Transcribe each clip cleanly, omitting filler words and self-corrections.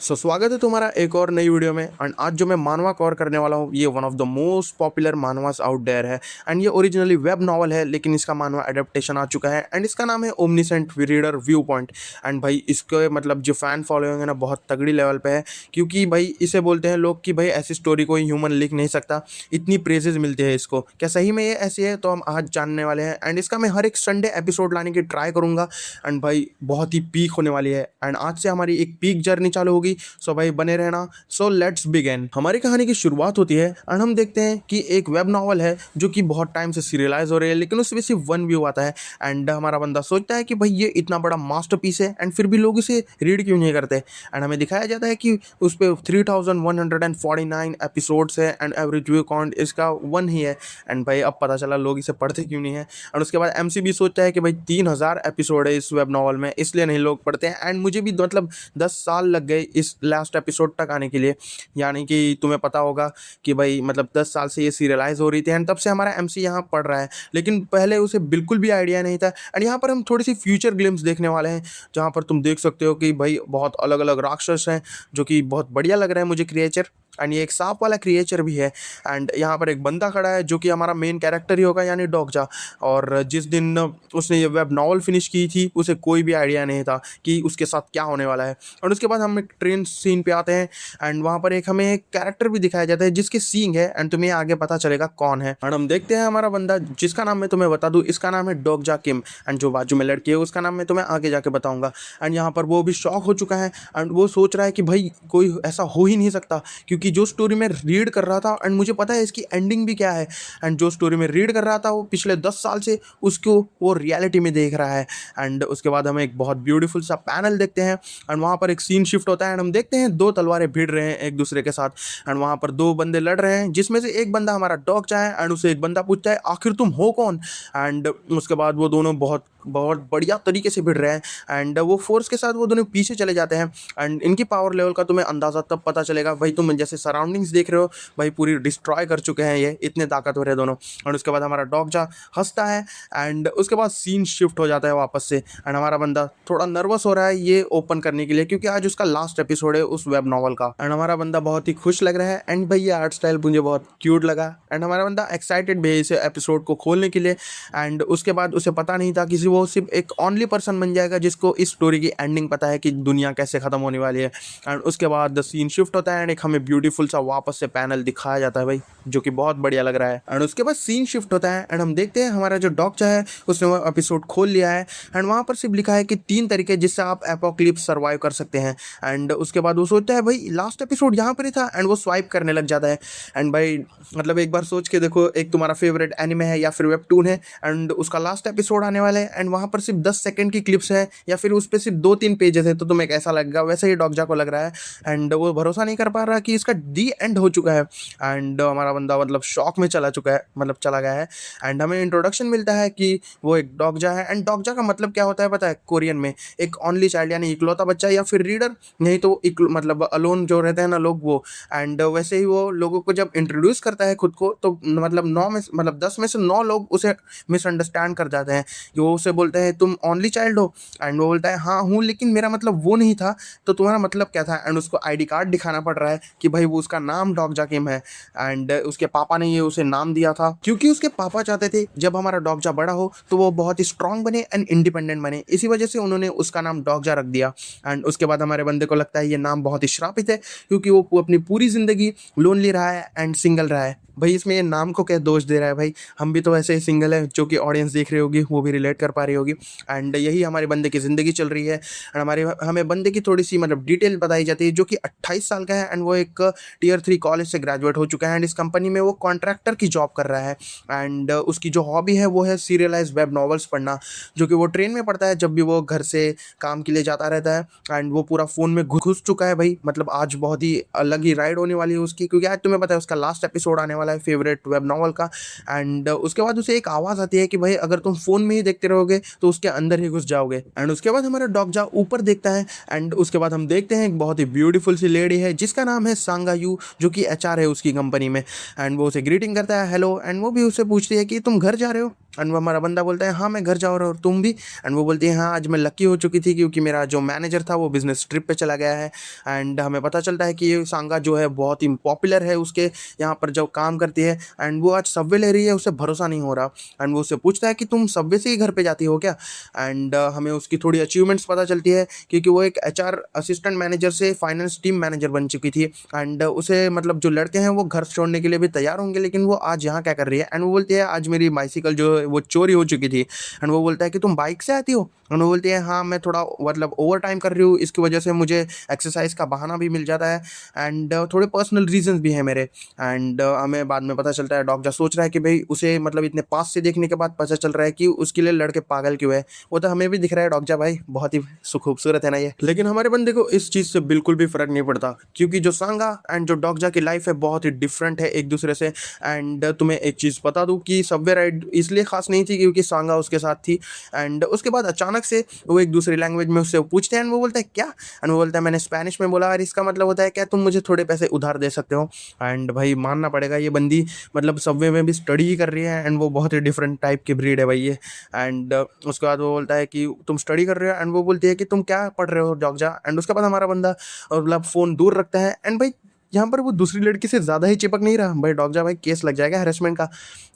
स्वागत है तुम्हारा एक और नई वीडियो में। एंड आज जो मैं मानवा कवर करने वाला हूँ ये one of the most popular manhwas out there है। एंड ये ओरिजिनली वेब नॉवल है लेकिन इसका मानवा एडेप्टेशन आ चुका है एंड इसका नाम है omniscient reader view point. And भाई इसके मतलब जो फैन फॉलोइंग है ना बहुत तगड़ी लेवल पे है, क्योंकि भाई इसे बोलते हैं लोग कि भाई ऐसी स्टोरी कोई ह्यूमन लिख नहीं सकता, इतनी प्रेजेज मिलती है इसको। क्या सही में ये ऐसी है? तो हम आज जानने वाले हैं। एंड इसका मैं हर एक संडे एपिसोड लाने की ट्राई करूंगा। एंड भाई बहुत ही पीक होने वाली है एंड आज से हमारी एक पीक जर्नी चालू होगी। सो भाई बने रहना। So let's begin. हमारी कहानी की शुरुआत होती है एंड हम देखते हैं कि एक वेब नॉवल है जो कि बहुत टाइम से सीरियलाइज हो रही है, लेकिन उसमें सिर्फ वन व्यू आता है। एंड हमारा बंदा सोचता है कि भाई ये इतना बड़ा मास्टरपीस है एंड फिर भी लोग इसे रीड क्यों नहीं करते। एंड हमें दिखाया जाता है कि उस पर 3149 एपिसोड्स है एंड एवरेज व्यू काउंट इसका 1 ही है। एंड भाई अब पता चला लोग इसे पढ़ते क्यों नहीं है। एंड उसके बाद एमसीबी सोचता है कि भाई 3000 एपिसोड है इस वेब नॉवल में, इसलिए नहीं लोग पढ़ते हैं। एंड मुझे भी मतलब 10 साल लग गए इस लास्ट एपिसोड तक आने के लिए। यानी कि तुम्हें पता होगा कि भाई मतलब 10 साल से ये सीरियलाइज हो रही थी एंड तब से हमारा एमसी यहाँ पढ़ रहा है, लेकिन पहले उसे बिल्कुल भी आइडिया नहीं था। एंड यहाँ पर हम थोड़ी सी फ्यूचर ग्लिम्स देखने वाले हैं, जहाँ पर तुम देख सकते हो कि भाई बहुत अलग अलग राक्षस हैं जो कि बहुत बढ़िया लग रहा है मुझे क्रिएचर। एंड ये एक सांप वाला क्रिएचर भी है। एंड यहाँ पर एक बंदा खड़ा है जो कि हमारा मेन कैरेक्टर ही होगा, यानी डॉगजा। और जिस दिन उसने ये वेब नॉवल फिनिश की थी उसे कोई भी आइडिया नहीं था कि उसके साथ क्या होने वाला है। और उसके बाद हम एक ट्रेन सीन पे आते हैं एंड वहाँ पर हमें एक कैरेक्टर भी दिखाया जाता है जिसके सींग है एंड तुम्हें आगे पता चलेगा कौन है। एंड हम देखते हैं हमारा बंदा जिसका नाम मैं तुम्हें बता दूं, इसका नाम है डॉगजा किम। एंड जो बाजू में लड़की है उसका नाम मैं तुम्हें आगे जाके बताऊंगा। एंड यहाँ पर वो भी शॉक हो चुका है एंड वो सोच रहा है कि भाई कोई ऐसा हो ही नहीं सकता, क्योंकि जो स्टोरी में रीड कर रहा था एंड मुझे पता है इसकी एंडिंग भी क्या है। एंड जो स्टोरी में रीड कर रहा था वो पिछले 10 साल से उसको वो रियलिटी में देख रहा है। एंड उसके बाद हम एक बहुत ब्यूटीफुल सा पैनल देखते हैं एंड वहाँ पर एक सीन शिफ्ट होता है एंड हम देखते हैं दो तलवारें भिड़ रहे हैं एक दूसरे के साथ। एंड वहाँ पर दो बंदे लड़ रहे हैं जिसमें से एक बंदा हमारा डॉग चाहे एंड उसे एक बंदा पूछता है आखिर तुम हो कौन। एंड उसके बाद वो दोनों बहुत बहुत बढ़िया तरीके से भिड़ रहे हैं एंड वो फोर्स के साथ वो दोनों पीछे चले जाते हैं। एंड इनकी पावर लेवल का तुम्हें अंदाज़ा तब पता चलेगा भाई तुम जैसे सराउंडिंग्स देख रहे हो, भाई पूरी डिस्ट्रॉय कर चुके हैं ये, इतने ताकतवर है दोनों। और उसके बाद हमारा डॉग जा हंसता है एंड उसके बाद सीन शिफ्ट हो जाता है वापस से। एंड हमारा बंदा थोड़ा नर्वस हो रहा है ये ओपन करने के लिए, क्योंकि आज उसका लास्ट एपिसोड है उस वेब नॉवल का। एंड हमारा बंदा बहुत ही खुश लग रहा है एंड भाई ये आर्ट स्टाइल मुझे बहुत क्यूट लगा। एंड हमारा बंदा एक्साइटेड भी है इस एपिसोड को खोलने के लिए। एंड उसके बाद उसे पता नहीं था कि वो सिर्फ एक ओनली पर्सन बन जाएगा जिसको इस स्टोरी की एंडिंग पता है कि दुनिया कैसे खत्म होने वाली है। एंड उसके बाद द सीन शिफ्ट होता है एंड एक हमें ब्यूटीफुल सा वापस से पैनल दिखाया जाता है भाई, जो कि बहुत बढ़िया लग रहा है। एंड उसके बाद सीन शिफ्ट होता है एंड हम देखते हैं हमारा जो डॉक्टर है उसने वो एपिसोड खोल लिया है। एंड वहाँ पर सिर्फ लिखा है कि 3 तरीके जिससे आप एपोक्लिप्स सर्वाइव कर सकते हैं। एंड उसके बाद वो सोचता है भाई लास्ट एपिसोड यहाँ पर ही था एंड वो स्वाइप करने लग जाता है। एंड भाई मतलब एक बार सोच के देखो, एक तुम्हारा फेवरेट एनिमे है या फिर वेबटून है एंड उसका लास्ट एपिसोड आने वाला है एंड वहाँ पर सिर्फ 10 सेकंड की क्लिप्स है या फिर उस पर सिर्फ 2-3 पेजेस है, तो तुम्हें कैसा लगेगा? वैसे ही डॉगजा को लग रहा है एंड वो भरोसा नहीं कर पा रहा कि इसका दी एंड हो चुका है। एंड हमारा बंदा मतलब शॉक में चला चुका है, मतलब चला गया है। एंड हमें इंट्रोडक्शन मिलता है कि वो एक डॉगजा है एंड डॉगजा का मतलब क्या होता है पता है? कोरियन में एक ओनली चाइल्ड यानी इकलौता बच्चा या फिर रीडर, नहीं तो मतलब अलोन जो रहते हैं ना लोग वो। एंड वैसे ही वो लोगों को जब इंट्रोड्यूस करता है खुद को तो मतलब 9 में मतलब 10 में से 9 लोग उसे मिसअंडरस्टैंड कर जाते हैं। वो उसे बोलते हैं तुम ओनली चाइल्ड हो एंड वो बोलता है हाँ हूँ, लेकिन मेरा मतलब वो नहीं था, तो तुम्हारा मतलब क्या था? एंड उसको आईडी कार्ड दिखाना पड़ रहा है कि भाई वो उसका नाम डॉग जाकिम है एंड उसके पापा ने ये उसे नाम दिया था क्योंकि उसके पापा चाहते थे जब हमारा डॉगजा बड़ा हो तो वो बहुत ही स्ट्रांग बने एंड इंडिपेंडेंट बने, इसी वजह से उन्होंने उसका नाम डॉगजा रख दिया। एंड उसके बाद हमारे बंदे को लगता है ये नाम बहुत ही श्रापित है क्योंकि वो अपनी पूरी जिंदगी लोनली रहा है एंड सिंगल रहा है। भाई इसमें ये नाम को क्या दोष दे रहा है? भाई हम भी तो ऐसे ही सिंगल है, जो कि ऑडियंस देख रही होगी वो भी रिलेट कर पा रही होगी। एंड यही हमारे बंदे की ज़िंदगी चल रही है। एंड हमें बंदे की थोड़ी सी मतलब डिटेल बताई जाती है, जो कि 28 साल का है एंड वो एक टियर 3 कॉलेज से ग्रेजुएट हो चुका है एंड इस कंपनी में वो कॉन्ट्रैक्टर की जॉब कर रहा है। एंड उसकी जो हॉबी है वो है सीरियलाइज वेब नॉवल्स पढ़ना, जो कि वो ट्रेन में पढ़ता है जब भी वो घर से काम के लिए जाता रहता है। एंड वो पूरा फ़ोन में घुस चुका है भाई, मतलब आज बहुत ही अलग ही राइड होने वाली है उसकी, क्योंकि आज तुम्हें पता है उसका लास्ट एपिसोड आने वाला है फेवरेट वेब नॉवल का। एंड उसके बाद उसे एक आवाज़ आती है कि भाई अगर तुम फ़ोन में ही देखते रहोगे तो उसके अंदर ही घुस जाओगे। एंड उसके बाद हमारा डॉगजा ऊपर देखता है एंड उसके बाद हम देखते हैं एक बहुत ही ब्यूटीफुल सी लेडी है जिसका नाम है सांगा यू, जो कि एचआर है उसकी कंपनी में। एंड वो उसे ग्रीटिंग करता है हेलो, एंड वो भी उससे पूछती है कि तुम घर जा रहे हो। एंड वो हमारा बंदा बोलता है हाँ मैं घर जा रहा हूँ, और तुम भी? एंड वो बोलती है हाँ आज मैं लकी हो चुकी थी क्योंकि मेरा जो मैनेजर था वो बिजनेस ट्रिप पे चला गया है। एंड हमें पता चलता है कि ये सांगा जो है बहुत ही पॉपुलर है, उसके यहाँ पर जो काम करती है, एंड वो आज सबवे ले रही है, उसे भरोसा नहीं हो रहा। एंड वो उससे पूछता है कि तुम सबवे से ही घर पे जाती हो क्या? एंड हमें उसकी थोड़ी अचीवमेंट्स पता चलती है क्योंकि वो एक एचआर असिस्टेंट मैनेजर से फाइनेंस टीम मैनेजर बन चुकी थी। एंड उसे मतलब जो लड़के हैं वो घर छोड़ने के लिए भी तैयार होंगे, लेकिन वो आज यहाँ क्या कर रही है? एंड वो बोलती है आज मेरी बाइसिकल जो है वो चोरी हो चुकी थी। एंड वो बोलता है कि तुम बाइक से आती हो? एंड वो बोलती है हाँ मैं थोड़ा मतलब ओवर टाइम कर रही हूँ, इसकी वजह से मुझे एक्सरसाइज का बहाना भी मिल जाता है, एंड थोड़े पर्सनल रीजंस भी हैं मेरे। एंड हमें बाद में पता चलता है डॉक्टर सोच रहा है कि भाई उसे मतलब इतने पास से देखने के बाद पता चल रहा है कि उसके लिए लड़के पागल क्यों है। वो तो हमें भी दिख रहा है डॉक्टर भाई बहुत ही खूबसूरत है ना ये, लेकिन हमारे बंदे को इस चीज़ से बिल्कुल भी फर्क नहीं पड़ता क्योंकि जो सांगा एंड जो डॉक्टर की लाइफ है बहुत ही डिफरेंट है एक दूसरे से। एंड तुम्हें एक चीज़ बता दूं कि सबवे राइड इसलिए खास नहीं थी क्योंकि सांगा उसके साथ थी। एंड उसके बाद अचानक से वो एक दूसरी लैंग्वेज में उससे पूछते हैं, एंड वो बोलता है क्या? एंड वो बोलता है मैंने स्पेनिश में बोला और इसका मतलब होता है क्या तुम मुझे थोड़े पैसे उधार दे सकते हो? एंड भाई मानना पड़ेगा ये बंदी मतलब सबवे में भी स्टडी ही कर रही है, एंड वो बहुत ही डिफरेंट टाइप की ब्रीड है भाई ये। एंड उसके बाद वो बोलता है कि तुम स्टडी कर रहे हो? एंड वो बोलती है कि तुम क्या पढ़ रहे हो डॉक्टर? एंड उसके बाद हमारा बंदा मतलब फ़ोन दूर रखता है, एंड भाई यहाँ पर वो दूसरी लड़की से ज़्यादा ही चिपक नहीं रहा भाई डॉक्टर भाई, केस लग जाएगा हैरेसमेंट का।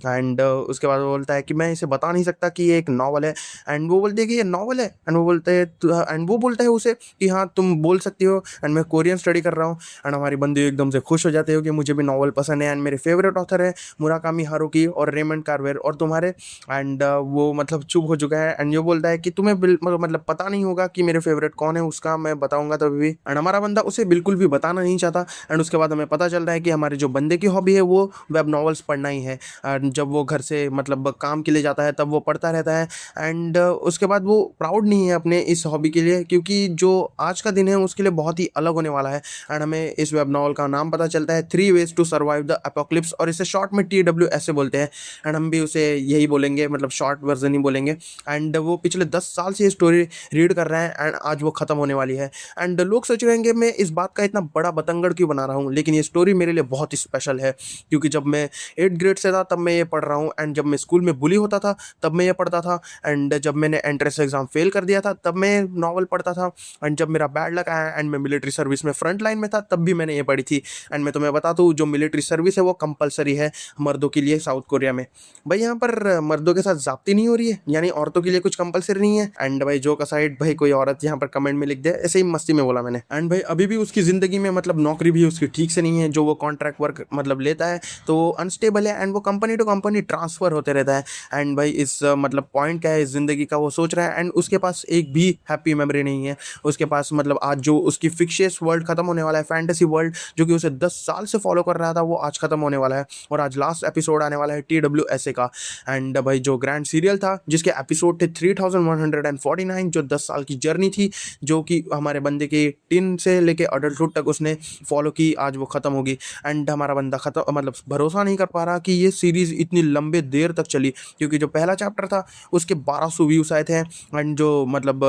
एंड उसके बाद वो बोलता है कि मैं इसे बता नहीं सकता कि ये एक नॉवल है। एंड वो बोलती है कि ये नॉवल है? एंड वो बोलते हैं एंड वो बोलता है उसे कि हाँ तुम बोल सकती हो, एंड मैं कोरियन स्टडी कर रहा हूँ। एंड हमारी बंदी एकदम से खुश हो जाते हो कि मुझे भी नॉवल पसंद है, एंड मेरे फेवरेट ऑथर है मुराकामी हारुकी और रेमंड कार्वेर, और तुम्हारे? एंड वो मतलब चुप हो चुका है, एंड ये बोलता है कि तुम्हें मतलब पता नहीं होगा कि मेरे फेवरेट कौन है, उसका मैं बताऊंगा तभी भी। एंड हमारा बंदा उसे बिल्कुल भी बताना नहीं चाहता। एंड उसके बाद हमें पता चल रहा है कि हमारे जो बंदे की हॉबी है वो वेब नॉवेल्स पढ़ना ही है। एंड जब वो घर से मतलब काम के लिए जाता है तब वो पढ़ता रहता है। एंड उसके बाद वो प्राउड नहीं है अपने इस हॉबी के लिए क्योंकि जो आज का दिन है उसके लिए बहुत ही अलग होने वाला है। एंड हमें इस वेब नॉवल का नाम पता चलता है 3 ways to survive the apocalypse, और इसे शॉर्ट में TWS से बोलते हैं। एंड हम भी उसे यही बोलेंगे, मतलब शॉर्ट वर्जन ही बोलेंगे। एंड वो पिछले 10 साल से ये स्टोरी रीड कर रहे हैं, एंड आज वो खत्म होने वाली है। एंड लोग सोच रहे हैं मैं इस बात का इतना बड़ा बतंगड़ क्यों बना रहा हूँ, लेकिन ये स्टोरी मेरे लिए बहुत ही स्पेशल है क्योंकि जब मैं 8th ग्रेड से था तब मैं ये पढ़ रहा हूँ, एंड जब मैं स्कूल में बुली होता था तब मैं ये पढ़ता था, एंड जब मैंने एंट्रेंस एग्जाम फेल कर दिया था तब मैं नॉवल पढ़ता था, एंड जब मेरा बैड लक आया एंड मैं मिलिट्री सर्विस में फ्रंट लाइन में था तब भी मैंने ये पढ़ी थी। एंड मैं तुम्हें बता दूँ जो मिलिट्री सर्विस है वो कंपलसरी है मर्दों के लिए साउथ कोरिया में। भाई यहाँ पर मर्दों के साथ जाब्ती नहीं हो रही है, यानी औरतों के लिए कुछ कंपलसरी नहीं है। एंड भाई जोक असाइड, भाई कोई औरत यहाँ पर कमेंट में लिख दे, ऐसे ही मस्ती में बोला मैंने। एंड भाई अभी भी उसकी ज़िंदगी में मतलब नौकरी भी उसकी ठीक से नहीं है, जो वो कॉन्ट्रैक्ट वर्क मतलब लेता है तो वो अनस्टेबल है, एंड वो कंपनी टू कंपनी ट्रांसफ़र होते रहता है। एंड भाई इस मतलब पॉइंट क्या है इस ज़िंदगी का वो सोच रहा है, एंड उसके पास एक भी हैप्पी मेमोरी नहीं है। उसके पास मतलब आज जो उसकी फिक्शियस वर्ल्ड खत्म होने वाला है, फैंटेसी वर्ल्ड जो कि उसे 10 साल से फॉलो कर रहा था, वो आज खत्म होने वाला है, और आज लास्ट एपिसोड आने वाला है TWSA का। एंड भाई जो ग्रैंड सीरियल था जिसके एपिसोड थे 3149, जो 10 साल की जर्नी थी जो कि हमारे बंदे के टीन से लेके अडल्टहुड तक उसने फॉलो की, आज वो ख़त्म होगी। एंड हमारा बंदा खत्म मतलब भरोसा नहीं कर पा रहा कि ये सीरीज़ इतनी लंबे देर तक चली, क्योंकि जो पहला चैप्टर था उसके 1200 व्यूज़ आए थे, एंड जो मतलब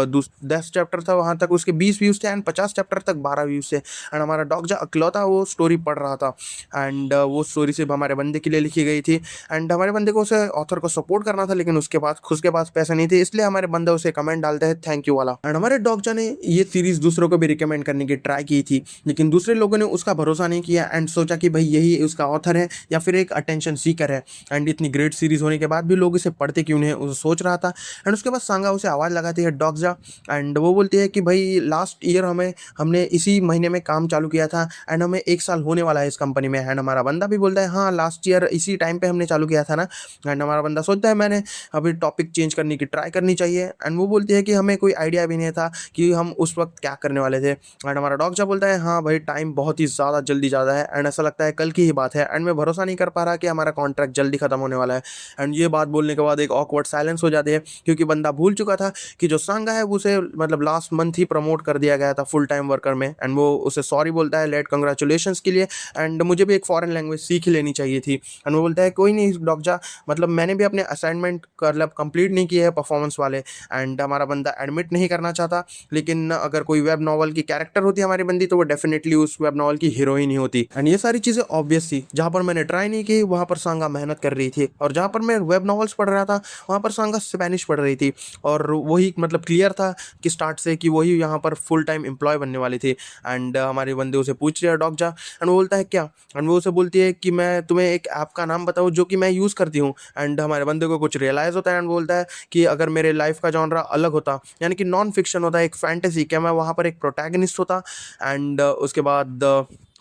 10 चैप्टर था वहाँ तक उसके 20 व्यूज़ थे, एंड 50 चैप्टर तक 12 व्यूज़ थे। एंड हमारा डॉग जो अकलौता वो स्टोरी पढ़ रहा था, एंड वो स्टोरी सिर्फ हमारे बंदे के लिए लिखी गई थी, एंड हमारे बंदे को उसे ऑथर को सपोर्ट करना था, लेकिन उसके पास पैसे नहीं थे, इसलिए हमारे बंदा उसे कमेंट डालते हैं थैंक यू वाला। एंड हमारे डॉग ने ये सीरीज़ दूसरों को भी रिकमेंड करने की ट्राई की थी, लेकिन दूसरे लोगों ने उसका भरोसा नहीं किया एंड सोचा कि भाई यही उसका ऑथर है या फिर एक अटेंशन सीकर है। एंड इतनी ग्रेट सीरीज़ होने के बाद भी लोग इसे पढ़ते क्यों नहीं, उसे सोच रहा था। एंड उसके बाद सांगा उसे आवाज़ लगाती है डॉग्जा, एंड वो बोलती है कि भाई लास्ट ईयर हमने इसी महीने में काम चालू किया था, एंड हमें 1 साल होने वाला है इस कंपनी में। एंड हमारा बंदा भी बोलता है हाँ लास्ट ईयर इसी टाइम पे हमने चालू किया था ना। एंड हमारा बंदा सोचता है मैंने अभी टॉपिक चेंज करने की ट्राई करनी चाहिए, एंड वो बोलती है कि हमें कोई आइडिया भी नहीं था कि हम उस वक्त क्या करने वाले थे। एंड हमारा डॉग जब बोलता है हाँ भाई टाइम बहुत ही ज़्यादा जल्दी ज़्यादा है, एंड ऐसा लगता है कल की ही बात है, एंड मैं भरोसा नहीं कर पा रहा कि हमारा कॉन्ट्रैक्ट जल्दी खत्म होने वाला है। एंड ये बात बोलने के बाद एक ऑकवर्ड साइलेंस हो जाती है क्योंकि बंदा भूल चुका था कि जो सांगा है उसे मतलब लास्ट मंथ ही प्रमोट कर दिया गया था फुल टाइम वर्कर में। एंड वो उसे सॉरी बोलता है लेट कंग्रेचुलेशंस के लिए, एंड मुझे भी एक फॉरेन लैंग्वेज सीख ही लेनी चाहिए थी। एंड वो बोलता है कोई नहीं डॉक्टर, मतलब मैंने भी अपने असाइनमेंट मतलब कंप्लीट नहीं किए हैं परफॉर्मेंस वाले। एंड हमारा बंदा एडमिट नहीं करना चाहता, लेकिन अगर कोई वेब नॉवल की कैरेक्टर होती है हमारी बंदी तो वो डेफिनेटली उस वेब नॉवल की हीरोइन ही होती। एंड ये सारी चीज़ें ऑब्वियस थी, जहाँ पर मैंने ट्राई नहीं की वहाँ पर सांगा मेहनत कर रही थी, और जहाँ पर मैं वेब नॉवेल्स पढ़ रहा था वहाँ पर सांगा स्पेनिश पढ़ रही थी। और वही मतलब क्लियर था कि स्टार्ट से कि वही यहाँ पर फुल टाइम एम्प्लॉय बनने वाली थी। एंड हमारे बंदे उसे पूछ रहे हैं डॉग जा, एंड वो बोलता है क्या, एंड वो उसे बोलती है कि मैं तुम्हें एक ऐप का नाम बताऊँ जो कि मैं यूज़ करती हूँ। एंड हमारे बंदे को कुछ रियलाइज़ होता है एंड बोलता है कि अगर मेरे लाइफ का जॉनरा अलग होता, यानी कि नॉन फिक्शन होता, एक फैंटेसी, क्या मैं वहाँ पर एक प्रोटैगनिस्ट होता। एंड उसके बाद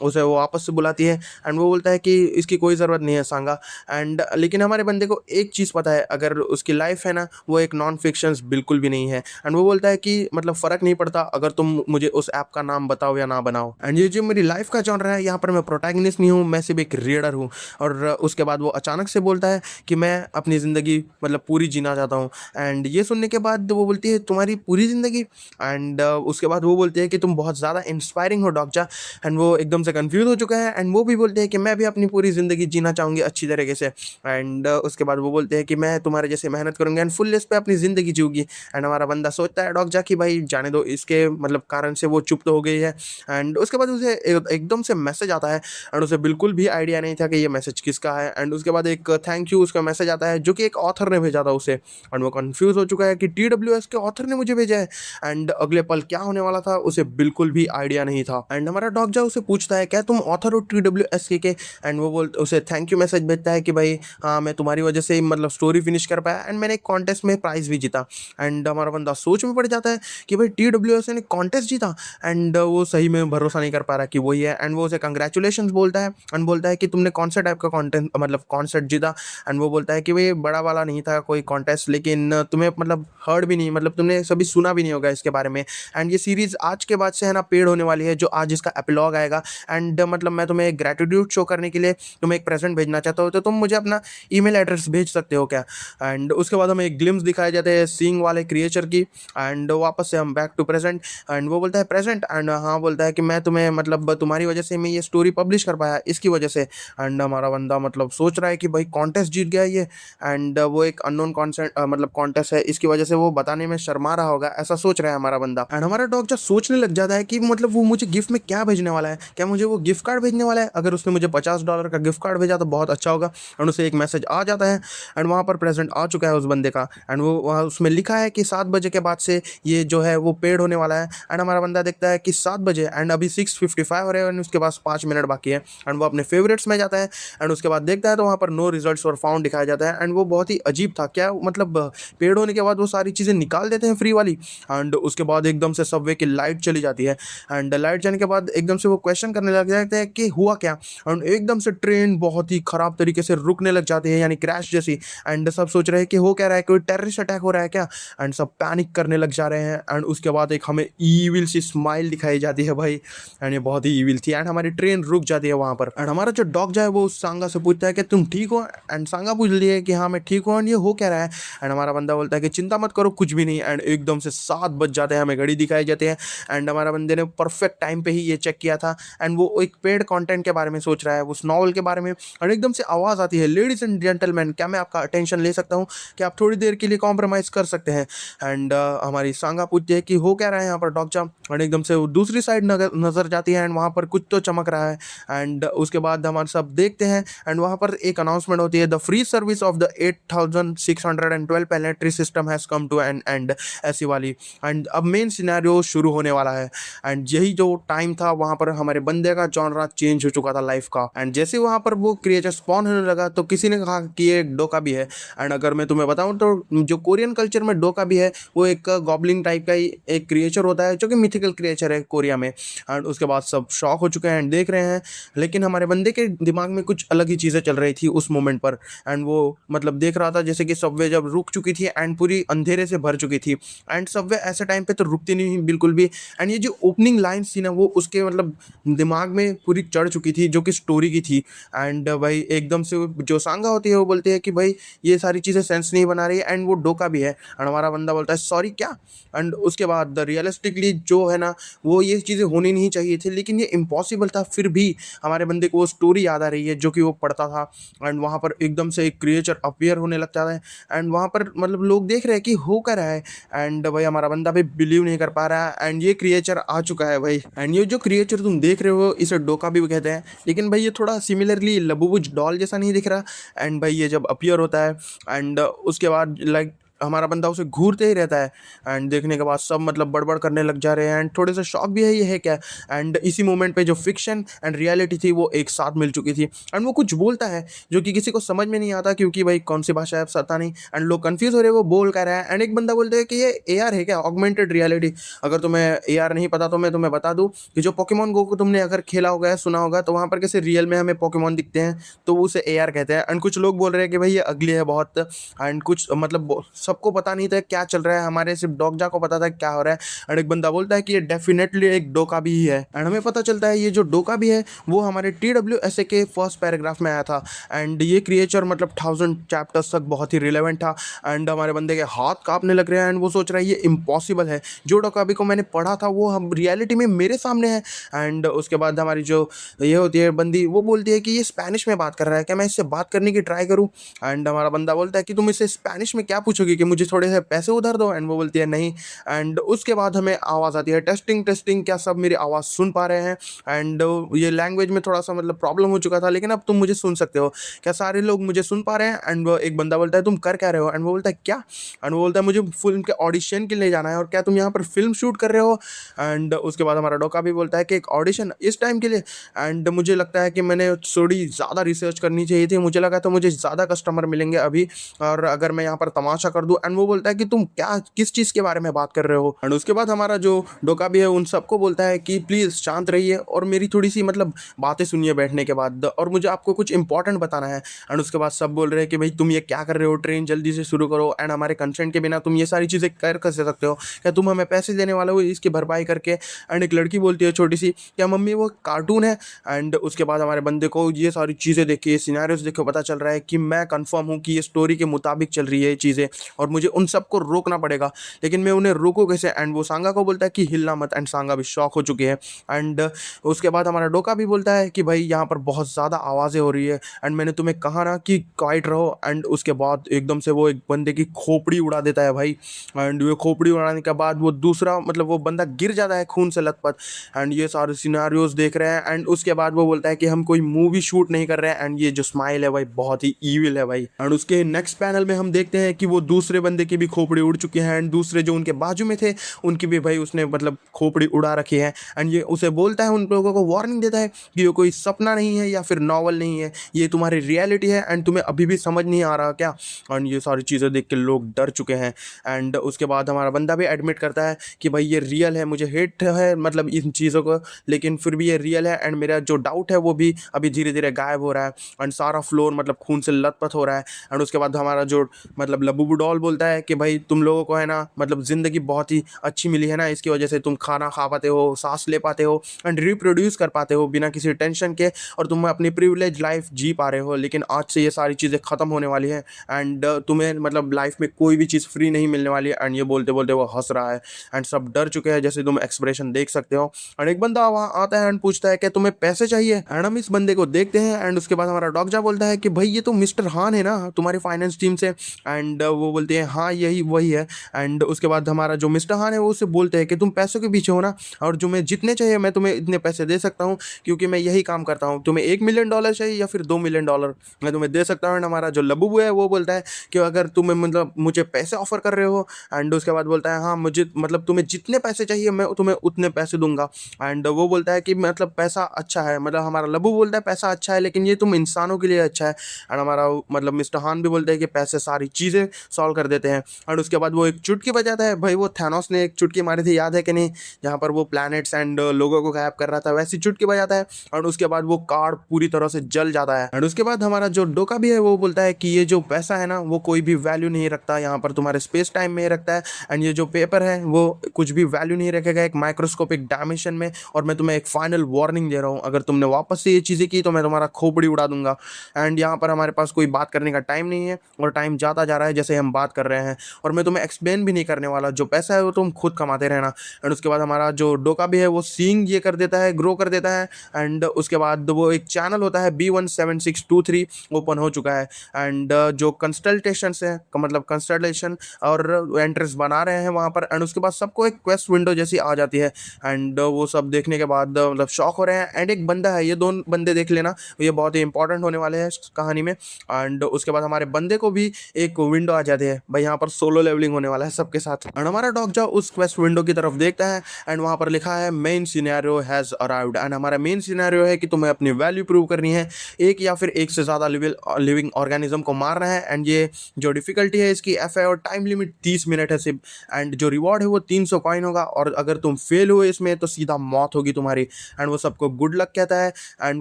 उसे वो वापस से बुलाती है एंड वो बोलता है कि इसकी कोई ज़रूरत नहीं है सांगा। एंड लेकिन हमारे बंदे को एक चीज़ पता है, अगर उसकी लाइफ है ना वो एक नॉन फिक्शंस बिल्कुल भी नहीं है। एंड वो बोलता है कि मतलब फ़र्क नहीं पड़ता अगर तुम मुझे उस ऐप का नाम बताओ या ना बनाओ, एंड ये जो मेरी लाइफ का जॉनर है यहाँ पर मैं प्रोटैगनिस्ट नहीं हूँ, मैं सिर्फ एक रीडर हूँ। और उसके बाद वो अचानक से बोलता है कि मैं अपनी ज़िंदगी मतलब पूरी जीना चाहता हूँ। एंड ये सुनने के बाद वो बोलती है तुम्हारी पूरी ज़िंदगी। एंड उसके बाद वो बोलती है कि तुम बहुत ज़्यादा इंस्पायरिंग हो डॉक्टर। एंड वो एकदम से कंफ्यूज हो चुका है एंड वो भी बोलते हैं कि मैं भी अपनी पूरी ज़िंदगी जीना चाहूँगी अच्छी तरीके से। एंड उसके बाद वो बोलते हैं कि मैं तुम्हारे जैसे मेहनत करूँगी एंड फुल इस पे अपनी ज़िंदगी जीऊँगी। एंड हमारा बंदा सोचता है डॉग जा कि भाई जाने दो, इसके मतलब कारण से वो चुप तो हो गई है। एंड उसके बाद उसे एकदम से मैसेज आता है एंड उसे बिल्कुल भी आइडिया नहीं था कि ये मैसेज किसका है। एंड उसके बाद एक थैंक यू उसका मैसेज आता है जो कि एक ऑथर ने भेजा था उसे। एंड वो कंफ्यूज हो चुका है कि TWS के ऑथर ने मुझे भेजा है। एंड अगले पल क्या होने वाला था उसे बिल्कुल भी आइडिया नहीं था। एंड हमारा डॉग जा उसे पूछता है क्या तुम ऑथर हो TWS के? एंड वो बोल उसे थैंक यू मैसेज भेजता है कि भाई हाँ मैं तुम्हारी वजह से मतलब स्टोरी फिनिश कर पाया एंड मैंने एक कॉन्टेस्ट में प्राइज़ भी जीता। एंड हमारा बंदा सोच में पड़ जाता है कि भाई TWS ने कॉन्टेस्ट जीता। एंड वो सही में भरोसा नहीं कर पा रहा कि वही है। एंड वो उसे कंग्रेचुलेशन बोलता है एंड बोलता है कि तुमने कौन सा टाइप का कॉन्टेंट मतलब कॉन्सेप्ट जीता। एंड वो बोलता है कि भाई बड़ा वाला नहीं था कोई कॉन्टेस्ट, लेकिन तुम्हें मतलब हर्ड भी नहीं, मतलब तुमने सभी सुना भी नहीं होगा इसके बारे में। एंड ये सीरीज़ आज के बाद से है ना पेड होने वाली है, जो आज इसका एपिलॉग आएगा। एंड मतलब मैं तुम्हें ग्रेटिट्यूड शो करने के लिए तुम्हें एक प्रेजेंट भेजना चाहता हूँ, तो तुम मुझे अपना ईमेल एड्रेस भेज सकते हो क्या? एंड उसके बाद हमें एक ग्लिम्स दिखाए जाते हैं सींग वाले क्रिएचर की। एंड वापस से हम बैक टू प्रेजेंट। एंड वो बोलता है प्रेजेंट, एंड हाँ बोलता है कि मैं तुम्हें मतलब तुम्हारी वजह से मैं ये स्टोरी पब्लिश कर पाया इसकी वजह से। एंड हमारा बंदा मतलब सोच रहा है कि भाई कॉन्टेस्ट जीत गया ये। एंड वो एक अननोन कॉन्सेंट मतलब कॉन्टेस्ट है, इसकी वजह से वो बताने में शर्मा रहा होगा, ऐसा सोच रहा है हमारा बंदा। एंड हमारा डॉग जब सोचने लग जाता है कि मतलब वो मुझे गिफ्ट में क्या भेजने वाला है, क्या मुझे वो गिफ्ट कार्ड भेजने वाला है? अगर उसने मुझे $50 का गिफ्ट कार्ड भेजा तो बहुत अच्छा होगा। एंड उसे एक मैसेज आ जाता है एंड वहाँ पर प्रेजेंट आ चुका है उस बंदे का। एंड वो वहाँ उसमें लिखा है कि 7 बजे के बाद से ये जो है वो पेड होने वाला है। एंड हमारा बंदा देखता है कि 7 बजे एंड अभी 6:55 हो रहे हैं एंड उसके पास 5 मिनट बाकी है। एंड वो अपने फेवरेट्स में जाता है एंड उसके बाद देखता है तो वहाँ पर नो रिजल्ट्स और फाउंड दिखाया जाता है। एंड वो बहुत ही अजीब था, क्या मतलब पेड होने के बाद वो सारी चीज़ें निकाल देते हैं फ्री वाली। एंड उसके बाद एकदम से सबवे की लाइट चली जाती है। एंड लाइट जाने के बाद एकदम से वो क्वेश्चन करने लग जाते हैं कि हुआ क्या। एंड एकदम से ट्रेन बहुत ही ख़राब तरीके से रुकने लग जाती है, यानी क्रैश जैसी। एंड सब सोच रहे हैं कि हो क्या रहा है, कोई टेररिस्ट अटैक हो रहा है क्या? एंड सब पैनिक करने लग जा रहे हैं। एंड उसके बाद एक हमें ईविल सी स्माइल दिखाई जाती है भाई, एंड ये बहुत ही ईविल थी। एंड हमारी ट्रेन रुक जाती है वहाँ पर। एंड हमारा जो डॉग जाए वो उस सांगा से पूछता है कि तुम ठीक हो? एंड सांगा पूछ लिया कि हाँ मैं ठीक हूँ। एंड ये हो क्या रहा है? एंड हमारा बंदा बोलता है कि चिंता मत करो कुछ भी नहीं। एंड एकदम से 7 बज जाते हैं, हमें घड़ी दिखाई जाती है। एंड हमारा बंदे ने परफेक्ट टाइम पे ही ये चेक किया था। एंड वो एक पेड कंटेंट के बारे में सोच रहा है, उस नॉवल के बारे में। और एकदम से आवाज़ आती है, लेडीज एंड जेंटलमैन क्या मैं आपका अटेंशन ले सकता हूँ? क्या आप थोड़ी देर के लिए कॉम्प्रोमाइज़ कर सकते हैं? एंड हमारी सांगा पूछती है कि हो क्या रहा है यहाँ पर डॉग जाम। और एकदम से वो दूसरी साइड नज़र जाती है एंड वहाँ पर कुछ तो चमक रहा है। एंड उसके बाद हमारे सब देखते हैं एंड वहाँ पर एक अनाउंसमेंट होती है, the free service of the 8612 planetary system has come to an end, ऐसी वाली। एंड अब मेन सिनेरियो शुरू होने वाला है। एंड यही जो टाइम था वहाँ पर हमारे बंदे का जॉनरा चेंज हो चुका था लाइफ का। एंड जैसे वहाँ पर वो क्रिएचर स्पॉन होने लगा तो किसी ने कहा कि ये एक डोका भी है। एंड अगर मैं तुम्हें बताऊँ तो जो कोरियन कल्चर में डोका भी है वो एक गॉब्लिन टाइप का ही एक क्रिएचर होता है जो कि मिथिकल क्रिएचर है कोरिया में। एंड उसके बाद सब शॉक हो चुके हैं एंड देख रहे हैं, लेकिन हमारे बंदे के दिमाग में कुछ अलग ही चीज़ें चल रही थी उस मोमेंट पर। एंड वो मतलब देख रहा था जैसे कि सबवे जब रुक चुकी थी एंड पूरी अंधेरे से भर चुकी थी। एंड सबवे ऐसे टाइम पे तो रुकती नहीं बिल्कुल भी। एंड ये जो ओपनिंग लाइन्स थी ना वो उसके मतलब दिमाग में पूरी चढ़ चुकी थी जो कि स्टोरी की थी। एंड भाई एकदम से जो सांगा होती है वो बोलती है कि भाई ये सारी चीज़ें सेंस नहीं बना रही है एंड वो डोका भी है। एंड हमारा बंदा बोलता है सॉरी क्या? एंड उसके बाद रियलिस्टिकली जो है ना वो ये चीज़ें होनी नहीं चाहिए थी, लेकिन ये इम्पॉसिबल था। फिर भी हमारे बंदे को वो स्टोरी याद आ रही है जो कि वो पढ़ता था। एंड वहाँ पर एकदम से एक क्रिएचर अपीयर होने लगता है एंड वहाँ पर मतलब लोग देख रहे हैं कि हो क्या रहा है। एंड भाई हमारा बंदा भी बिलीव नहीं कर पा रहा है एंड ये क्रिएचर आ चुका है भाई। एंड ये जो क्रिएचर तुम देख रहे हो वो इसे डोका भी कहते हैं। लेकिन भाई ये थोड़ा सिमिलरली लबूबुच डॉल जैसा नहीं दिख रहा। एंड भाई ये जब अपीयर होता है एंड उसके बाद लाइक हमारा बंदा उसे घूरते ही रहता है। एंड देखने के बाद सब मतलब बड़बड़ करने लग जा रहे हैं एंड थोड़े से शॉक भी है ये है क्या। एंड इसी मोमेंट पे जो फिक्शन एंड रियलिटी थी वो एक साथ मिल चुकी थी। एंड वो कुछ बोलता है जो कि किसी को समझ में नहीं आता, क्योंकि भाई कौन सी भाषा है पता नहीं। एंड लोग कंफ्यूज हो रहे हैं वो बोल कर रहा है। एंड एक बंदा बोलते हैं कि ये एआर है क्या, ऑगमेंटेड रियलिटी। अगर तुम्हें एआर नहीं पता तो मैं तुम्हें बता दूं कि जो पोकेमॉन गो को तुमने अगर खेला होगा या सुना होगा तो वहाँ पर कैसे रियल में हमें पोकेमॉन दिखते हैं, तो वो उसे एआर कहते हैं। एंड कुछ लोग बोल रहे हैं कि भाई ये अगली है बहुत। एंड कुछ मतलब सबको पता नहीं था क्या चल रहा है, हमारे सिर्फ डॉगजा को पता था क्या हो रहा है। एंड एक बंदा बोलता है कि ये डेफिनेटली एक डोका भी ही है। एंड हमें पता चलता है ये जो डोका भी है वो हमारे TWSA के फर्स्ट पैराग्राफ में आया था। एंड ये क्रिएचर मतलब 1000 चैप्टर्स तक बहुत ही रिलेवेंट था। एंड हमारे बंदे के हाथ कांपने लग रहे हैं एंड वो सोच रहा है ये इम्पॉसिबल है, जो डोका भी को मैंने पढ़ा था वो हम रियलिटी में मेरे सामने है। एंड उसके बाद हमारी जो ये होती है बंदी वो बोलती है कि ये स्पेनिश में बात कर रहा है, क्या मैं इससे बात करने की ट्राई करूँ। एंड हमारा बंदा बोलता है कि तुम इससे स्पेनिश में क्या पूछोगे, कि मुझे थोड़े से पैसे उधार दो। एंड वो बोलती है नहीं। एंड उसके बाद हमें आवाज़ आती है टेस्टिंग टेस्टिंग, क्या सब मेरी आवाज़ सुन पा रहे हैं। एंड ये लैंग्वेज में थोड़ा सा मतलब प्रॉब्लम हो चुका था, लेकिन अब तुम मुझे सुन सकते हो, क्या सारे लोग मुझे सुन पा रहे हैं। एंड एक बंदा बोलता है तुम कर क्या रहे हो। एंड वो बोलता है क्या। एंड वो बोलता है मुझे फिल्म के ऑडिशन के लिए जाना है, और क्या तुम यहाँ पर फिल्म शूट कर रहे हो। एंड उसके बाद हमारा डोका भी बोलता है कि एक ऑडिशन इस टाइम के लिए। एंड मुझे लगता है कि मैंने थोड़ी ज़्यादा रिसर्च करनी चाहिए थी, मुझे लगा तो मुझे ज़्यादा कस्टमर मिलेंगे अभी, और अगर मैं यहाँ पर तमाशा कर दूँ। एंड वो बोलता है कि तुम क्या किस चीज़ के बारे में बात कर रहे हो। एंड उसके बाद हमारा जो डोका भी है उन सबको बोलता है कि प्लीज़ शांत रहिए और मेरी थोड़ी सी मतलब बातें सुनिए बैठने के बाद, और मुझे आपको कुछ इंपॉर्टेंट बताना है। एंड उसके बाद सब बोल रहे हैं कि भाई तुम ये क्या कर रहे हो, ट्रेन जल्दी से शुरू करो। एंड हमारे कंसेंट के बिना तुम ये सारी चीज़ें कर कैसे सकते हो, क्या तुम हमें पैसे देने वाले हो इसकी भरपाई करके। एंड एक लड़की बोलती है छोटी सी, क्या मम्मी वो कार्टून है। एंड उसके बाद हमारे बंदे को ये सारी चीज़ें देख के, ये सिनेरियोस देख के पता चल रहा है कि मैं कंफर्म हूँ कि ये स्टोरी के मुताबिक चल रही है ये चीज़ें, और मुझे उन सबको रोकना पड़ेगा, लेकिन मैं उन्हें रोकूँ कैसे। एंड वो सांगा को बोलता है कि हिलना मत। एंड सांगा भी शॉक हो चुकी है। एंड उसके बाद हमारा डोका भी बोलता है कि भाई यहाँ पर बहुत ज़्यादा आवाज़ें हो रही है, एंड मैंने तुम्हें कहा ना कि क्वाइट रहो। एंड उसके बाद एकदम से वो एक बंदे की खोपड़ी उड़ा देता है भाई। एंड ये खोपड़ी उड़ाने के बाद वो दूसरा मतलब वो बंदा गिर जाता है खून से लथपथ। एंड ये सारे सिनारियोज देख रहे हैं। एंड उसके बाद वो बोलता है कि हम कोई मूवी शूट नहीं कर रहे हैं। एंड ये जो स्माइल है भाई बहुत ही ईविल है भाई। एंड उसके नेक्स्ट पैनल में हम देखते हैं कि वो दूसरे बंदे की भी खोपड़ी उड़ चुकी है, एंड दूसरे जो उनके बाजू में थे उनकी भी भाई उसने मतलब खोपड़ी उड़ा रखी है। एंड ये उसे बोलता है, उन लोगों को वार्निंग देता है कि ये कोई सपना नहीं है या फिर नॉवल नहीं है, ये तुम्हारी रियलिटी है एंड तुम्हें अभी भी समझ नहीं आ रहा क्या। एंड ये सारी चीज़ें देख के लोग डर चुके हैं। एंड उसके बाद हमारा बंदा भी एडमिट करता है कि भाई ये रियल है, मुझे हेट है मतलब इन चीज़ों को, लेकिन फिर भी ये रियल है। एंड मेरा जो डाउट है वो भी अभी धीरे धीरे गायब हो रहा है। एंड सारा फ्लोर मतलब खून से लथपथ हो रहा है। एंड उसके बाद हमारा जो मतलब लबूबू डॉल बोलता है कि भाई तुम लोगों को है ना मतलब ज़िंदगी बहुत ही अच्छी मिली है ना, इसकी वजह से तुम खाना खा पाते हो, सांस ले पाते हो एंड रिप्रोड्यूस कर पाते हो बिना किसी टेंशन के, और तुम अपनी प्रिविलेज लाइफ जी पा रहे हो। लेकिन आज से ये सारी चीज़ें ख़त्म होने वाली है एंड तुम्हें मतलब लाइफ में कोई भी चीज़ फ्री नहीं मिलने वाली है। एंड ये बोलते बोलते वो हंस रहा है एंड सब डर चुके हैं, जैसे तुम एक्सप्रेशन देख सकते हो। एंड एक बंदा वहाँ आता है एंड पूछता है कि तुम्हें पैसे चाहिए। एंड हम इस बंदे को देखते हैं। एंड उसके बाद हमारा डॉगजा बोलता है कि भाई ये तो मिस्टर हान है ना तुम्हारी फाइनेंस टीम से। एंड वो बोलते हैं हाँ यही वही है। एंड उसके बाद हमारा जो मिस्टर हान है वो उससे बोलते हैं कि तुम पैसों के पीछे हो ना, और जो मैं जितने चाहिए मैं तुम्हें इतने पैसे दे सकता हूँ, क्योंकि मैं यही काम करता हूँ। तुम्हें $1 मिलियन चाहिए या फिर $2 मिलियन, मैं तुम्हें दे सकता हूँ। एंड हमारा जो लबूबू है वो बोलता है कि अगर तुम्हें मतलब मुझे पैसे ऑफर कर रहे हो। एंड उसके बाद बोलता है हाँ मुझे मतलब तुम्हें जितने पैसे चाहिए मैं तुम्हें उतने पैसे दूंगा। एंड वो बोलता है कि मतलब पैसा अच्छा है, मतलब हमारा लबू बोलता है पैसा अच्छा है लेकिन ये तुम इंसानों के लिए अच्छा है। एंड हमारा मतलब मिस्टर हान भी बोलते हैं कि पैसे सारी चीज़ें सॉल्व कर देते हैं। और उसके बाद वो एक चुटकी बजाता है। भाई वो थैनोस ने एक चुटकी मारी थी याद है कि नहीं, जहाँ पर वो प्लैनेट्स एंड लोगों को गायब कर रहा था, वैसी चुटकी बजाता है। और उसके बाद वो कार्ड पूरी तरह से जल जाता है। एंड उसके बाद हमारा जो डोका भी है वो बोलता है कि ये जो पैसा है ना वो कोई भी वैल्यू नहीं रखता, यहाँ पर तुम्हारे स्पेस टाइम में रखता है। एंड ये जो पेपर है वो कुछ भी वैल्यू नहीं रखेगा एक माइक्रोस्कोपिक डायमेंशन में। और मैं तुम्हें एक फाइनल वार्निंग दे रहा हूँ, अगर तुमने वापस से ये चीज़ें की तो मैं तुम्हारा खोपड़ी उड़ा दूंगा। एंड यहाँ पर हमारे पास कोई बात करने का टाइम नहीं है और टाइम जाता जा रहा है, जैसे हम बात कर रहे हैं और मैं तुम्हें एक्सप्लेन भी नहीं करने वाला, जो पैसा है वो तुम खुद कमाते रहना। एंड उसके बाद हमारा जो डोका भी है वो सीइंग ये कर देता है, ग्रो कर देता है। एंड उसके बाद वो एक चैनल होता है B17623 ओपन हो चुका है। एंड जो कंसल्टेशन है, मतलब कंसल्टेशन और एंट्रेंस बना रहे हैं वहाँ पर। एंड उसके बाद सबको एक क्वेस्ट विंडो जैसी आ जाती है। एंड वो सब देखने के बाद मतलब शॉक हो रहे हैं। एंड एक बंदा है, ये दोनों बंदे देख लेना, ये बहुत ही इंपॉर्टेंट होने वाले हैं इस कहानी में। एंड उसके बाद हमारे बंदे को भी एक विंडो आ जाती है, भाई यहाँ पर सोलो लेवलिंग होने वाला है सबके साथ। एंड हमारा डॉग जो उस क्वेस्ट विंडो की तरफ देखता है एंड वहाँ पर लिखा है main scenario has arrived. And हमारा मेन सिनेरियो है कि तुम्हें अपनी वैल्यू प्रूव करनी है, एक या फिर एक से ज़्यादा लिविंग ऑर्गेनिज्म को मारना है। एंड ये जो डिफिकल्टी है इसकी F है और टाइम लिमिट 30 मिनट है सिर्फ। एंड जो रिवॉर्ड है वो 300 कॉइन होगा और अगर तुम फेल हुए इसमें तो सीधा मौत होगी तुम्हारी। एंड वो सबको गुड लक कहता है एंड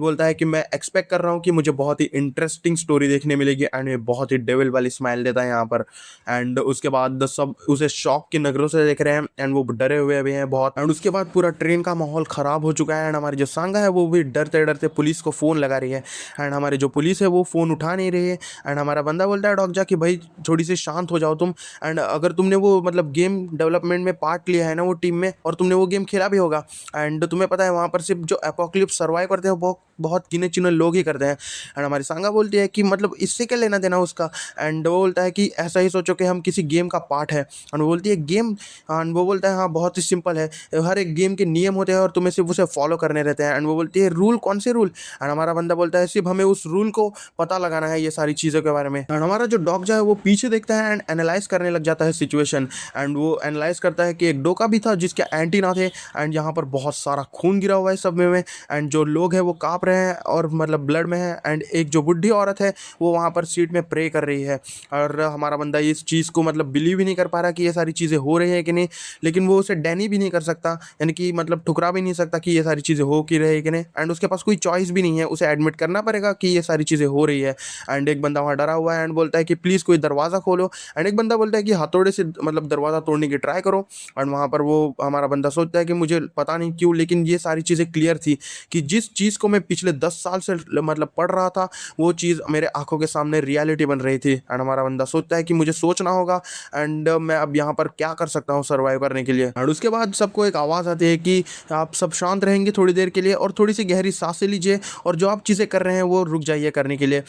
बोलता है कि मैं एक्सपेक्ट कर रहा हूँ कि मुझे बहुत ही इंटरेस्टिंग स्टोरी देखने मिलेगी। एंड ये बहुत ही डेविल वाली स्माइल देता है यहाँ पर। एंड उसके बाद सब उसे शॉक की नज़रों से देख रहे हैं एंड वो डरे हुए भी हैं बहुत। एंड उसके बाद पूरा ट्रेन का माहौल ख़राब हो चुका है। एंड हमारी जो सांगा है वो भी डरते डरते पुलिस को फ़ोन लगा रही है। एंड हमारी जो पुलिस है वो फ़ोन उठा नहीं रही है। एंड हमारा बंदा बोलता है डॉग कि भाई थोड़ी सी शांत हो जाओ तुम। एंड अगर तुमने वो मतलब गेम डेवलपमेंट में पार्ट लिया है ना वो टीम में, और तुमने वो गेम खेला भी होगा, एंड तुम्हें पता है वहाँ पर सिर्फ जो एपोक्लिप्स सर्वाइव करते हैं वो बहुत गिने चुने लोग ही करते हैं। एंड हमारी सांगा बोलती है कि मतलब इससे क्या लेना देना उसका। एंड वो बोलता है कि ऐसा ही सोचो कि हम किसी गेम का पार्ट है। एंड वो बोलती है गेम। एंड वो बोलता है हाँ बहुत ही सिंपल है, हर एक गेम के नियम होते हैं और तुम्हें सिर्फ उसे फॉलो करने रहते हैं। एंड वो बोलती है रूल, कौन से रूल। एंड हमारा बंदा बोलता है सिर्फ हमें उस रूल को पता लगाना है, ये सारी चीज़ों के बारे में। एंड हमारा जो डॉग जो है वो पीछे देखता है एंड एनालाइज करने लग जाता है सिचुएशन। एंड वो एनालाइज करता है कि एक डोका भी था जिसके एंटीना थे। एंड यहाँ पर बहुत सारा खून गिरा हुआ है सब में। एंड जो लोग हैं वो काँप रहे हैं और मतलब ब्लड में है। एंड एक जो बुढ़ी औरत है वो वहाँ पर सीट में प्रे कर रही है। और हमारा बंदा इस चीज़ को मतलब बिलीव ही नहीं कर पा रहा कि ये सारी चीज़ें हो रही है कि नहीं, लेकिन वो उसे डैनी भी नहीं कर सकता, यानी कि मतलब ठुकरा भी नहीं सकता कि ये सारी चीज़ें हो कि रही कि नहीं। एंड उसके पास कोई चॉइस भी नहीं है, उसे एडमिट करना पड़ेगा कि ये सारी चीज़ें हो रही है। एंड एक बंदा वहाँ डरा हुआ है एंड बोलता है कि प्लीज़ कोई दरवाज़ा खोलो। एंड एक बंदा बोलता है कि हथौड़े से मतलब दरवाज़ा तोड़ने की ट्राई करो। एंड वहाँ पर वो हमारा बंदा सोचता है कि मुझे पता नहीं क्यों, लेकिन ये सारी चीज़ें क्लियर थी कि जिस चीज़ को मैं पिछले 10 साल से मतलब पढ़ रहा था वो चीज़ मेरे आंखों के सामने रियलिटी बन रही थी। एंड हमारा बंदा सोचता है कि मुझे सोचना होगा एंड मैं अब यहाँ पर क्या कर सकता हूँ सर्वाइव करने के लिए। एंड उसके बाद सबको एक आवाज़ आती है कि आप सब शांत रहेंगे थोड़ी देर के लिए और थोड़ी सी गहरी सांसें लीजिए और जो आप चीज़ें कर रहे हैं वो रुक जाइए करने के लिए।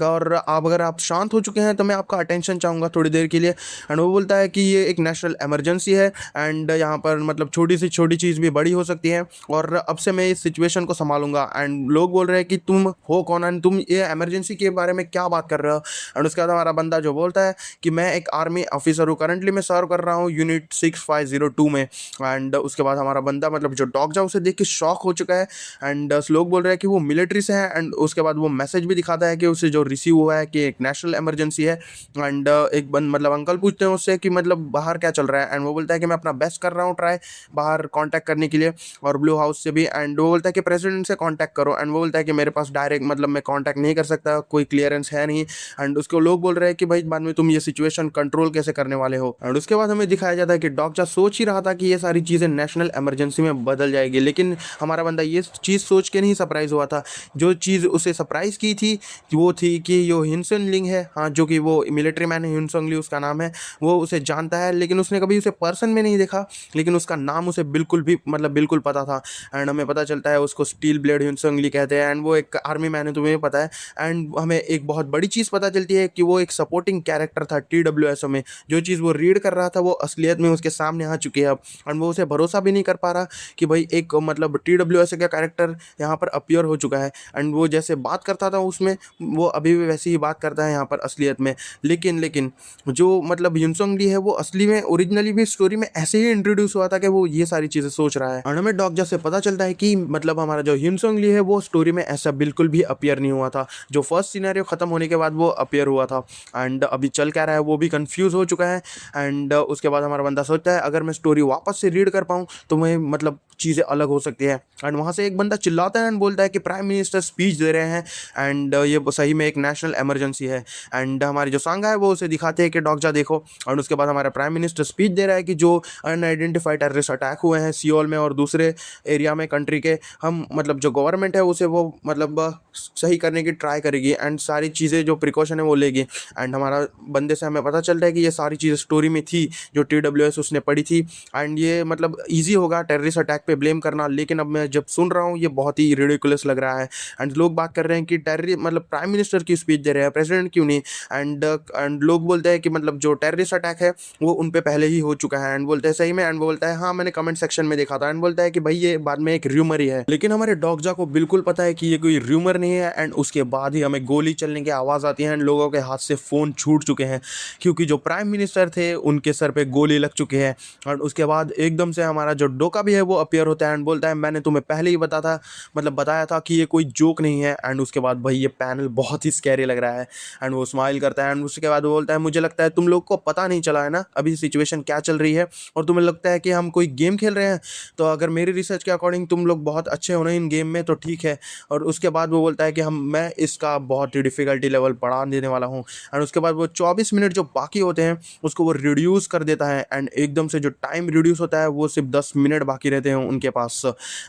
और आप अगर आप शांत हो चुके हैं तो मैं आपका अटेंशन चाहूँगा थोड़ी देर के लिए। एंड वो बोलता है कि ये एक नेशनल इमरजेंसी है एंड यहाँ पर मतलब छोटी से छोटी चीज़ भी बड़ी हो सकती है और अब से मैं इस सिचुएशन को संभालूंगा। एंड लोग बोल रहे हैं कि तुम हो कौन एंड तुम ये इमरजेंसी के बारे में क्या बात कर रहे हो। एंड उसके बाद हमारा बंदा जो बोलता है कि मैं एक आर्मी ऑफिसर हूँ, करंटली मैं सर्व कर रहा हूँ यूनिट 6502 में। एंड उसके बाद हमारा बंदा मतलब जो डॉग जा उसे देख के शॉक हो चुका है। एंड लोग बोल रहे हैं कि वो मिलिट्री से है। एंड उसके बाद वो मैसेज भी दिखाता है कि उसे जो रिसीव हुआ है कि एक नेशनल इमरजेंसी है। एंड एक मतलब अंकल पूछते हैं उससे कि मतलब बाहर क्या चल रहा है। एंड वो बोलता है कि मैं अपना बेस्ट कर रहा हूँ ट्राई बाहर कांटेक्ट करने के लिए और ब्लू हाउस से भी। एंड वो बोलता है कि प्रेसिडेंट से कांटेक्ट करो। एंड वो बोलता है कि मेरे पास डायरेक्ट मतलब मैं कांटेक्ट नहीं कर सकता, कोई क्लियरेंस है नहीं। एंड उसको लोग बोल रहे हैं कि भाई बाद में तुम ये सिचुएशन कंट्रोल कैसे करने वाले हो। एंड उसके बाद हमें दिखाया जाता है कि डॉक्टर सोच ही रहा था कि ये सारी चीज़ें नेशनल इमरजेंसी में बदल जाएगी, लेकिन हमारा बंदा ये चीज़ सोच के नहीं सरप्राइज हुआ था। जो चीज़ उसे सरप्राइज की थी वो थी कि यो हिंसन लिंग है, हाँ, जो कि वो मिलिट्री मैन है, हिंसोंग ली उसका नाम है, वो उसे जानता है लेकिन उसने कभी उसे पर्सन में नहीं देखा, लेकिन उसका नाम उसे बिल्कुल भी मतलब बिल्कुल पता था। एंड हमें पता चलता है उसको स्टील ब्लेड हिंसोंग ली कहते हैं एंड वो एक आर्मी मैन है, तुम्हें पता है। एंड हमें एक बहुत बड़ी चीज़ पता चलती है कि वो एक सपोर्टिंग कैरेक्टर था TWSO में। जो चीज़ वो रीड कर रहा था वो असलियत में उसके सामने आ चुकी है अब। एंड वो उसे भरोसा भी नहीं कर पा रहा कि भाई एक मतलब TWSO का कैरेक्टर यहाँ पर अपीयर हो चुका है। एंड वो जैसे बात करता था उसमें वो अभी भी वैसे ही बात करता है यहाँ पर असलियत में। लेकिन जो मतलब हिंसोंग ली है वो असली में ओरिजिनली भी स्टोरी में ऐसे ही इंट्रोड्यूस हुआ था कि वो ये सारी चीज़ें सोच रहा है। और हमें डॉग जैसे पता चलता है कि मतलब हमारा जो हिंसोंग ली है वो स्टोरी में ऐसा बिल्कुल भी अपीयर नहीं हुआ था, जो फर्स्ट सिनेरियो खत्म होने के बाद वो अपीयर हुआ था। एंड अभी चल क्या रहा है वो भी कंफ्यूज हो चुका है। एंड उसके बाद हमारा बंदा सोचता है अगर मैं स्टोरी वापस से रीड कर पाऊँ तो मैं मतलब चीज़ें अलग हो सकती है। एंड वहाँ से एक बंदा चिल्लाता है एंड बोलता है कि प्राइम मिनिस्टर स्पीच दे रहे हैं एंड ये सही में एक नेशनल इमरजेंसी है। एंड हमारी जो सांगा है वो उसे दिखाते हैं कि डॉग जा देखो। और उसके बाद हमारा प्राइम मिनिस्टर स्पीच दे रहा है कि जो अनआइडेंटिफाइड टेररिस्ट अटैक हुए हैं सियोल में और दूसरे एरिया में कंट्री के, हम मतलब जो गवर्नमेंट है उसे वो मतलब सही करने की ट्राई करेगी एंड सारी चीज़ें जो प्रिकॉशन है वो लेगी। एंड हमारा बंदे से हमें पता चलता है कि ये सारी चीज़ें स्टोरी में थी जो TWS उसने पढ़ी थी। एंड ये मतलब ईजी होगा टेररिस्ट अटैक पे ब्लेम करना, लेकिन अब मैं जब सुन रहा हूँ ये बहुत ही रिडिकुलस लग रहा है। एंड लोग बात कर रहे हैं कि टेररिस्ट मतलब प्राइम मिनिस्टर की स्पीच दे रहे हैं, प्रेसिडेंट क्यों नहीं। एंड लोग बोलते हैं कि मतलब जो टेररिस्ट अटैक है वो उन पे पहले ही हो चुका है। एंड बोलते हैं सही में। एंड वो बोलता है हाँ मैंने कमेंट सेक्शन में देखा था। एंड बोलता है कि भाई ये बाद में एक र्यूमर ही है। लेकिन हमारे डॉगजा को बिल्कुल पता है कि ये कोई र्यूमर नहीं है। एंड उसके बाद ही हमें गोली चलने की आवाज़ आती है एंड लोगों के हाथ से फ़ोन छूट चुके हैं, क्योंकि जो प्राइम मिनिस्टर थे उनके सर पे गोली लग चुकी है। और उसके बाद एकदम से हमारा जो डोका भी है वो अपीयर होता है एंड बोलता है मैंने तुम्हें पहले ही बताया था कि ये कोई जोक नहीं है। एंड उसके बाद भाई ये पैनल बहुत ही स्कैरी लग रहा है। एंड वो स्माइल करता है एंड उसके बाद वो बोलता है मुझे लगता है तुम लोग को पता नहीं चला है ना अभी सिचुएशन क्या चल रही है, और तुम्हें लगता है कि हम कोई गेम खेल रहे हैं। तो अगर मेरी रिसर्च के अकॉर्डिंग तुम लोग बहुत अच्छे हो ना इन गेम में तो ठीक है। और उसके बाद वो बोलता है कि मैं इसका बहुत ही डिफ़िकल्टी लेवल बढ़ा देने वाला हूँ। एंड उसके बाद वो 24 मिनट जो बाकी होते हैं उसको वो रिड्यूस कर देता है। एंड एकदम से जो टाइम रिड्यूस होता है वो सिर्फ 10 मिनट बाकी रहते हैं उनके पास।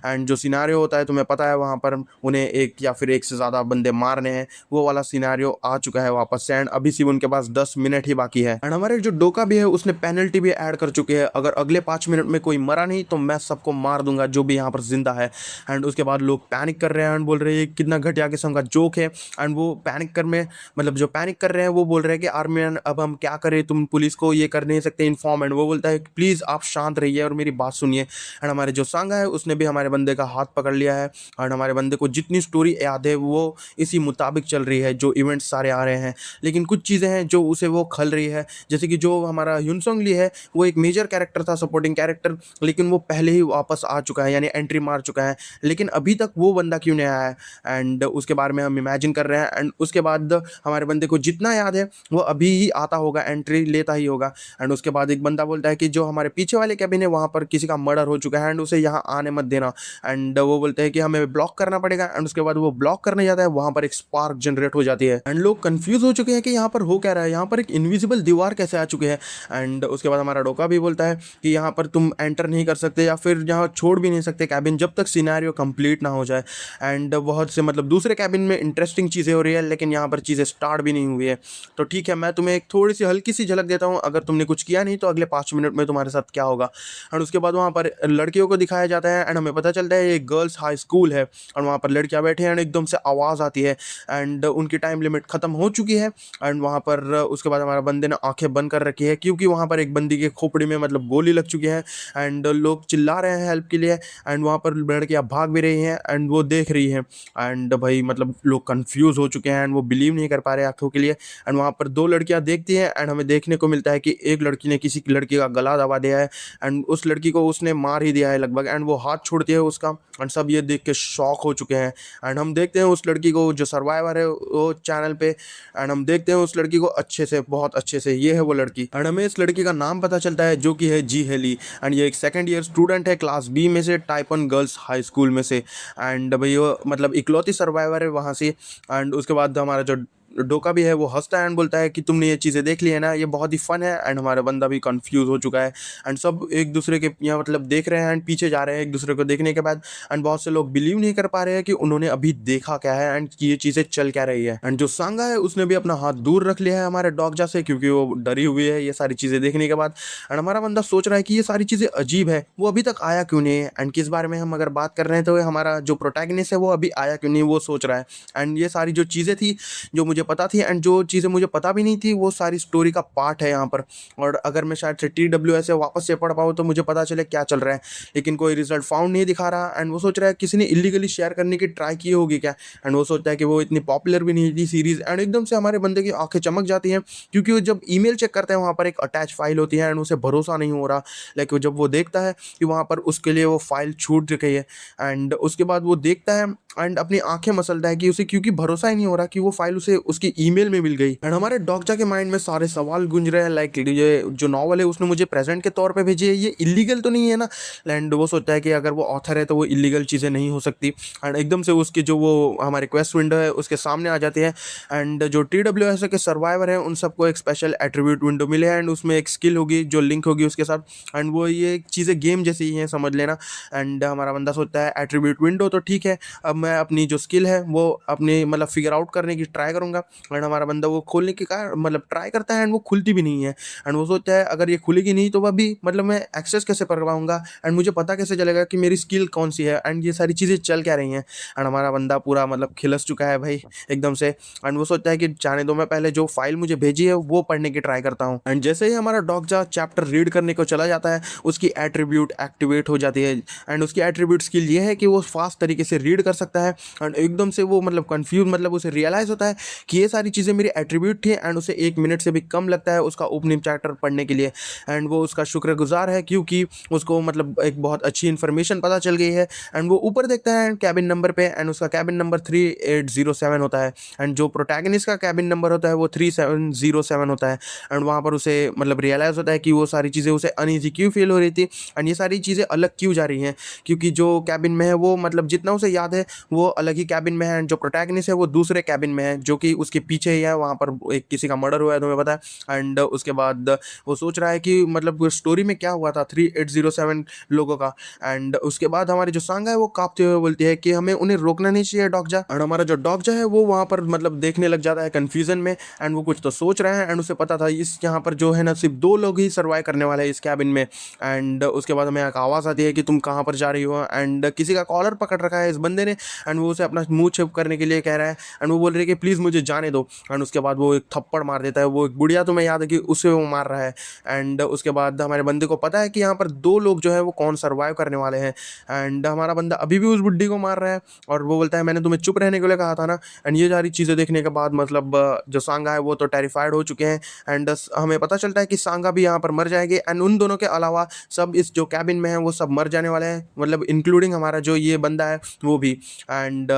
एंड जो सिनारियो होता है तुम्हें पता है वहाँ पर उन्हें एक या फिर एक से ज़्यादा बंदे मारने हैं, वो वाला सिनारियो आ चुका है वापस से। एंड अभी सिर्फ उनके पास 10 मिनट ही बाकी है। एंड हमारे जो डोका भी है उसने पेनल्टी भी ऐड कर चुके हैं, अगर अगले 5 मिनट में कोई मरा नहीं तो मैं सबको मार दूंगा जो भी यहाँ पर जिंदा है। एंड उसके बाद लोग पैनिक कर रहे हैं एंड बोल रहे हैं कितना घटिया किस्म का जोक है। एंड वो पैनिक कर में मतलब जो पैनिक कर रहे हैं वो बोल रहे हैं कि आर्मी मैन अब हम क्या करें, तुम पुलिस को ये कर नहीं सकते इन्फॉर्म। एंड वो बोलता है प्लीज़ आप शांत रहिए और मेरी बात सुनिए। एंड हमारे जो सांगा है उसने भी हमारे बंदे का हाथ पकड़ लिया है। एंड हमारे बंदे को जितनी स्टोरी याद है वो इसी मुताबिक चल रही है, जो इवेंट्स सारे आ रहे हैं। लेकिन कुछ चीज़ें हैं जो उसे वो खल रही है, जैसे कि जो हमारा ह्यूनसोंग ली है वो एक मेजर कैरेक्टर था, सपोर्टिंग कैरेक्टर, लेकिन वो पहले ही वापस आ चुका है यानी एंट्री मार चुका है। लेकिन अभी तक वो बंदा क्यों नहीं आया है, एंड उसके बारे में हम इमेजिन कर रहे हैं। एंड उसके बाद हमारे बंदे को जितना याद है वो अभी ही आता होगा, एंट्री लेता ही होगा। एंड उसके बाद एक बंदा बोलता है कि जो हमारे पीछे वाले कैबिन है वहाँ पर किसी का मर्डर हो चुका है एंड उसे यहाँ आने मत देना। एंड वो बोलते हैं कि हमें ब्लॉक करना पड़ेगा। एंड उसके बाद वो ब्लॉक करने जाता है, वहाँ पर एक स्पार्क जनरेट हो जाती है एंड लोग कंफ्यूज हो चुके हैं कि यहाँ पर हो क्या रहा है, यहाँ पर एक इनविजिबल दीवार कैसे आ चुकी है। एंड उसके बाद हमारा डोका भी बोलता है कि यहाँ पर तुम एंटर नहीं कर सकते या फिर यहाँ छोड़ भी नहीं सकते कैबिन जब तक सिनेरियो कंप्लीट ना हो जाए। एंड बहुत से मतलब दूसरे कैबिन में इंटरेस्टिंग चीज़ें हो रही है लेकिन यहाँ पर चीज़ें स्टार्ट भी नहीं हुई है। तो ठीक है मैं तुम्हें एक थोड़ी सी हल्की सी झलक देता हूँ, अगर तुमने कुछ किया नहीं तो अगले 5 मिनट में तुम्हारे साथ क्या होगा। एंड उसके बाद वहाँ पर लड़कियों को दिखाया जाता है एंड हमें पता चलता है ये गर्ल्स हाई स्कूल है और वहाँ पर लड़कियाँ बैठी हैं एंड एकदम से आवाज़ आती है एंड उनकी टाइम लिमिट ख़त्म हो चुकी है। एंड वहाँ पर उसके बाद हमारा बंदे ने आंखें बंद कर रखी है क्योंकि वहाँ पर एक बंदी के खोपड़ी में मतलब गोली लग चुकी है। एंड लोग चिल्ला रहे हैं हेल्प के लिए एंड वहाँ पर लड़कियाँ भाग भी रही हैं एंड वो देख रही हैं। एंड भाई मतलब लोग कंफ्यूज हो चुके हैं एंड वो बिलीव नहीं कर पा रहे आंखों के लिए। एंड वहाँ पर 2 लड़कियाँ देखती हैं एंड हमें देखने को मिलता है कि एक लड़की ने किसी लड़की का गला दबा दिया है एंड उस लड़की को उसने मार ही दिया है लगभग। एंड वो हाथ छोड़ती है उसका एंड सब ये देख के शॉक हो चुके हैं। एंड हम देखते हैं उस लड़की को जो सर्वाइवर है वो चैनल पे, एंड हम देखते हैं उस लड़की को अच्छे से, बहुत अच्छे से। ये है वो लड़की एंड हमें इस लड़की का नाम पता चलता है जो कि है जी हेली। एंड ये एक सेकंड ईयर स्टूडेंट है क्लास बी में से, टाइपन गर्ल्स हाई स्कूल में से। एंड भाई वो मतलब इकलौती सर्वाइवर है वहाँ से। एंड उसके बाद हमारा जो डोका भी है वो हंसता है एंड बोलता है कि तुमने ये चीज़ें देख ली है ना, ये बहुत ही फन है। एंड हमारा बंदा भी कंफ्यूज हो चुका है एंड सब एक दूसरे के यहाँ मतलब देख रहे हैं एंड पीछे जा रहे हैं एक दूसरे को देखने के बाद। एंड बहुत से लोग बिलीव नहीं कर पा रहे हैं कि उन्होंने अभी देखा क्या है एंड ये चीज़ें चल क्या रही है। एंड जो सांगा है उसने भी अपना हाथ दूर रख लिया है हमारे डॉगजा से क्योंकि वो डरी हुई है ये सारी चीज़ें देखने के बाद। एंड हमारा बंदा सोच रहा है कि ये सारी चीज़ें अजीब है, वो अभी तक आया क्यों नहीं है। एंड किस बारे में हम अगर बात कर रहे हैं तो हमारा जो प्रोटैगनिस्ट है वो अभी आया क्यों नहीं वो सोच रहा है। एंड ये सारी जो चीज़ें थी जो मुझे पता थी एंड जो चीज़ें मुझे पता भी नहीं थी वो सारी स्टोरी का पार्ट है यहाँ पर। और अगर मैं शायद से TWS से वापस से पढ़ पाऊँ तो मुझे पता चले क्या चल रहा है, लेकिन कोई रिजल्ट फाउंड नहीं दिखा रहा। एंड वो सोच रहा है किसी ने इलीगली शेयर करने की ट्राई की होगी क्या। एंड वो सोचता है कि वो इतनी पॉपुलर भी नहीं थी सीरीज़। एंड एकदम से हमारे बंदे की आंखें चमक जाती हैं क्योंकि वो जब ईमेल चेक करते हैं वहाँ पर एक अटैच फाइल होती है एंड उसे भरोसा नहीं हो रहा। लेकिन जब वो देखता है कि वहाँ पर उसके लिए वो फाइल छूट चुकी है एंड उसके बाद वो देखता है एंड अपनी आंखें मसलता है कि उसे क्योंकि भरोसा ही नहीं हो रहा कि वो फाइल उसे उसकी ईमेल में मिल गई। एंड हमारे डॉक्जा के माइंड में सारे सवाल गूंज रहे हैं, लाइक ये जो नॉवल है उसने मुझे प्रेजेंट के तौर पे भेजी है, ये इलीगल तो नहीं है ना। एंड वो सोचता है कि अगर वो ऑथर है तो वो इलीगल चीज़ें नहीं हो सकती। एंड एकदम से उसकी जो वो हमारे क्वेस्ट विंडो है उसके सामने आ जाती है। एंड जो TWS के सर्वाइवर हैं उन सबको एक स्पेशल एट्रीब्यूट विंडो मिले हैं, एंड उसमें एक स्किल होगी जो लिंक होगी उसके साथ। एंड वो ये चीज़ें गेम जैसी ही हैं, समझ लेना। एंड हमारा बंदा सोचता है एट्रीब्यूट विंडो तो ठीक है, अब मैं अपनी जो स्किल है वो अपनी मतलब फिगर आउट करने की ट्राई करूंगा। एंड हमारा बंदा वो खोलने की मतलब ट्राई करता है, एंड वो खुलती भी नहीं है। एंड वो सोचता है अगर ये खुलेगी नहीं तो अभी मतलब मैं एक्सेस कैसे कर पाऊंगा, एंड मुझे पता कैसे चलेगा कि मेरी स्किल कौन सी है, एंड ये सारी चीज़ें चल क्या रही हैं। एंड हमारा बंदा पूरा मतलब खिलस चुका है भाई एकदम से। एंड वो सोचता है कि जाने दो, मैं पहले जो फाइल मुझे भेजी है वो पढ़ने की ट्राई करता हूँ। एंड जैसे ही हमारा डॉक्जा चैप्टर रीड करने को चला जाता है उसकी एट्रीब्यूट एक्टिवेट हो जाती है। एंड उसकी एट्रीब्यूट स्किल ये है कि वो फास्ट तरीके से रीड कर सकता है। एंड एकदम से वो मतलब कंफ्यूज, मतलब उसे रियलाइज होता है कि ये सारी चीज़ें मेरी एट्रीब्यूट थी, एंड उसे 1 मिनट से भी कम लगता है उसका ओपनिंग चैप्टर पढ़ने के लिए। एंड वो उसका शुक्रगुजार है क्योंकि उसको मतलब एक बहुत अच्छी इन्फॉर्मेशन पता चल गई है। एंड वो ऊपर देखता है कैबिन नंबर पे, एंड उसका कैबिन नंबर 3807 होता है। एंड जो प्रोटैगनिस्ट का कैबिन नंबर होता है वो 3707 होता है। एंड वहाँ पर उसे मतलब रियलाइज़ होता है कि वो सारी चीज़ें उसे अनईजी क्यों फील हो रही थी, एंड ये सारी चीज़ें अलग क्यों जा रही हैं, क्योंकि जो कैबिन में है वो मतलब जितना उसे याद है वो अलग ही कैबिन में है, एंड जो प्रोटैगनिस्ट है वो दूसरे कैबिन में है जो कि उसके पीछे ही है। वहाँ पर एक किसी का मर्डर हुआ है, तुम्हें पता है। एंड उसके बाद वो सोच रहा है कि मतलब स्टोरी में क्या हुआ था 3807 लोगों का। एंड उसके बाद हमारी जो सांगा है वो कांपते हुए बोलती है कि हमें उन्हें रोकना नहीं चाहिए डॉक्जा। एंड हमारा जो डॉक्जा है वो वहाँ पर मतलब देखने लग जाता है कंफ्यूजन में, एंड वो कुछ तो सोच रहे हैं। एंड उसे पता था इस यहाँ पर जो है ना सिर्फ 2 लोग ही सर्वाइव करने वाले हैं इस कैबिन में। एंड उसके बाद हमें एक आवाज़ आती है कि तुम कहाँ पर जा रही हो, एंड किसी का कॉलर पकड़ रखा है इस बंदे ने। एंड वो उसे अपना मुंह छिप करने के लिए कह रहा है, एंड वो बोल रही है कि प्लीज़ मुझे जाने दो। एंड उसके बाद वो एक थप्पड़ मार देता है, वो एक बुढ़िया तुम्हें याद है कि उसे वो मार रहा है। एंड उसके बाद हमारे बंदे को पता है कि यहाँ पर 2 लोग जो है वो कौन सर्वाइव करने वाले हैं। एंड हमारा बंदा अभी भी उस बुड्ढी को मार रहा है, और वो बोलता है मैंने तुम्हें चुप रहने के लिए कहा था ना। एंड ये सारी चीज़ें देखने के बाद मतलब जो सांगा है वो तो टेरिफाइड हो चुके हैं। एंड हमें पता चलता है कि सांगा भी यहाँ पर मर जाएगी, एंड उन दोनों के अलावा सब इस जो कैबिन में है वो सब मर जाने वाले हैं, मतलब इंक्लूडिंग हमारा जो ये बंदा है वो भी। एंड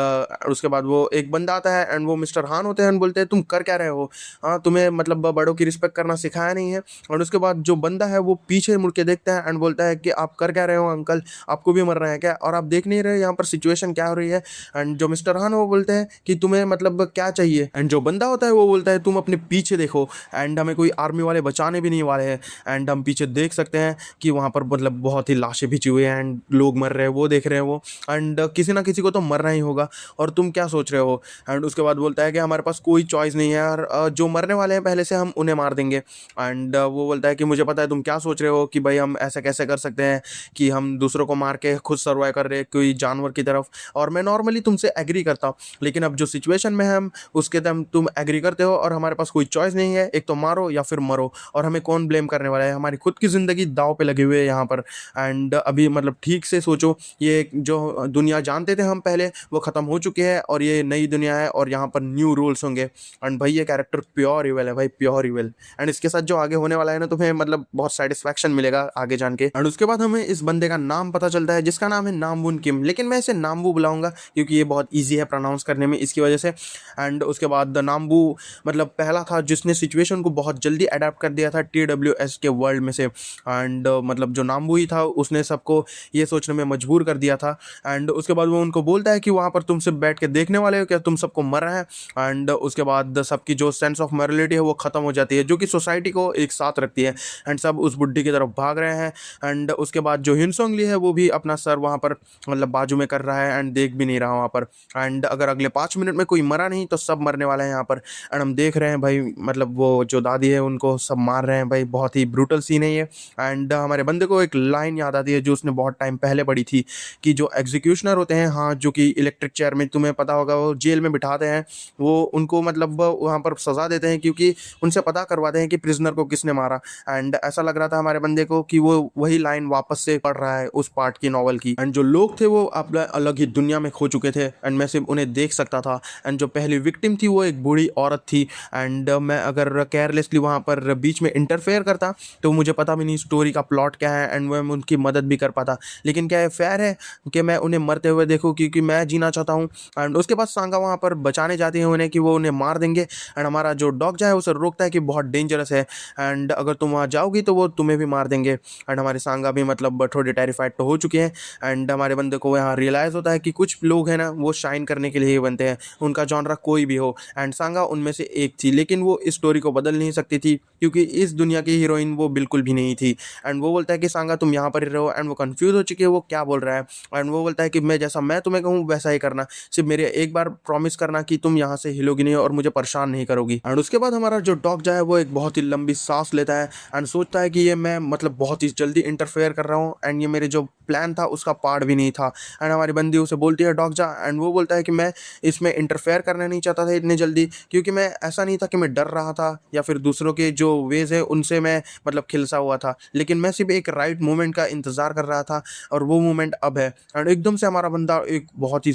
उसके बाद वो एक बंदा आता है, एंड वो मिस्टर हान होते हैं, एंड बोलते हैं तुम कर क्या रहे हो, हाँ तुम्हें मतलब बड़ों की रिस्पेक्ट करना सिखाया नहीं है। और उसके बाद जो बंदा है वो पीछे मुड़ के देखता है एंड बोलता है कि आप कर क्या रहे हो अंकल, आपको भी मरना है क्या, और आप देख नहीं रहे यहाँ पर सिचुएशन क्या हो रही है। एंड जो मिस्टर हान वो बोलते हैं कि तुम्हें मतलब क्या चाहिए। एंड जो बंदा होता है वो बोलता है तुम अपने पीछे देखो, एंड हमें कोई आर्मी वाले बचाने भी नहीं वाले हैं। एंड हम पीछे देख सकते हैं कि वहाँ पर मतलब बहुत ही लाशें बिछी हुई हैं, एंड लोग मर रहे हैं, वो देख रहे हैं वो। एंड किसी ना किसी को तो मरना ही होगा, और तुम क्या सोच रहे हो। एंड उसके बाद बोलता है कि हमारे पास कोई चॉइस नहीं है, और जो मरने वाले हैं पहले से हम उन्हें मार देंगे। एंड वो बोलता है कि मुझे पता है तुम क्या सोच रहे हो कि भाई हम ऐसा कैसे कर सकते हैं कि हम दूसरों को मार के खुद सर्वाइव कर रहे हैं कोई जानवर की तरफ, और मैं नॉर्मली तुमसे एग्री करता हूँ, लेकिन अब जो सिचुएशन में हम उसके तुम एग्री करते हो, और हमारे पास कोई चॉइस नहीं है, एक तो मारो या फिर मरो, और हमें कौन ब्लेम करने वाला है, हमारी खुद की ज़िंदगी दाव पे लगी हुई है यहाँ पर। एंड अभी मतलब ठीक से सोचो, ये जो दुनिया जानते थे हम पहले वो ख़त्म हो चुकी है, और ये नई दुनिया है, और यहाँ पर न्यू रूल्स होंगे। एंड भाई ये कैरेक्टर प्योर इविल है भाई, प्योर इविल। एंड इसके साथ जो आगे होने वाला है ना तुम्हें मतलब बहुत सेटिस्फैक्शन मिलेगा आगे जान के। एंड उसके बाद हमें इस बंदे का नाम पता चलता है जिसका नाम है नामवुन किम, लेकिन मैं इसे नामवू बुलाऊंगा क्योंकि ये बहुत ईजी है प्रोनाउंस करने में, इसकी वजह से। एंड उसके बाद द नामवू मतलब पहला था जिसने सिचुएशन को बहुत जल्दी अडेप्ट कर दिया था TWS के वर्ल्ड में से। एंड मतलब जो नामवू ही था उसने सबको ये सोचने में मजबूर कर दिया था। एंड उसके बाद वो उनको बोलता है कि वहाँ पर तुम सिर्फ बैठ के देखने वाले हो क्या, तुम सबको मर रहे हैं। एंड उसके बाद सबकी जो सेंस ऑफ मॉरलिटी है वो ख़त्म हो जाती है, जो कि सोसाइटी को एक साथ रखती है। एंड सब उस बुड्ढी की तरफ भाग रहे हैं। एंड उसके बाद जो हिनसोंग ली है वो भी अपना सर वहाँ पर मतलब बाजू में कर रहा है, एंड देख भी नहीं रहा वहाँ पर। एंड अगर अगले 5 मिनट में कोई मरा नहीं तो सब मरने वाले हैं यहाँ पर। एंड हम देख रहे हैं भाई मतलब वो जो दादी है उनको सब मार रहे हैं भाई, बहुत ही ब्रूटल सीन है ये। एंड हमारे बंदे को एक लाइन याद आती है जो उसने बहुत टाइम पहले पढ़ी थी, कि जो एग्जीक्यूशनर होते हैं, हाँ जो कि इलेक्ट्रिक चेयर में तुम्हें पता होगा वो जेल में बिठाते हैं, वो उनको मतलब वहाँ पर सज़ा देते हैं क्योंकि उनसे पता करवाते हैं कि प्रिजनर को किसने मारा। एंड ऐसा लग रहा था हमारे बंदे को कि वो वही लाइन वापस से पढ़ रहा है उस पार्ट की नॉवल की। एंड जो लोग थे वो अपना अलग ही दुनिया में खो चुके थे, एंड मैं सिर्फ उन्हें देख सकता था। एंड जो पहली विक्टिम थी वो एक बूढ़ी औरत थी। एंड मैं अगर केयरलेसली वहाँ पर बीच में इंटरफेयर करता तो मुझे पता भी नहीं स्टोरी का प्लॉट क्या है, एंड मैं उनकी मदद भी कर पाता। लेकिन क्या ये फेयर है कि मैं उन्हें मरते हुए देखूँ, क्योंकि मैं जीना चाहता हूँ। एंड उसके बाद सांगा वहाँ पर बचाने जाती है उन्हें कि वो उन्हें मार देंगे। एंड हमारा जो डॉग है उसे रोकता है कि बहुत डेंजरस है एंड अगर तुम वहाँ जाओगी तो वो तुम्हें भी मार देंगे। एंड हमारे सांगा भी मतलब थोड़े टेरिफाइड तो हो चुके हैं। एंड हमारे बंदे को यहाँ रियलाइज़ होता है कि कुछ लोग हैं ना वो शाइन करने के लिए ही बनते हैं, उनका जॉनरा कोई भी हो। एंड सांगा उनमें से एक थी, लेकिन वो इस स्टोरी को बदल नहीं सकती थी क्योंकि इस दुनिया की हीरोइन वो बिल्कुल भी नहीं थी। एंड वो बोलता है कि सांगा तुम यहाँ पर ही रहो। एंड वो कंफ्यूज हो चुकी है वो क्या बोल रहा है। एंड वो बोलता है कि मैं तुम्हें कहूँ वैसा ही करना, सिर्फ मेरे एक बार प्रॉमिस करना कि तुम यहाँ से हिलोगी नहीं और मुझे परेशान नहीं करोगी। एंड उसके बाद हमारा जो डॉग जो है वो एक बहुत ही लंबी सांस लेता है एंड सोचता है कि ये मैं मतलब बहुत ही जल्दी इंटरफेयर कर रहा हूँ एंड ये मेरे जो प्लान था उसका पार्ट भी नहीं था। एंड हमारी बंदी उसे बोलती है डॉग जा। एंड वो बोलता है कि मैं इसमें इंटरफेयर करना नहीं चाहता था इतनी जल्दी, क्योंकि मैं ऐसा नहीं था कि मैं डर रहा था या फिर दूसरों के जो वेज है उनसे मैं मतलब खिलसा हुआ था, लेकिन मैं सिर्फ एक राइट मोमेंट का इंतजार कर रहा था और वो मोमेंट अब है। एंड एकदम से हमारा बंदा एक बहुत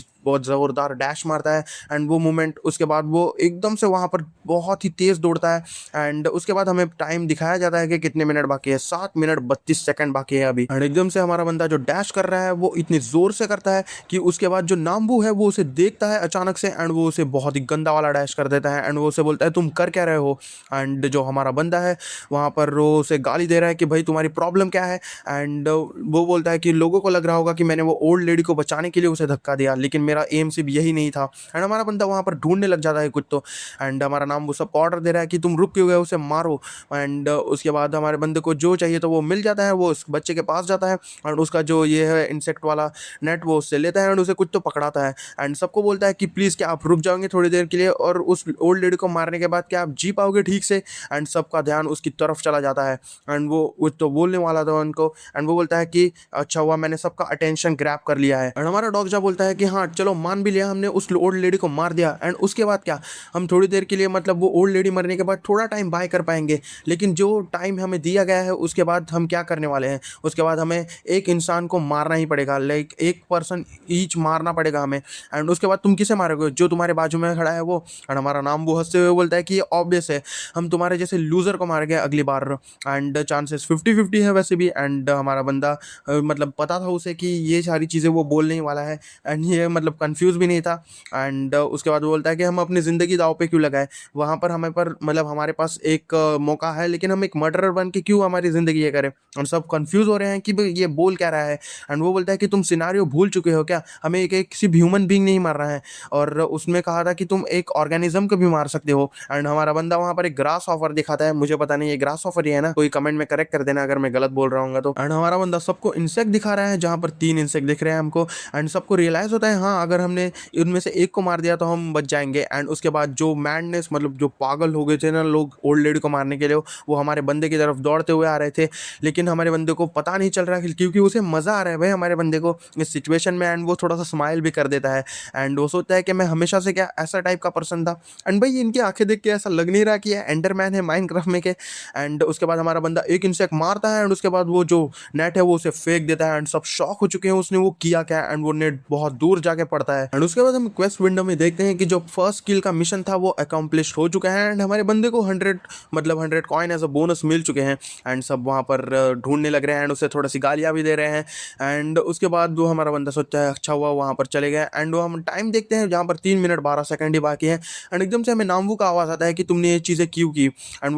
ज़ोरदार डैश मारता है एंड वो मोमेंट उसके बाद वो एकदम से वहाँ पर बहुत ही तेज़ दौड़ता है। एंड उसके बाद हमें टाइम दिखाया जाता है कि कितने मिनट बाकी है, 7 मिनट 32 सेकंड बाकी है अभी। एंड एकदम से हमारा बंदा जो डैश कर रहा है वो इतनी ज़ोर से करता है कि उसके बाद जो नाम्बू है वो उसे देखता है अचानक से एंड वो उसे बहुत ही गंदा वाला डैश कर देता है। एंड वो उसे बोलता है तुम कर क्या रहे हो। एंड जो हमारा बंदा है वहाँ पर वो उसे गाली दे रहा है कि भाई तुम्हारी प्रॉब्लम क्या है। एंड वो बोलता है कि लोगों को लग रहा होगा कि मैंने वो ओल्ड लेडी को बचाने के लिए उसे धक्का दिया, लेकिन मेरा एम सिर्फ यही नहीं था। एंड हमारा बंदा वहाँ पर ढूंढने लग जाता है कुछ तो। एंड हमारा नाम वो सबको ऑर्डर दे रहा है कि तुम रुक क्यों गए, उसे मारो। एंड उसके बाद हमारे बंदे को जो चाहिए तो वो मिल जाता है, वो उस बच्चे के पास जाता है और उसका जो ये है इंसेक्ट वाला नेट वो उससे लेता है एंड उसे कुछ तो पकड़ाता है। एंड सबको बोलता है कि प्लीज़ क्या आप रुक जाओगे थोड़ी देर के लिए और उस ओल्ड लेडी को मारने के बाद क्या आप जी पाओगे ठीक से। एंड सबका ध्यान उसकी तरफ चला जाता है एंड वो कुछ तो बोलने वाला था उनको। एंड वो बोलता है कि अच्छा हुआ मैंने सबका अटेंशन ग्रैब कर लिया है। एंड हमारा डॉग जा बोलता है कि हाँ चलो मान भी लिया हमने उस ओल्ड लेडी को मार दिया। एंड उसके बाद क्या, हम थोड़ी देर के लिए मतलब वो ओल्ड लेडी मरने के बाद थोड़ा टाइम बाय कर पाएंगे, लेकिन जो टाइम हमें दिया गया है उसके बाद हम क्या करने वाले हैं, उसके बाद हमें एक इंसान को मारना ही पड़ेगा, लाइक एक पर्सन ईच मारना पड़ेगा हमें। एंड उसके बाद तुम किसे मारोगे, जो तुम्हारे बाजू में खड़ा है वो। एंड हमारा नाम वो हंसते हुए बोलता है कि ये ऑब्वियस है, हम तुम्हारे जैसे लूजर को मारेंगे अगली बार। एंड चांसेस 50-50 है वैसे भी। एंड हमारा बंदा मतलब पता था उसे कि ये सारी चीज़ें वो बोलने ही वाला है एंड ये मतलब कंफ्यूज भी नहीं था। एंड उसके बाद वो बोलता है कि हम अपनी ज़िंदगी दांव पे क्यों लगाए, वहाँ पर हमें पर मतलब हमारे पास एक मौका है, लेकिन हम एक मर्डरर बन के क्यों हमारी ज़िंदगी ये करें। और सब कंफ्यूज हो रहे हैं कि भाई ये बोल क्या रहा है। एंड वो बोलता है कि तुम सिनारियो भूल चुके हो क्या, हमें एक सिर्फ ह्यूमन बीइंग नहीं मार रहा है, और उसमें कहा था कि तुम एक ऑर्गेनिज्म को भी मार सकते हो। एंड हमारा बंदा वहाँ पर एक ग्रास ऑफर दिखाता है, मुझे पता नहीं ये ग्रास ऑफर ही है ना, कोई कमेंट में करेक्ट कर देना अगर मैं गलत बोल रहा हूँ तो। एंड हमारा बंदा सबको इंसेक्ट दिखा रहा है जहाँ पर 3 इंसेक्ट दिख रहे हैं हमको। एंड सबको रियलाइज होता है हाँ अगर हमने उनमें से एक को मार दिया तो हम बच जाएंगे। एंड उसके बाद जो मैडनेस मतलब जो पागल हो गए थे ना लोग ओल्ड लेडी को मारने के लिए, वो हमारे बंदे की तरफ दौड़ते हुए आ रहे थे, लेकिन हमारे बंदे को पता नहीं चल रहा है क्योंकि उसे मज़ा आ रहा है भाई हमारे बंदे को इस सिचुएशन में। एंड वो थोड़ा सा स्माइल भी कर देता है एंड वो सोचता है कि मैं हमेशा से क्या ऐसा टाइप का पर्सन था। एंड भाई इनकी आंखें देख के ऐसा लग नहीं रहा कि ये एंडरमैन है माइनक्राफ्ट में के। एंड उसके बाद हमारा बंदा एक इंसेक्ट मारता है एंड उसके बाद वो जो नेट है वो उसे फेंक देता है एंड सब शॉक हो चुके हैं उसने वो किया क्या। एंड वो नेट बहुत दूर जाके पड़ता है। एंड उसके बाद हम क्वेस्ट विंडो में देखते हैं कि जो फर्स्ट किल का मिशन था वो अकम्प्लिश हो चुका है एंड हमारे बंदे को 100 कॉइन एज अ बोनस मिल चुके हैं। एंड सब वहाँ पर ढूंढने लग रहे हैं एंड उसे थोड़ा सी गालियाँ भी दे रहे हैं। एंड उसके बाद वो हमारा बंदा सोचता है अच्छा हुआ वहाँ पर चले गए। एंड वो हम टाइम देखते हैं जहाँ पर 3 मिनट 12 सेकंड ही बाकी है। एंड एकदम से हमें नामवू का आवाज़ आता है कि तुमने ये चीज़ें क्यों की। एंड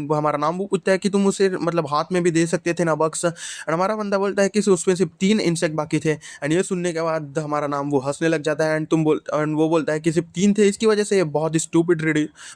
वो हमारा नामवू पूछता है कि तुम उसे मतलब हाथ में भी दे सकते थे ना बक्स। एंड हमारा बंदा बोलता है कि उसमें सिर्फ 3 इंसेक्ट बाकी थे। एंड ये सुनने के बाद हमारा नाम वो हंसने लग जाता है एंड वो बोलता है कि सिर्फ 3 थे, इसकी वजह से ये बहुत ही स्टूपिड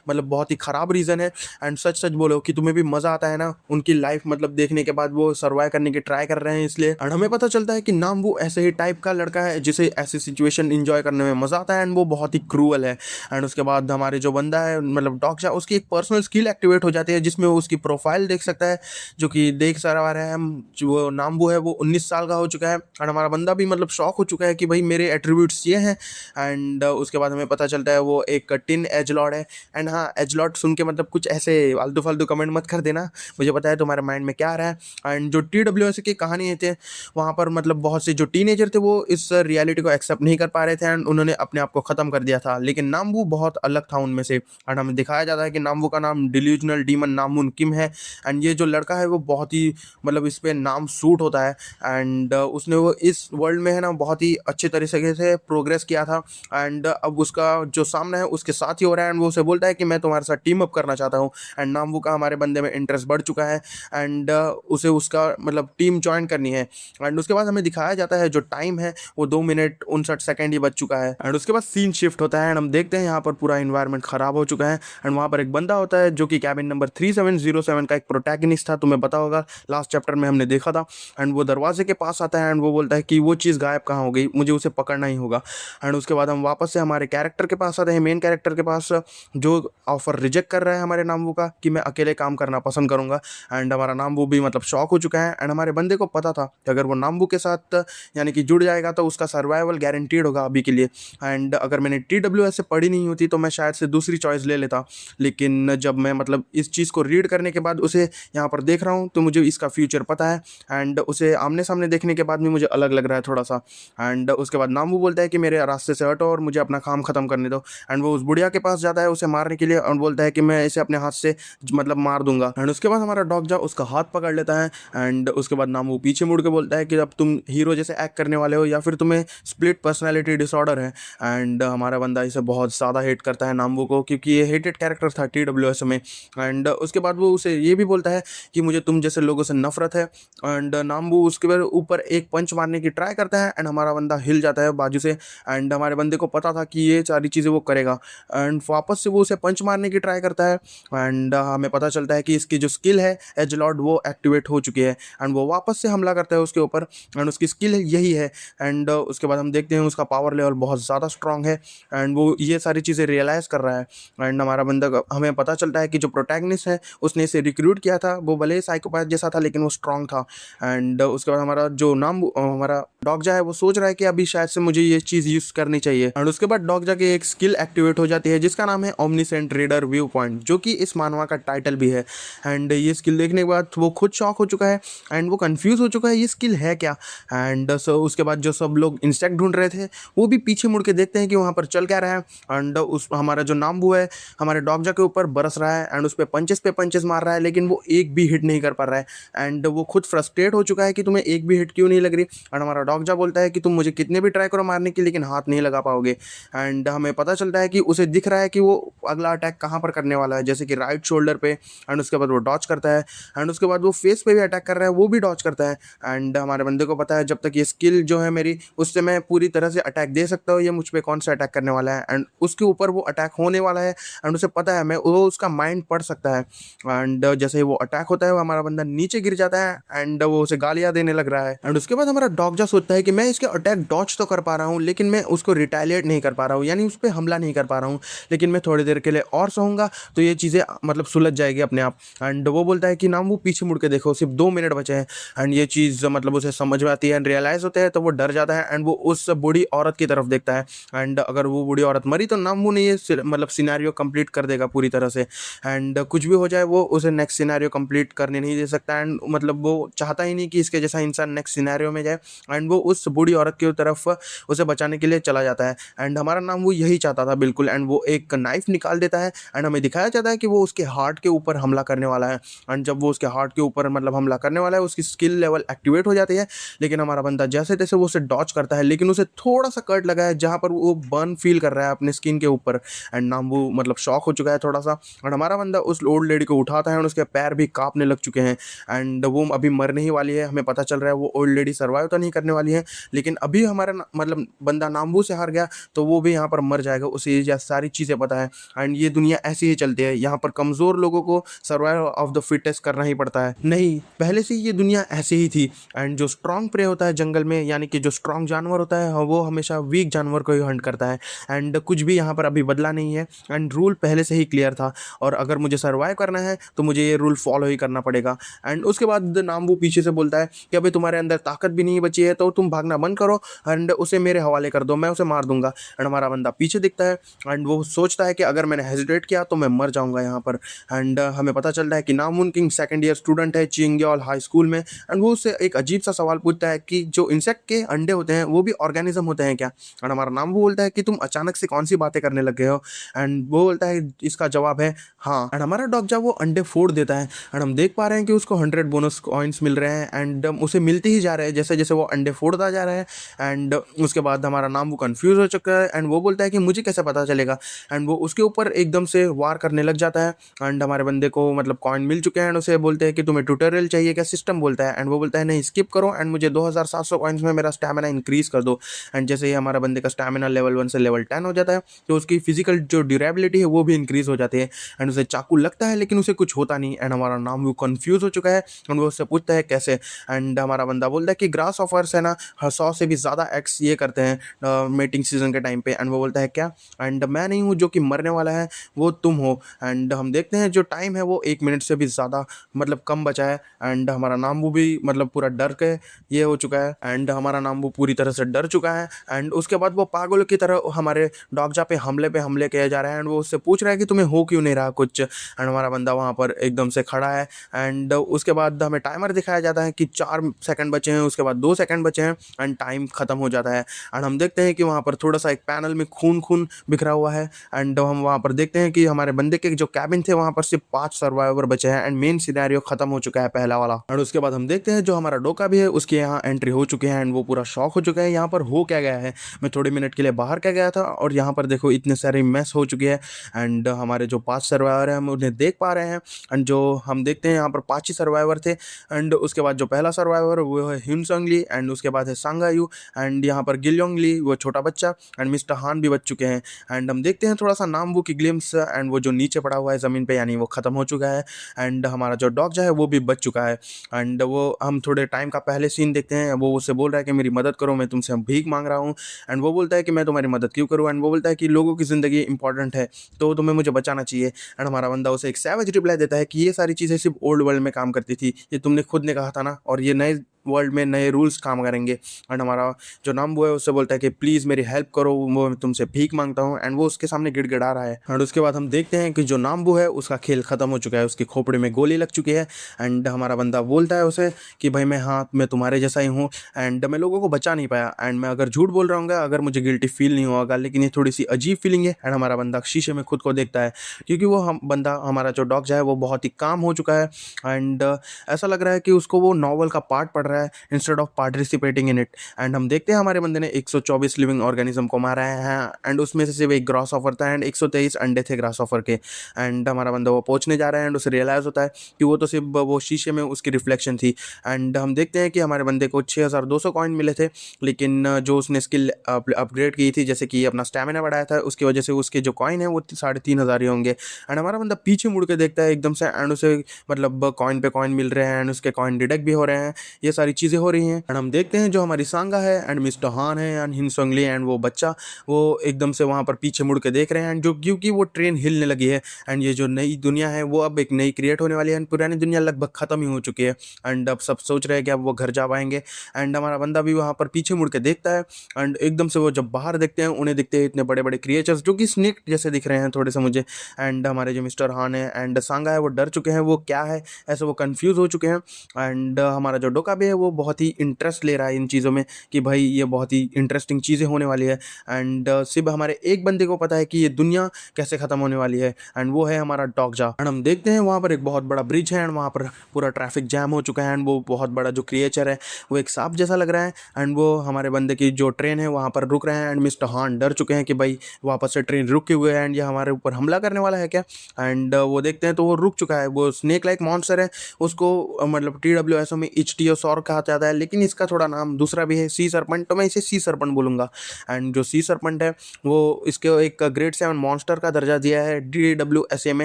मतलब बहुत ही ख़राब रीज़न है। एंड सच सच बोलो कि तुम्हें भी मज़ा आता है ना उनकी लाइफ मतलब देखने के बाद वो सर्वाइव करने की ट्राई कर रहे हैं इसलिए। एंड हमें पता चलता है कि नाम वो ऐसे ही टाइप का लड़का है जिसे ऐसी सिचुएशन इंजॉय करने में मज़ा आता है एंड वो बहुत ही क्रूअल है। एंड उसके बाद हमारे जो बंदा है मतलब डॉग उसकी एक पर्सनल स्किल एक्टिवेट हो जाती है जिसमें वो उसकी प्रोफाइल देख सकता है, जो कि देख सारा रहा है हम। जो नाम वो है वो 19 साल का हो चुका है एंड हमारा बंदा भी मतलब शॉक हो चुका है कि भाई मेरे एट्रीब्यूट्स ये हैं। एंड उसके बाद हमें पता चलता है वो एक टिन एजलॉर्ड है। एंड हाँ एजलॉर्ड सुन के मतलब कुछ ऐसे फालतू फालतू कमेंट मत कर देना, मुझे पता है तुम्हारे माइंड में क्या आ रहा है। एंड जो TWS की कहानी थे वहाँ पर मतलब बहुत से जो टीनेजर थे वो इस रियलिटी को एक्सेप्ट नहीं कर पा रहे थे एंड उन्होंने अपने आप को ख़त्म कर दिया था, लेकिन नामवू बहुत अलग था उनमें से। एंड हमें दिखाया जाता है कि नामवू का नाम डिल्यूजनल डीमन नामुन किम है। एंड ये जो लड़का है वो बहुत ही मतलब इस पर नाम सूट होता है। एंड उसने वो इस वर्ल्ड में है ना बहुत ही अच्छे तरीके से प्रोग्रेस किया था। एंड अब उसका जो सामने सामने है उसके साथ ही हो रहा है एंड वो उसे बोलता है कि मैं तुम्हारे साथ टीम अप करना चाहता हूँ एंड नामवू का हमारे बंदे में इंटरेस्ट बढ़ चुका है एंड उसे उसका मतलब टीम ज्वाइन करनी है एंड उसके बाद हमें दिखाया जाता है जो टाइम है वो 2 मिनट 59 सेकंड ही बच चुका है एंड उसके बाद सीन शिफ्ट होता है एंड हम देखते हैं यहाँ पर पूरा इन्वायरमेंट खराब हो चुका है एंड वहाँ पर एक बंदा होता है जो कि कैबिन नंबर 3707 का एक प्रोटैगनिस्ट था, तुम्हें पता होगा लास्ट चैप्टर में हमने देखा था एंड वो दरवाजे के पास आता है एंड वो बोलता है कि वो चीज़ गायब कहाँ हो गई, मुझे उसे पकड़ना ही होगा एंड उसके बाद हम वापस से हमारे कैरेक्टर के पास आते हैं, मेन कैरेक्टर के पास जो ऑफर रिजेक्ट कर रहा है हमारे नामवू का कि मैं अकेले काम करना पसंद करूंगा एंड हमारा नामवू भी मतलब शॉक हो चुका है एंड हमारे बंदे को पता था कि अगर वो नामवू के साथ यानी कि जुड़ जाएगा तो उसका सर्वाइवल गारंटीड होगा अभी के लिए एंड अगर मैंने TWS से पढ़ी नहीं होती तो मैं शायद से दूसरी चॉइस ले लेता, लेकिन जब मैं मतलब इस चीज़ को रीड करने के बाद उसे यहाँ पर देख रहा हूँ तो मुझे इसका फ्यूचर पता है एंड उसे आमने सामने देखने के बाद भी मुझे अलग लग रहा है थोड़ा सा एंड उसके बाद नामवू बोलता है कि मेरे रास्ते से हटो और मुझे अपना काम खत्म करने दो एंड वो उस बुढ़िया के पास जाता है उसे मारने के लिए और बोलता है कि मैं इसे अपने हाथ से मतलब मार दूंगा एंड उसके बाद हमारा डॉग जा उसका हाथ पकड़ लेता है एंड उसके बाद नामवू पीछे मुड़ के बोलता है कि अब तुम हीरो जैसे एक्ट करने वाले हो या फिर तुम्हें स्प्लिट पर्सनैलिटी डिसऑर्डर है एंड हमारा बंदा इसे बहुत ज़्यादा हेट करता है नामवू को क्योंकि ये हेटेड कैरेक्टर था TWS में एंड उसके बाद वो उसे ये भी बोलता है कि मुझे तुम जैसे लोगों से नफरत है एंड नामवू उसके बाद ऊपर एक पंच मारने की ट्राई करता है एंड हमारा बंदा हिल जाता है बाजू से एंड हमारे बंदे को पता था कि ये सारी चीज़ें वो करेगा एंड वापस से वो उसे पंच मारने की ट्राई करता है एंड हमें पता चलता है कि इसकी जो स्किल है एज लॉर्ड वो एक्टिवेट हो चुकी है एंड वो वापस से हमला करता है उसके ऊपर एंड उसकी स्किल यही है एंड उसके बाद हम देखते हैं उसका पावर लेवल बहुत ज़्यादा स्ट्रांग है एंड वो ये सारी चीज़ें रियलाइज़ कर रहा है एंड हमारा बंदा हमें पता चलता है कि जो प्रोटैगनिस्ट है उसने इसे रिक्रूट किया था वो भले ही साइकोपैथ जैसा था लेकिन वो स्ट्रांग था एंड उसके बाद हमारा जो नाम हमारा डॉगजा है वो सोच रहा है कि अभी शायद से मुझे ये चीज़ यूज़ करनी चाहिए एंड उसके बाद डॉगजा की एक स्किल एक्टिवेट हो जाती है जिसका नाम है ओमनीसेंट रीडर व्यू पॉइंट जो कि इस मानवा का टाइटल भी है एंड ये स्किल देखने के बाद वो खुद शॉक हो चुका है एंड वो कंफ्यूज हो चुका है ये स्किल है क्या एंड सो उसके बाद जो सब लोग इंसेक्ट ढूंढ रहे थे वो भी पीछे मुड़ के देखते हैं कि वहाँ पर चल क्या रहा है एंड उस हमारा जो नामबू है हमारे डॉगजा के ऊपर बरस रहा है एंड उस पर पंचेस पे पंचेस मार रहा है लेकिन वो एक भी हिट नहीं कर पा रहा है एंड वो खुद फ्रस्ट्रेट हो चुका है कि तुम्हें एक भी हिट क्यों नहीं लग रही एंड हमारा डॉगजा बोलता है कि तुम मुझे कितने भी ट्राई करो मारने की लेकिन हाथ नहीं लगा पाओगे एंड हमें पता चलता है कि उसे दिख रहा है कि वो अगला अटैक कहाँ पर करने वाला है जैसे कि राइट शोल्डर पे एंड उसके बाद वो डॉच करता है एंड उसके बाद वो फेस पे भी अटैक कर रहा है वो भी डॉच करता है एंड हमारे बंदे को पता है जब तक ये स्किल जो है मेरी उससे मैं पूरी तरह से अटैक दे सकता हूँ ये मुझ पर कौन सा अटैक करने वाला है एंड उसके ऊपर वो अटैक होने वाला है एंड उसे पता है मैं वो उसका माइंड पढ़ सकता है एंड जैसे ही वो अटैक होता है वो हमारा बंदा नीचे गिर जाता है एंड वो उसे गालियां देने लग रहा है एंड उसके बाद हमारा डॉगजा सोचता है कि मैं इसके अटैक डॉच तो कर पा रहा हूँ लेकिन मैं उसको रिटेलिएट नहीं कर पा रहा हूँ यानी उस पर हमला नहीं कर पा रहा हूँ लेकिन मैं थोड़ी देर के लिए और सहूंगा तो ये चीज़ें मतलब सुलझ जाएगी अपने आप एंड वो बोलता है कि नाम वो पीछे मुड़ के देखो सिर्फ 2 मिनट बचे हैं एंड ये चीज़ मतलब उसे समझ में आती है एंड रियलाइज़ होता है तो वो डर जाता है एंड वो उस बूढ़ी औरत की तरफ देखता है एंड अगर वो बूढ़ी औरत मरी तो नाम वो नहीं ये मतलब सिनेरियो कंप्लीट कर देगा पूरी तरह से एंड कुछ भी हो जाए वो उसे नेक्स्ट सिनेरियो कंप्लीट करने नहीं दे सकता एंड मतलब वो चाहता ही नहीं कि इसके जैसा इंसान नेक्स्ट सिनेरियो में जाए एंड वो उस बूढ़ी औरत की तरफ उसे बचाने के लिए चला जाता है एंड हमारा नाम वो यही चाहता था बिल्कुल एंड वो एक नाइफ निकाल देता है एंड हमें दिखाया जाता है कि वो उसके हार्ट के ऊपर हमला करने वाला है एंड जब वो उसके हार्ट के ऊपर मतलब हमला करने वाला है उसकी स्किल लेवल एक्टिवेट हो जाती है लेकिन हमारा बंदा जैसे तैसे वो उसे डॉच करता है लेकिन उसे थोड़ा सा कट लगा है जहाँ पर वो बर्न फील कर रहा है अपने स्किन के ऊपर एंड नाम वो मतलब शॉक हो चुका है थोड़ा सा और हमारा बंदा उस ओल्ड लेडी को उठाता है और उसके पैर भी कांपने लग चुके हैं एंड वो अभी मरने ही वाली है, हमें पता चल रहा है वो ओल्ड लेडी सर्वाइव तो नहीं करने वाली है लेकिन अभी हमारा मतलब बंदा नामबू से हार गया तो वो भी यहाँ पर मर जाएगा, उसे ये सारी चीज़ें पता है एंड ये दुनिया ऐसी ही चलती है, यहाँ पर कमज़ोर लोगों को सर्वाइवल ऑफ द फिटेस्ट करना ही पड़ता है। नहीं, पहले से ये दुनिया ऐसी ही थी एंड जो स्ट्रॉन्ग प्रे होता है जंगल में यानी कि जो स्ट्रॉन्ग जानवर होता है वो हमेशा वीक जानवर को ही हंट करता है एंड कुछ भी यहाँ पर अभी बदला नहीं है एंड रूल पहले से ही क्लियर था और अगर मुझे सर्वाइव करना है तो मुझे ये रूल फॉलो ही करना पड़ेगा। एंड उसके बाद नामबू पीछे से बोलता है कि अभी तुम्हारे अंदर ताकत भी नहीं बची है तो तुम भागना बंद करो एंड उसे मेरे हवाले कर दो, मैं उसे मार दूंगा। एंड हमारा बंदा पीछे दिखता है एंड वो सोचता है कि अगर मैंने हेजिटेट किया तो मैं मर जाऊंगा यहाँ पर। एंड हमें पता चलता है कि नामून किंग सेकंड ईयर स्टूडेंट है चिंगयाल हाई स्कूल में एंड वो उससे एक अजीब सा सवाल पूछता है कि जो इंसेक्ट के अंडे होते हैं वो भी ऑर्गेनिज्म होते हैं क्या। एंड हमारा नाम वो बोलता है कि तुम अचानक से कौन सी बातें करने लग गए हो एंड वो बोलता है इसका जवाब है हाँ। एंड हमारा डॉग जब वो अंडे फोड़ देता है एंड हम देख पा रहे हैं कि उसको 100 बोनस कॉइन्स मिल रहे हैं एंड उसे मिलते ही जा रहे हैं जैसे जैसे वो अंडे फोड़ता जा रहा है। एंड उसके बाद हमारा नाम वो कंफ्यूज हो चुका है एंड वो बोलता है कि मुझे कैसे पता चलेगा। एंड वो उसके ऊपर एकदम से वार करने लग जाता है। एंड हमारे बंदे को मतलब कॉइन मिल चुके हैं एंड उसे बोलते हैं कि तुम्हें ट्यूटोरियल चाहिए क्या, सिस्टम बोलता है। एंड वो बोलता है नहीं, स्किप करो एंड मुझे 2700 कॉइन्स में मेरा स्टैमिना इंक्रीज कर दो। एंड जैसे ही हमारा बंदे का स्टैमिना लेवल 1 से लेवल 10 हो जाता है तो उसकी फिजिकल जो ड्यूरेबिलिटी है वो भी इंक्रीज हो जाती है। एंड उसे चाकू लगता है लेकिन उसे कुछ होता नहीं। एंड हमारा नाम वो कंफ्यूज हो चुका है एंड वो उससे पूछता है कैसे। एंड हमारा बंदा बोलता है कि ग्रास ऑफर्स है ना 100 से भी ज़्यादा एक्स ये करते हैं मीटिंग सीजन के टाइम पे। एंड वो बोलता है क्या, एंड मैं नहीं हूँ जो कि मरने वाला है, वो तुम हो। एंड हम देखते हैं जो टाइम है वो 1 मिनट से भी ज़्यादा मतलब कम बचा है। एंड हमारा नाम वो भी मतलब पूरा डर के ये हो चुका है। एंड हमारा नाम वो पूरी तरह से डर चुका है। एंड उसके बाद वो पागलों की तरह हमारे डॉगजा पे हमले किए जा रहे हैं। एंड वो उससे पूछ रहा है कि तुम्हें हो क्यों नहीं रहा कुछ। एंड हमारा बंदा वहाँ पर एकदम से खड़ा है। एंड उसके बाद हमें टाइमर दिखाया जाता है कि 4 सेकंड बचे हैं, उसके बाद 2 सेकंड बचे हैं एंड टाइम खत्म हो जाता है। एंड हम देखते हैं कि वहाँ पर थोड़ा सा एक पैनल में खून खून बिखरा हुआ है। एंड हम वहाँ पर देखते हैं कि हमारे बंदे के जो कैबिन थे वहाँ पर सिर्फ 5 सर्वाइवर बचे हैं एंड मेन सिनेरियो खत्म हो चुका है पहला वाला। एंड उसके बाद हम देखते हैं जो हमारा डोका भी है उसके यहाँ एंट्री हो चुके हैं एंड वो पूरा शॉक हो चुका है यहाँ पर हो क्या गया है। मैं थोड़े मिनट के लिए बाहर क्या गया था और यहाँ पर देखो इतने सारे मैस हो चुके हैं। एंड हमारे जो 5 सर्वाइवर हैं हम उन्हें देख पा रहे हैं। एंड जो हम देखते हैं यहाँ पर 5 ही सर्वाइवर थे। एंड उसके बाद जो पहला सर्वाइवर वो है ह्यूनसंग ली एंड उसके बाद है सांगायू एंड यहाँ पर गिल्योंग ली वो छोटा बच्चा एंड मिस्टर हान भी बच चुके हैं। एंड हम देखते हैं थोड़ा सा नामवू की ग्लिम्स एंड वो जो नीचे पड़ा हुआ है ज़मीन पे यानी वो ख़त्म हो चुका है। एंड हमारा जो डॉग जो है वो भी बच चुका है। एंड वो हम थोड़े टाइम का पहले सीन देखते हैं, वो उससे बोल रहा है कि मेरी मदद करो, मैं तुमसे भीख मांग रहा हूँ। एंड वो बोलता है कि मैं तुम्हारी मदद क्यों करूँ। एंड वो बोलता है कि लोगों की ज़िंदगी इंपॉर्टेंट है तो तुम्हें मुझे बचाना चाहिए। एंड हमारा बंदा उसे एक सैवेज रिप्लाई देता है कि ये सारी चीज़ें सिर्फ ओल्ड वर्ल्ड में काम करती थी, ये तुमने खुद ने कहा था ना, और ये नए वर्ल्ड में नए रूल्स काम करेंगे। एंड हमारा जो नाम वो है उससे बोलता है कि प्लीज़ मेरी हेल्प करो, वो मैं तुमसे भीख मांगता हूँ। एंड वो उसके सामने गिड़गिड़ा रहा है। एंड उसके बाद हम देखते हैं कि जो नाम वो है उसका खेल खत्म हो चुका है, उसकी खोपड़ी में गोली लग चुकी है। एंड हमारा बंदा बोलता है उसे कि भाई मैं, हाँ मैं तुम्हारे जैसा ही हूँ एंड मैं लोगों को बचा नहीं पाया एंड मैं अगर झूठ बोल रहा हूँ अगर मुझे गिल्टी फील नहीं होगा, लेकिन ये थोड़ी सी अजीब फीलिंग है। एंड हमारा बंदा शीशे में खुद को देखता है क्योंकि वो हम बंदा हमारा जो डॉग जो है वो बहुत ही काम हो चुका है। एंड ऐसा लग रहा है कि उसको वो नॉवल का पार्ट पढ़ रहा है instead of participating in it. And हम देखते हैं हमारे बंदे ने 124 लिविंग ऑर्गेनिज्म को मारा है एंड उसमें से सिर्फ एक ग्रास ऑफर था एंड 123 अंडे थे ग्रास ऑफर के। एंड हमारा बंदा वो पहुंचने जा रहा है एंड उसे रियलाइज़ होता है कि वो तो सिर्फ वो शीशे में उसकी रिफ्लेक्शन थी। एंड हम देखते हैं कि हमारे बंदे को 6200 कॉइन मिले थे, लेकिन जो उसने स्किल अपग्रेड की थी जैसे कि अपना स्टैमिना बढ़ाया था उसकी वजह से उसके जो कॉइन है वो 3500 ही होंगे। एंड हमारा बंदा पीछे मुड़ के देखता है एकदम से एंड उसे मतलब कॉइन पे कॉइन मिल रहे हैं एंड उसके कॉइन डिडक्ट भी हो रहे हैं, ये सारी चीज़ें हो रही हैं। एंड हम देखते हैं जो हमारी सांगा है एंड मिस्टर हान है एंड हिनसोंगली एंड वो बच्चा वो एकदम से वहाँ पर पीछे मुड़ के देख रहे हैं एंड जो क्योंकि वो ट्रेन हिलने लगी है एंड ये जो नई दुनिया है वो अब एक नई क्रिएट होने वाली है एंड पुरानी दुनिया लगभग ख़त्म ही हो चुकी है। एंड अब सब सोच रहे हैं कि अब वो घर जा पाएंगे। एंड हमारा बंदा भी वहाँ पर पीछे मुड़ के देखता है एंड एकदम से वो जब बाहर देखते हैं उन्हें दिखते हैं इतने बड़े बड़े क्रिएचर्स जो कि स्नेक जैसे दिख रहे हैं थोड़े से मुझे। एंड हमारे जो मिस्टर हान है एंड सांगा है वो डर चुके हैं, वो क्या है ऐसे वो कंफ्यूज हो चुके हैं। एंड हमारा जो डोका भी है वो बहुत ही इंटरेस्ट ले रहा है इन चीज़ों में कि भाई ये बहुत ही इंटरेस्टिंग चीज़ें होने वाली है। एंड सिर्फ हमारे एक बंदे को पता है कि ये दुनिया कैसे ख़त्म होने वाली है एंड वो है हमारा डॉगजा। एंड हम देखते हैं वहाँ पर एक बहुत बड़ा ब्रिज है एंड वहाँ पर पूरा ट्रैफिक जैम हो चुका है एंड वो बहुत बड़ा जो क्रिएचर है वो एक सांप जैसा लग रहा है एंड वो हमारे बंदे की जो ट्रेन है वहाँ पर रुक रहे हैं। एंड मिस्टर हान डर चुके हैं कि भाई वापस से ट्रेन रुके हुए है एंड ये हमारे ऊपर हमला करने वाला है क्या। एंड वो देखते हैं तो वो रुक चुका है, वो स्नेक लाइक मॉन्स्टर है, उसको मतलब TWSO में इच्टियोसॉर कहा जाता है, लेकिन इसका थोड़ा नाम दूसरा भी है सी सरपेंट, तो मैं इसे सी सरपेंट बोलूँगा। एंड जो सी सरपेंट है वो इसके एक ग्रेड 7 मॉन्स्टर का दर्जा दिया है DWSA में।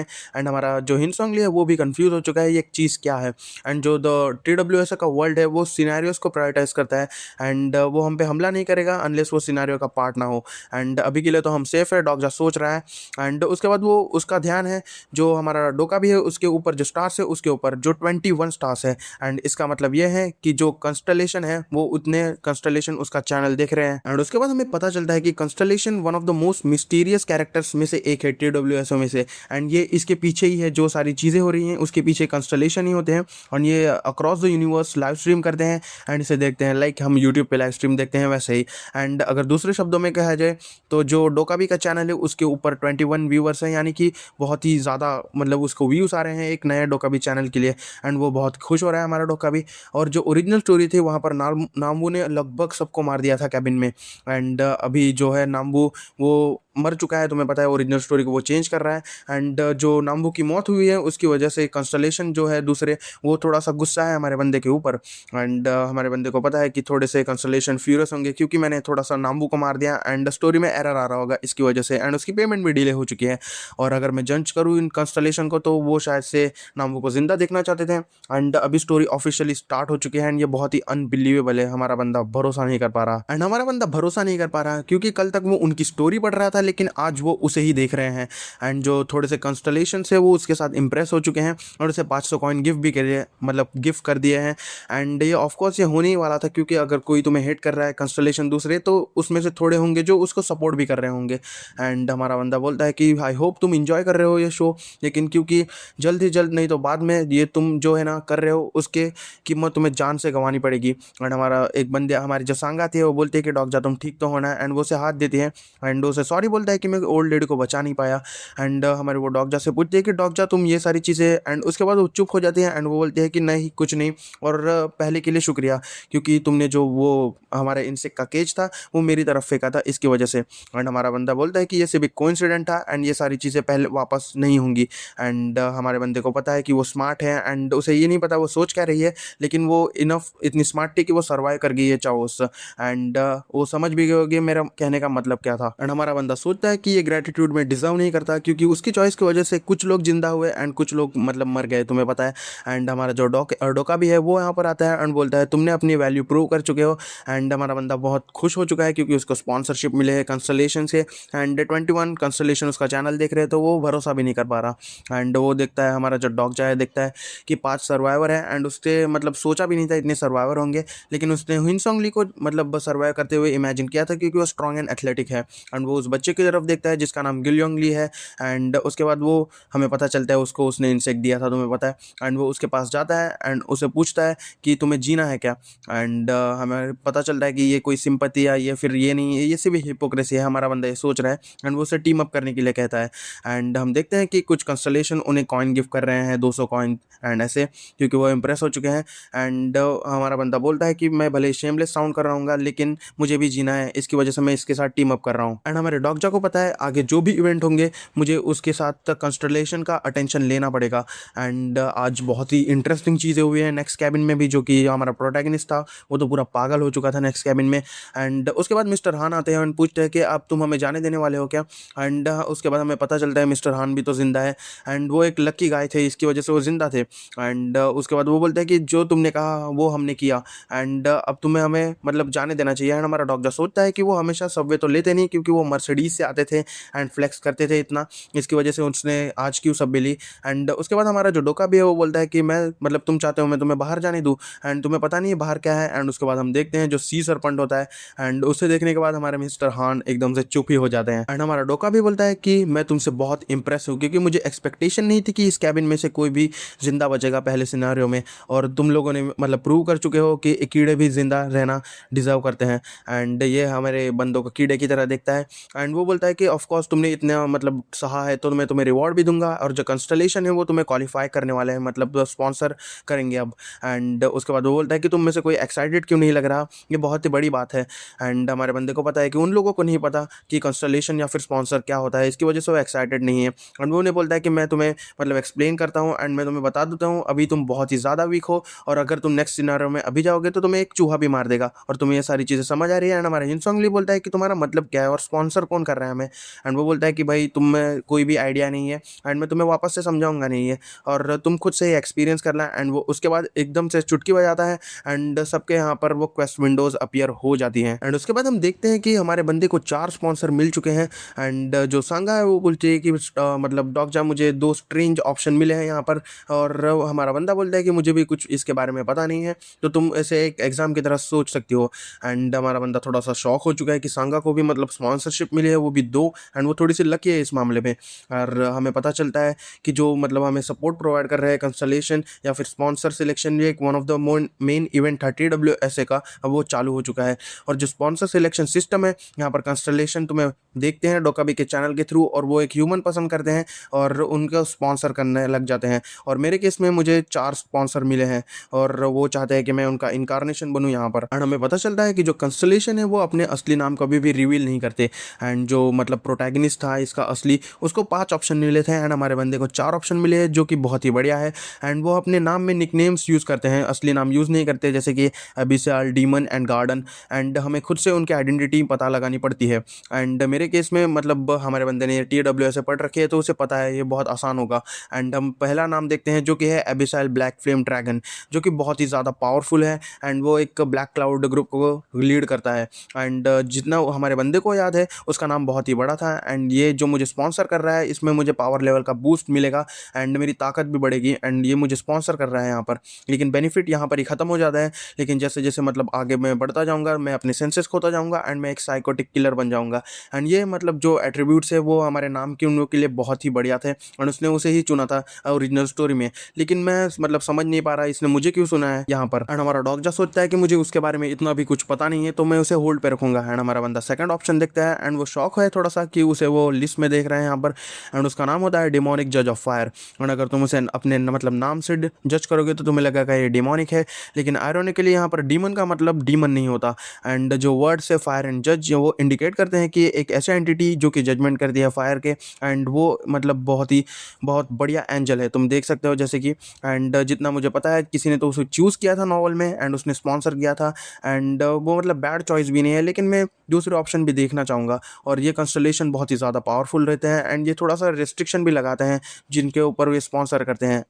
एंड हमारा जो हिनसोंगली है वो भी कंफ्यूज हो चुका है ये एक चीज़ क्या है। एंड जो द TWSA का वर्ल्ड है वो सिनेरियोस को प्रायोरिटाइज करता है एंड वो हम पे हमला नहीं करेगा अनलेस वो सिनेरियो का पार्ट ना हो। एंड अभी के लिए तो हम सेफ है, डॉग जा सोच रहा है। एंड उसके बाद वो उसका ध्यान है जो हमारा डोका भी है उसके ऊपर जो स्टार्स है उसके ऊपर जो 21 स्टार्स है। एंड इसका मतलब ये है कि जो कंस्टलेशन है वो उतने कंस्टलेशन उसका चैनल देख रहे हैं। एंड उसके बाद हमें पता चलता है कि constellation one of the most mysterious characters में से एक है TWSO में से। एंड ये इसके पीछे ही है, जो सारी चीज़ें हो रही हैं उसके पीछे कंस्टलेशन ही होते हैं और ये across the universe live stream करते हैं एंड इसे देखते हैं लाइक हम यूट्यूब पे लाइव स्ट्रीम देखते हैं वैसे ही। एंड अगर दूसरे शब्दों में कहा जाए तो जो डोकाबी का चैनल है उसके ऊपर 21 व्यूवर्स हैं, यानी कि बहुत ही ज़्यादा मतलब उसको व्यूज़ आ रहे हैं एक नए डोकाबी चैनल के लिए। एंड वो बहुत खुश हो रहा है हमारा डोकाबी। और जो ओरिजिनल स्टोरी थी वहाँ पर नामवू ने लगभग सबको मार दिया था कैबिन में। एंड अभी जो है नामवू वो मर चुका है, तुम्हें पता है ओरिजिनल स्टोरी को वो चेंज कर रहा है। एंड जो नाम्बू की मौत हुई है उसकी वजह से कंस्टलेशन जो है दूसरे, वो थोड़ा सा गुस्सा है हमारे बंदे के ऊपर। एंड हमारे बंदे को पता है कि थोड़े से कंस्टलेशन फ्यूरियस होंगे क्योंकि मैंने थोड़ा सा नाम्बू को मार दिया एंड स्टोरी में एरर आ रहा होगा इसकी वजह से, एंड उसकी पेमेंट भी डिले हो चुकी है। और अगर मैं जज करूँ इन कंस्टलेशन को तो वो शायद से नाम्बू को जिंदा देखना चाहते थे। एंड अभी स्टोरी ऑफिशियली स्टार्ट हो चुकी है एंड ये बहुत ही अनबिलीवेबल है। हमारा बंदा भरोसा नहीं कर पा रहा, एंड हमारा बंदा भरोसा नहीं कर पा रहा क्योंकि कल तक वो उनकी स्टोरी पढ़ रहा था लेकिन आज वो उसे ही देख रहे हैं। एंड जो थोड़े से कंस्टलेशन है वो उसके साथ इंप्रेस हो चुके हैं और उसे 500 कॉइन गिफ्ट भी करे, मतलब गिफ्ट कर दिए हैं। एंड ये ऑफकोर्स ये होने ही वाला था क्योंकि अगर कोई तुम्हें हेट कर रहा है कंस्टलेशन दूसरे, तो उसमें से थोड़े होंगे जो उसको सपोर्ट भी कर रहे होंगे। एंड हमारा बंदा बोलता है कि आई होप तुम इंजॉय कर रहे हो ये शो, लेकिन क्योंकि जल्द ही जल्द नहीं तो बाद में ये तुम जो है ना कर रहे हो उसके कीमत तुम्हें जान से गंवानी पड़ेगी। एंड हमारा एक बंदे, हमारी जो सांगा थी वो बोलती है कि डॉग जा तुम ठीक तो होना है, एंड वो उसे हाथ देती है एंड उसे सॉरी बोलता है कि मैं ओल्ड लेडी को बचा नहीं पाया। एंड हमारे वो डॉग जा से पूछती है कि डॉग जा तुम ये सारी चीज़ें, एंड उसके बाद वो चुप हो जाती है एंड वो बोलती है कि नहीं कुछ नहीं, और पहले के लिए शुक्रिया क्योंकि तुमने जो वो हमारे इंसेक्ट का केज था वो मेरी तरफ फेंका था इसकी वजह से। एंड हमारा बंदा बोलता है कि ये सिर्फ एक कोइंसिडेंट था एंड ये सारी चीज़ें पहले वापस नहीं होंगी। एंड हमारे बंदे को पता है कि वो स्मार्ट है एंड उसे ये नहीं पता वो सोच क्या रही है, लेकिन वो इनफ इतनी स्मार्ट थी कि वो सर्वाइव कर गई है चाओस। एंड वो समझ भी गए होगी मेरा कहने का मतलब क्या था। एंड हमारा बंदा सोचता है कि ये ग्रेटिट्यूड में डिजर्व नहीं करता क्योंकि उसकी चॉइस की वजह से कुछ लोग जिंदा हुए एंड कुछ लोग मतलब मर गए, तुम्हें पता है। एंड हमारा जो डोका भी है वो यहाँ पर आता है एंड बोलता है तुमने अपनी वैल्यू प्रूव कर चुके हो। एंड हमारा बंदा बहुत खुश हो चुका है क्योंकि उसको स्पॉन्सरशिप मिले है कंस्टलेशन से। एंड 21 कंस्टलेशन उसका चैनल देख रहे हैं तो वो भरोसा भी नहीं कर पा रहा। एंड वो देखता है, हमारा जो डॉग जाए देखता है कि 5 सर्वाइवर है एंड उसने मतलब सोचा भी नहीं था इतने सर्वाइवर होंगे, लेकिन उसने हिनसोंग ली को मतलब सर्वाइव करते हुए इमेजिन किया था क्योंकि वो स्ट्रॉन्ग एंड एथलेटिक है। एंड वो उस बच्चे की तरफ देखता है जिसका नाम गिलयोंग ली है। एंड उसके बाद वो हमें पता चलता है उसको उसने इंसेक्ट दिया था, तुम्हें पता है। एंड वो उसके पास जाता है एंड उसे पूछता है कि तुम्हें जीना है क्या। एंड हमें पता चलता है कि ये कोई सिंपैथी या ये फिर ये नहीं है, ये सिर्फ हिपोक्रेसी है, हमारा बंदा ये सोच रहा है। एंड वो उसे टीम अप करने के लिए कहता है। एंड हम देखते हैं कि कुछ कंस्टलेशन उन्हें कॉइन गिफ्ट कर रहे हैं 200 कॉइन एंड ऐसे, क्योंकि वो इंप्रेस हो चुके हैं। एंड हमारा बंदा बोलता है कि मैं भले शेमलेस साउंड कर रहा हूँ लेकिन मुझे भी जीना है, इसकी वजह से मैं इसके साथ टीम अप कर रहा हूँ। एंड हमारे डॉगजा को पता है आगे जो भी इवेंट होंगे मुझे उसके साथ कंस्टलेशन का अटेंशन लेना पड़ेगा। एंड आज बहुत ही इंटरेस्टिंग चीज़ें हुई हैं नेक्स्ट कैबिन में भी, जो कि हमारा प्रोटैगनिस्ट था वो तो पूरा पागल हो चुका था नेक्स्ट कैबिन में। एंड उसके बाद मिस्टर हान आते हैं और पूछते हैं कि अब तुम हमें जाने देने वाले हो क्या। एंड उसके बाद हमें पता चलता है मिस्टर हान भी तो जिंदा है एंड वो एक लकी गाय थे इसकी वजह से वो जिंदा थे। एंड उसके बाद वो बोलते हैं कि जो तुमने कहा वो हमने किया एंड अब तुम्हें हमें मतलब जाने देना चाहिए। एंड हमारा डॉग सोचता है कि वो हमेशा सबवे तो लेते नहीं क्योंकि वो मर्सिडीज से आते थे एंड फ्लेक्स करते थे इतना, इसकी वजह से उसने आज क्यों सबवे ली। एंड उसके बाद हमारा जो डोका भी है वो बोलता है कि मैं मतलब तुम चाहते हो मैं तुम्हें बाहर जाने दूँ एंड तुम्हें पता नहीं है बाहर क्या है। एंड उसके बाद हम देखते हैं जो सी सरपंट होता है एंड उसे देखने के बाद हमारे मिस्टर हान एकदम से चुप ही हो जाते हैं। एंड हमारा डोका भी बोलता है कि मैं तुमसे बहुत इंप्रेस हूँ क्योंकि मुझे एक्सपेक्टेशन नहीं थी कि इस कैबिन में से कोई भी जिंदा बचेगा पहले सिनारियो में, और तुम लोगों ने मतलब प्रूव कर चुके हो कि कीड़े भी जिंदा रहना डिजर्व करते हैं। एंड ये हमारे बंदों को कीड़े की तरह देखता है। एंड वो बोलता है कि ऑफकोर्स तुमने इतना मतलब सहा है तो मैं तुम्हें रिवॉर्ड भी दूंगा, और जो कंस्टलेशन है वो तुम्हें क्वालिफाई करने वाले हैं, मतलब स्पॉन्सर करेंगे अब। एंड उसके बाद वो बोलता है कि तुम में से कोई एक्साइटेड क्यों नहीं लग रहा, ये बहुत ही बड़ी बात है। एंड हमारे बंदे को पता है कि उन लोगों को नहीं पता कि कंस्टलेशन या फिर स्पॉन्सर क्या होता है, इसकी वजह से वो एक्साइटेड नहीं है। एंड वो उन्हें बोलता है कि मैं तुम्हें मतलब एक्सप्लेन करता हूँ एंड मैं तुम्हें बता देता हूँ अभी तुम बहुत ही ज़्यादा वीक हो, और अगर तुम नेक्स्ट सिनारियो में अभी जाओगे तो तुम्हें एक चूहा भी मार देगा, और तुम्हें ये सारी चीज़ें समझ आ रही है। एंड हमारा हिनसोंग ली बोलता है कि तुम्हारा मतलब क्या है और स्पॉन्सर कौन कर रहा है हमें। एंड वो बोलता है कि भाई तुम में कोई भी आइडिया नहीं है एंड मैं तुम्हें वापस से समझाऊंगा नहीं है, और तुम खुद से ही एक्सपीरियंस करना। एंड वो उसके बाद एकदम से चुटकी बजाता है एंड सबके यहाँ पर वो क्वेस्ट विंडोज अपीयर हो जाती हैं। एंड उसके बाद हम देखते हैं कि हमारे बंदे को 4 स्पॉन्सर मिल चुके हैं। एंड जो सांगा है वो बोलती है कि मतलब डॉग जा मुझे 2 स्ट्रेंज ऑप्शन मिले हैं यहाँ पर, और हमारा बंदा बोलता है कि मुझे भी कुछ इसके बारे में पता नहीं है तो तुम ऐसे एक एग्जाम की तरह सोच सकती हो। एंड हमारा बंदा थोड़ा सा शॉक हो चुका है कि सांगा को भी मतलब स्पॉन्सरशिप मिली है, वो भी 2, एंड वो थोड़ी सी लकी है इस मामले में। और हमें पता चलता है कि जो मतलब हमें सपोर्ट प्रोवाइड कर रहे हैं कंस्टलेशन या फिर स्पॉन्सर सिलेक्शन, ये एक one of the main event था TWSA का, अब वो चालू हो चुका है। और जो स्पॉन्सर सिलेक्शन सिस्टम है यहाँ पर कंस्टलेशन तुम्हें देखते हैं डोकाबी के चैनल के थ्रू, और वो एक ह्यूमन पसंद करते हैं और उनका स्पॉन्सर करने लग जाते हैं। और मेरे केस में मुझे 4 स्पॉन्सर मिले हैं और वो चाहते हैं कि मैं उनका इनकारनेशन बनूं यहाँ पर। एंड हमें पता चलता है कि जो कंस्टलेशन है वो अपने असली नाम कभी भी रिवील नहीं करते। एंड एंड जो मतलब प्रोटैगनिस्ट था इसका असली, उसको 5 ऑप्शन मिले थे एंड हमारे बंदे को 4 ऑप्शन मिले हैं, जो कि बहुत ही बढ़िया है। एंड वो अपने नाम में निकनेम्स यूज़ करते हैं, असली नाम यूज़ नहीं करते, जैसे कि अबिसाल, डीमन एंड गार्डन। एंड हमें खुद से उनकी आइडेंटिटी पता लगानी पड़ती है। एंड मेरे केस में मतलब हमारे बंदे ने TWS से पढ़ रखी है, तो उसे पता है ये बहुत आसान होगा। एंड हम पहला नाम देखते हैं, जो कि है अबिसाल ब्लैक फ्लेम ड्रैगन, जो कि बहुत ही ज़्यादा पावरफुल है एंड वो एक ब्लैक क्लाउड ग्रुप को लीड करता है। एंड जितना हमारे बंदे को याद है, उसका नाम बहुत ही बड़ा था। एंड ये जो मुझे स्पॉन्सर कर रहा है, इसमें मुझे पावर लेवल का बूस्ट मिलेगा एंड मेरी ताकत भी बढ़ेगी। एंड ये मुझे स्पॉन्सर कर रहा है यहाँ पर, लेकिन बेनिफिट यहाँ पर ही ख़त्म हो जाता है। लेकिन जैसे जैसे मतलब आगे मैं बढ़ता जाऊँगा, मैं अपने सेंसेस खोता जाऊँगा एंड मैं एक साइकोटिक किलर बन जाऊँगा। एंड ये मतलब जो एट्रीब्यूट्स है वो हमारे नाम के उन लोगों के लिए बहुत ही बढ़िया थे और उसने उसे ही चुना था ओरिजिनल स्टोरी में। लेकिन मैं मतलब समझ नहीं पा रहा इसने मुझे क्यों सुना है यहाँ पर। एंड हमारा डॉग जा सोचता है कि मुझे उसके बारे में इतना भी कुछ पता नहीं है, तो मैं उसे होल्ड पे रखूंगा। एंड हमारा बंदा सेकंड ऑप्शन देखता है एंड वो शॉक है थोड़ा सा कि उसे वो लिस्ट में देख रहे हैं यहाँ पर। एंड उसका नाम होता है डिमोनिक जज ऑफ फायर। एंड अगर तुम उसे अपने मतलब नाम से जज करोगे तो तुम्हें लगेगा ये डिमोनिक है, लेकिन आयरोनिकली यहाँ पर डीमन का मतलब डीमन नहीं होता। एंड जो वर्ड से फायर एंड जज वो इंडिकेट करते हैं कि एक ऐसा एंटिटी जो कि जजमेंट करती है फायर के। एंड वो मतलब बहुत बढ़िया एंजल है, तुम देख सकते हो जैसे कि। एंड जितना मुझे पता है, किसी ने तो उसे चूज़ किया था नॉवल में एंड उसने स्पॉन्सर किया था। एंड वो मतलब बैड चॉइस भी नहीं है, लेकिन मैं दूसरे ऑप्शन भी देखना चाहूँगा। और ये कंस्टलेशन बहुत ही ज़्यादा पावरफुल रहते हैं एंड ये थोड़ा सा रिस्ट्रिक्शन भी लगाते हैं जिनके ऊपर वे स्पॉन्सर करते हैं।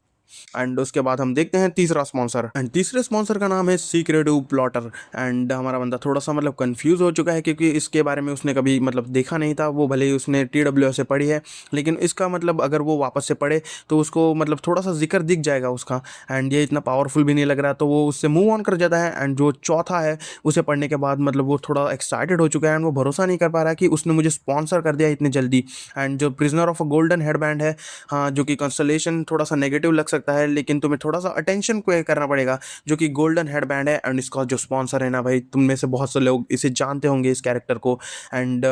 एंड उसके बाद हम देखते हैं तीसरा स्पॉन्सर। एंड तीसरे स्पॉन्सर का नाम है सीक्रेटिव प्लॉटर। एंड हमारा बंदा थोड़ा सा मतलब कंफ्यूज हो चुका है, क्योंकि इसके बारे में उसने कभी मतलब देखा नहीं था। वो भले ही उसने TWS से पढ़ी है, लेकिन इसका मतलब अगर वो वापस से पढ़े तो उसको मतलब थोड़ा सा जिक्र दिख जाएगा उसका। एंड ये इतना पावरफुल भी नहीं लग रहा, तो वो उससे मूव ऑन कर जाता है। एंड जो चौथा है, उसे पढ़ने के बाद मतलब वो थोड़ा एक्साइटेड हो चुका है एंड वो भरोसा नहीं कर पा रहा कि उसने मुझे स्पॉन्सर कर दिया इतनी जल्दी। एंड जो prisoner of a golden headband है, हाँ, जो कि कंस्टलेशन थोड़ा सा नेगेटिव लग सकता है, लेकिन तुम्हें थोड़ा सा अटेंशन को करना पड़ेगा, जो कि गोल्डन हेडबैंड है। एंड इसका जो स्पॉन्सर है ना भाई, तुम में से बहुत से लोग इसे जानते होंगे इस कैरेक्टर को। एंड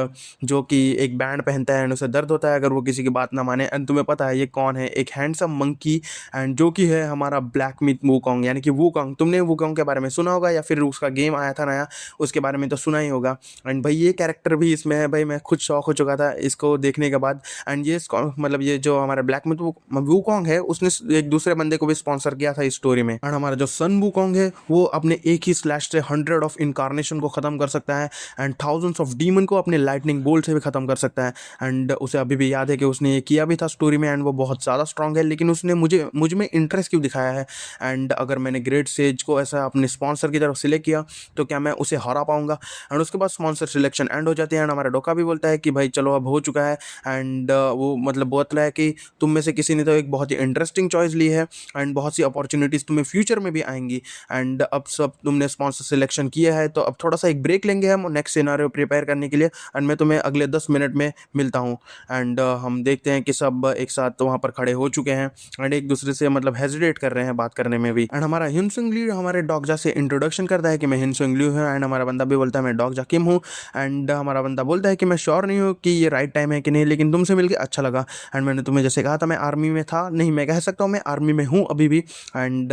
जो कि एक बैंड पहनता है एंड उसे दर्द होता है अगर वो किसी की बात ना माने। एंड तुम्हें पता है ये कौन है, एक हैंडसम मंकी। एंड जो कि है हमारा ब्लैक मिथ वूकोंग, यानी कि वूकोंग। तुमने वूकोंग के बारे में सुना होगा या फिर उसका गेम आया था नया, उसके बारे में तो सुना ही होगा। एंड भाई ये कैरेक्टर भी इसमें है भाई, मैं खुद शौक हो चुका था इसको देखने के बाद। एंड ये मतलब ये जो हमारा ब्लैक मिथ वूकोंग है, उसने एक दूसरे बंदे को भी स्पॉन्सर किया था इस स्टोरी में। एंड हमारा जो सन वूकोंग है, वो अपने एक ही स्लैश से 100 ऑफ इनकारनेशन को खत्म कर सकता है एंड थाउजेंड्स ऑफ डीमन को अपने लाइटनिंग बोल्ट से भी खत्म कर सकता है। एंड उसे अभी भी याद है कि उसने ये किया भी था स्टोरी में एंड वो बहुत ज़्यादा स्ट्रांग है, लेकिन उसने मुझ में इंटरेस्ट क्यों दिखाया है। एंड अगर मैंने ग्रेट सेज को ऐसा अपने स्पॉन्सर की तरफ सिलेक्ट किया तो क्या मैं उसे हरा पाऊंगा। एंड उसके बाद स्पॉन्सर सिलेक्शन एंड हो जाती है एंड हमारा डोका भी बोलता है कि भाई चलो अब हो चुका है। एंड वो मतलब बोलता है कि तुम में से किसी ने तो एक बहुत ही इंटरेस्टिंग चॉइस ली है एंड बहुत सी अपॉर्चुनिटीज़ तुम्हें फ्यूचर में भी आएंगी। एंड अब सब तुमने स्पॉन्सर सिलेक्शन किया है, तो अब थोड़ा सा एक ब्रेक लेंगे हम नेक्स्ट सिनारियो प्रिपेयर करने के लिए। एंड मैं तुम्हें अगले 10 मिनट में मिलता हूँ। एंड हम देखते हैं कि सब एक साथ तो वहाँ पर खड़े हो चुके हैं एंड एक दूसरे से मतलब हेजिटेट कर रहे हैं बात करने में भी। एंड हमारा हिनसुंग ली हमारे डॉगजा से इंट्रोडक्शन करता है कि मैं हिनसुंग ली हूँ। एंड हमारा बंदा भी बोलता है मैं डॉगजा किम हूँ। एंड हमारा बंदा बोलता है कि मैं श्योर नहीं हूँ कि ये राइट टाइम है कि नहीं, लेकिन तुमसे मिलकर अच्छा लगा। एंड मैंने तुम्हें जैसे कहा था मैं आर्मी में था, नहीं मैं कह सकता हूँ मैं आर्मी में हूँ अभी भी। एंड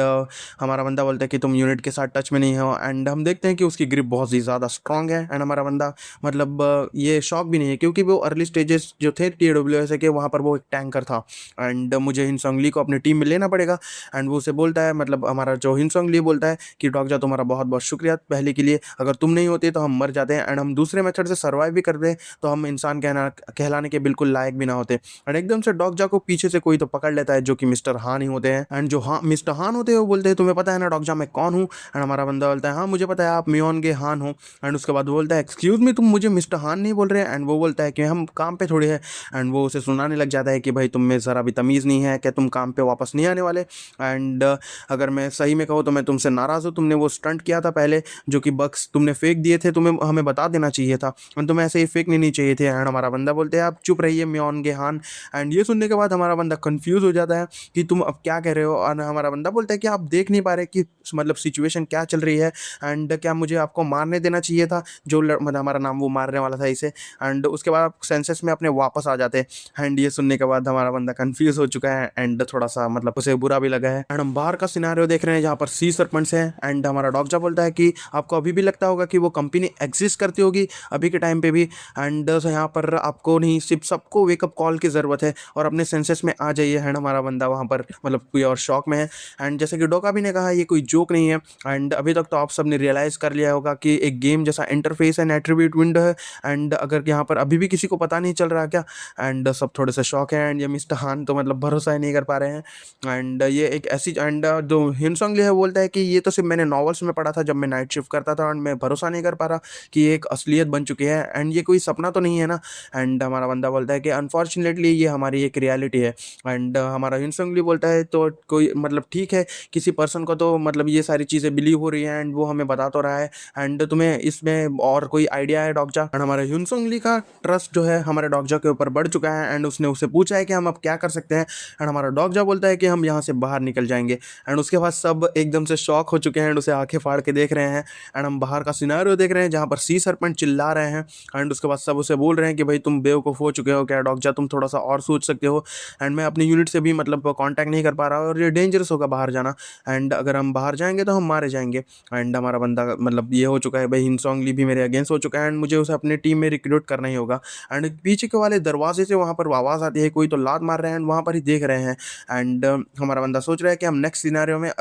हमारा बंदा बोलता है कि तुम यूनिट के साथ टच में नहीं हो। एंड हम देखते हैं कि उसकी ग्रिप बहुत ही ज़्यादा स्ट्रांग है। एंड हमारा बंदा मतलब ये शॉक भी नहीं है, क्योंकि वो अर्ली स्टेजेस जो थे TWS के, वहाँ पर वो एक टैंकर था। एंड मुझे हिनसोंग ली को अपनी टीम में लेना पड़ेगा। एंड वो उसे बोलता है, मतलब हमारा जो हिनसोंग ली बोलता है कि डॉगजा तुम्हारा बहुत बहुत शुक्रिया पहले के लिए, अगर तुम नहीं होते तो हम मर जाते हैं एंड हम दूसरे मेथड से सर्वाइव भी करते तो हम इंसान कहलाने के बिल्कुल लायक भी ना होते। एंड एकदम से डॉगजा को पीछे से कोई तो पकड़ लेता है, जो कि मिस्टर हान ही होते हैं। एंड जो हाँ मिस्टर हान होते हैं वो बोलते हैं तुम्हें पता है ना डॉगजा मैं कौन हूँ। एंड हमारा बंदा बोलता है हाँ मुझे पता है आप मियोन के हान हो। एंड उसके बाद वो बोलता है एक्सक्यूज मी तुम मुझे मिस्टर हान नहीं बोल रहे हैं। एंड वो बोलता है कि हम काम पे थोड़े हैं। एंड वो उसे सुनाने लग जाता है कि भाई तुम में ज़रा भी तमीज़ नहीं है, क्या तुम काम पे वापस नहीं आने वाले। एंड अगर मैं सही में कहूँ तो मैं तुमसे नाराज़ हूँ, तुमने वो स्टंट किया था पहले जो कि बक्स तुमने फेंक दिए थे, तुम्हें हमें बता देना चाहिए था एंड तुम्हें ऐसे ही फेंकने नहीं चाहिए थे। एंड हमारा बंदा बोलते हैं आप चुप रहिए मियोन के हान। एंड ये सुनने के बाद हमारा बंदा कंफ्यूज हो जाता है कि तुम आप क्या कह रहे हो? और हमारा बंदा बोलता है कि आप देख नहीं पा रहे कि मतलब सिचुएशन क्या चल रही है, एंड क्या मुझे आपको मारने देना चाहिए था, जो मतलब हमारा नाम वो मारने वाला था इसे। एंड उसके बाद आप सेंसेस में अपने वापस आ जाते हैं। एंड ये सुनने के बाद हमारा बंदा कंफ्यूज हो चुका है एंड थोड़ा सा मतलब उसे बुरा भी लगा है। एंड हम बाहर का सिनारियो देख रहे हैं जहाँ पर सी सरपंच है। एंड हमारा डॉक्टर बोलता है कि आपको अभी भी लगता होगा कि वो कंपनी एग्जिस्ट करती होगी अभी के टाइम पे भी, एंड यहाँ पर आपको नहीं, सिर्फ सबको वेकअप कॉल की ज़रूरत है और अपने सेंसेस में आ जाइए। एंड हमारा बंदा वहाँ पर मतलब कोई और शौक में है। एंड जैसे कि डोका भी ने कहा, ये कोई जोक नहीं है। एंड अभी तक तो आप सब ने रियलाइज़ कर लिया होगा कि एक गेम जैसा इंटरफेस एंड एट्रीब्यूट विंडो है। एंड अगर यहाँ पर अभी भी किसी को पता नहीं चल रहा क्या, एंड सब थोड़े से शौक है। एंड ये मिस्टर हान तो मतलब भरोसा ही नहीं कर पा रहे हैं। एंड ये एक ऐसी, एंड जो हिनसोंग ली है बोलता है कि ये तो सिर्फ मैंने नॉवेल्स में पढ़ा था जब मैं नाइट शिफ्ट करता था, एंड मैं भरोसा नहीं कर पा रहा कि ये एक असलियत बन चुकी है, एंड ये कोई सपना तो नहीं है ना। एंड हमारा बंदा बोलता है कि अनफॉर्चुनेटली ये हमारी एक रियलिटी है। एंड हमारा हिनसोंग ली बोलता है तो कोई मतलब ठीक है, किसी पर्सन को तो मतलब ये सारी चीज़ें बिलीव हो रही है एंड वो हमें बता तो रहा है, एंड तुम्हें इसमें और कोई आइडिया है डॉक्जा? एंड हमारे हिनसोंग ली का ट्रस्ट जो है हमारे डॉक्जा के ऊपर बढ़ चुका है। एंड उसने उससे पूछा है कि हम अब क्या कर सकते हैं। एंड हमारा डॉक्जा बोलता है कि हम यहाँ से बाहर निकल जाएंगे। एंड उसके बाद सब एकदम से शॉक हो चुके हैं एंड उसे आंखें फाड़ के देख रहे हैं। एंड हम बाहर का सिनारियो देख रहे हैं जहाँ पर सी सरपंच चिल्ला रहे हैं। एंड उसके बाद सब उसे बोल रहे हैं कि भाई तुम बेवकूफ़ हो चुके हो क्या डॉक्जा, तुम थोड़ा सा और सोच सकते हो। एंड मैं अपनी यूनिट से भी मतलब कांटेक्ट नहीं कर पा रहा और ये डेंजरस होगा बाहर जाना, एंड अगर हम बाहर जाएंगे तो हम मारे जाएंगे। एंड हमारा बंदा मतलब ये हो चुका है, भाई हिनसोंग ली भी मेरे अगेंस्ट हो चुका है एंड मुझे उसे अपनी टीम में रिक्रूट करना ही होगा। एंड पीछे के वाले दरवाजे से वहाँ पर आवाज़ आती है, कोई तो लात मार रहे हैं एंड वहाँ पर ही देख रहे हैं। एंड हमारा बंदा सोच रहा है कि हम नेक्स्ट सिनेरियो में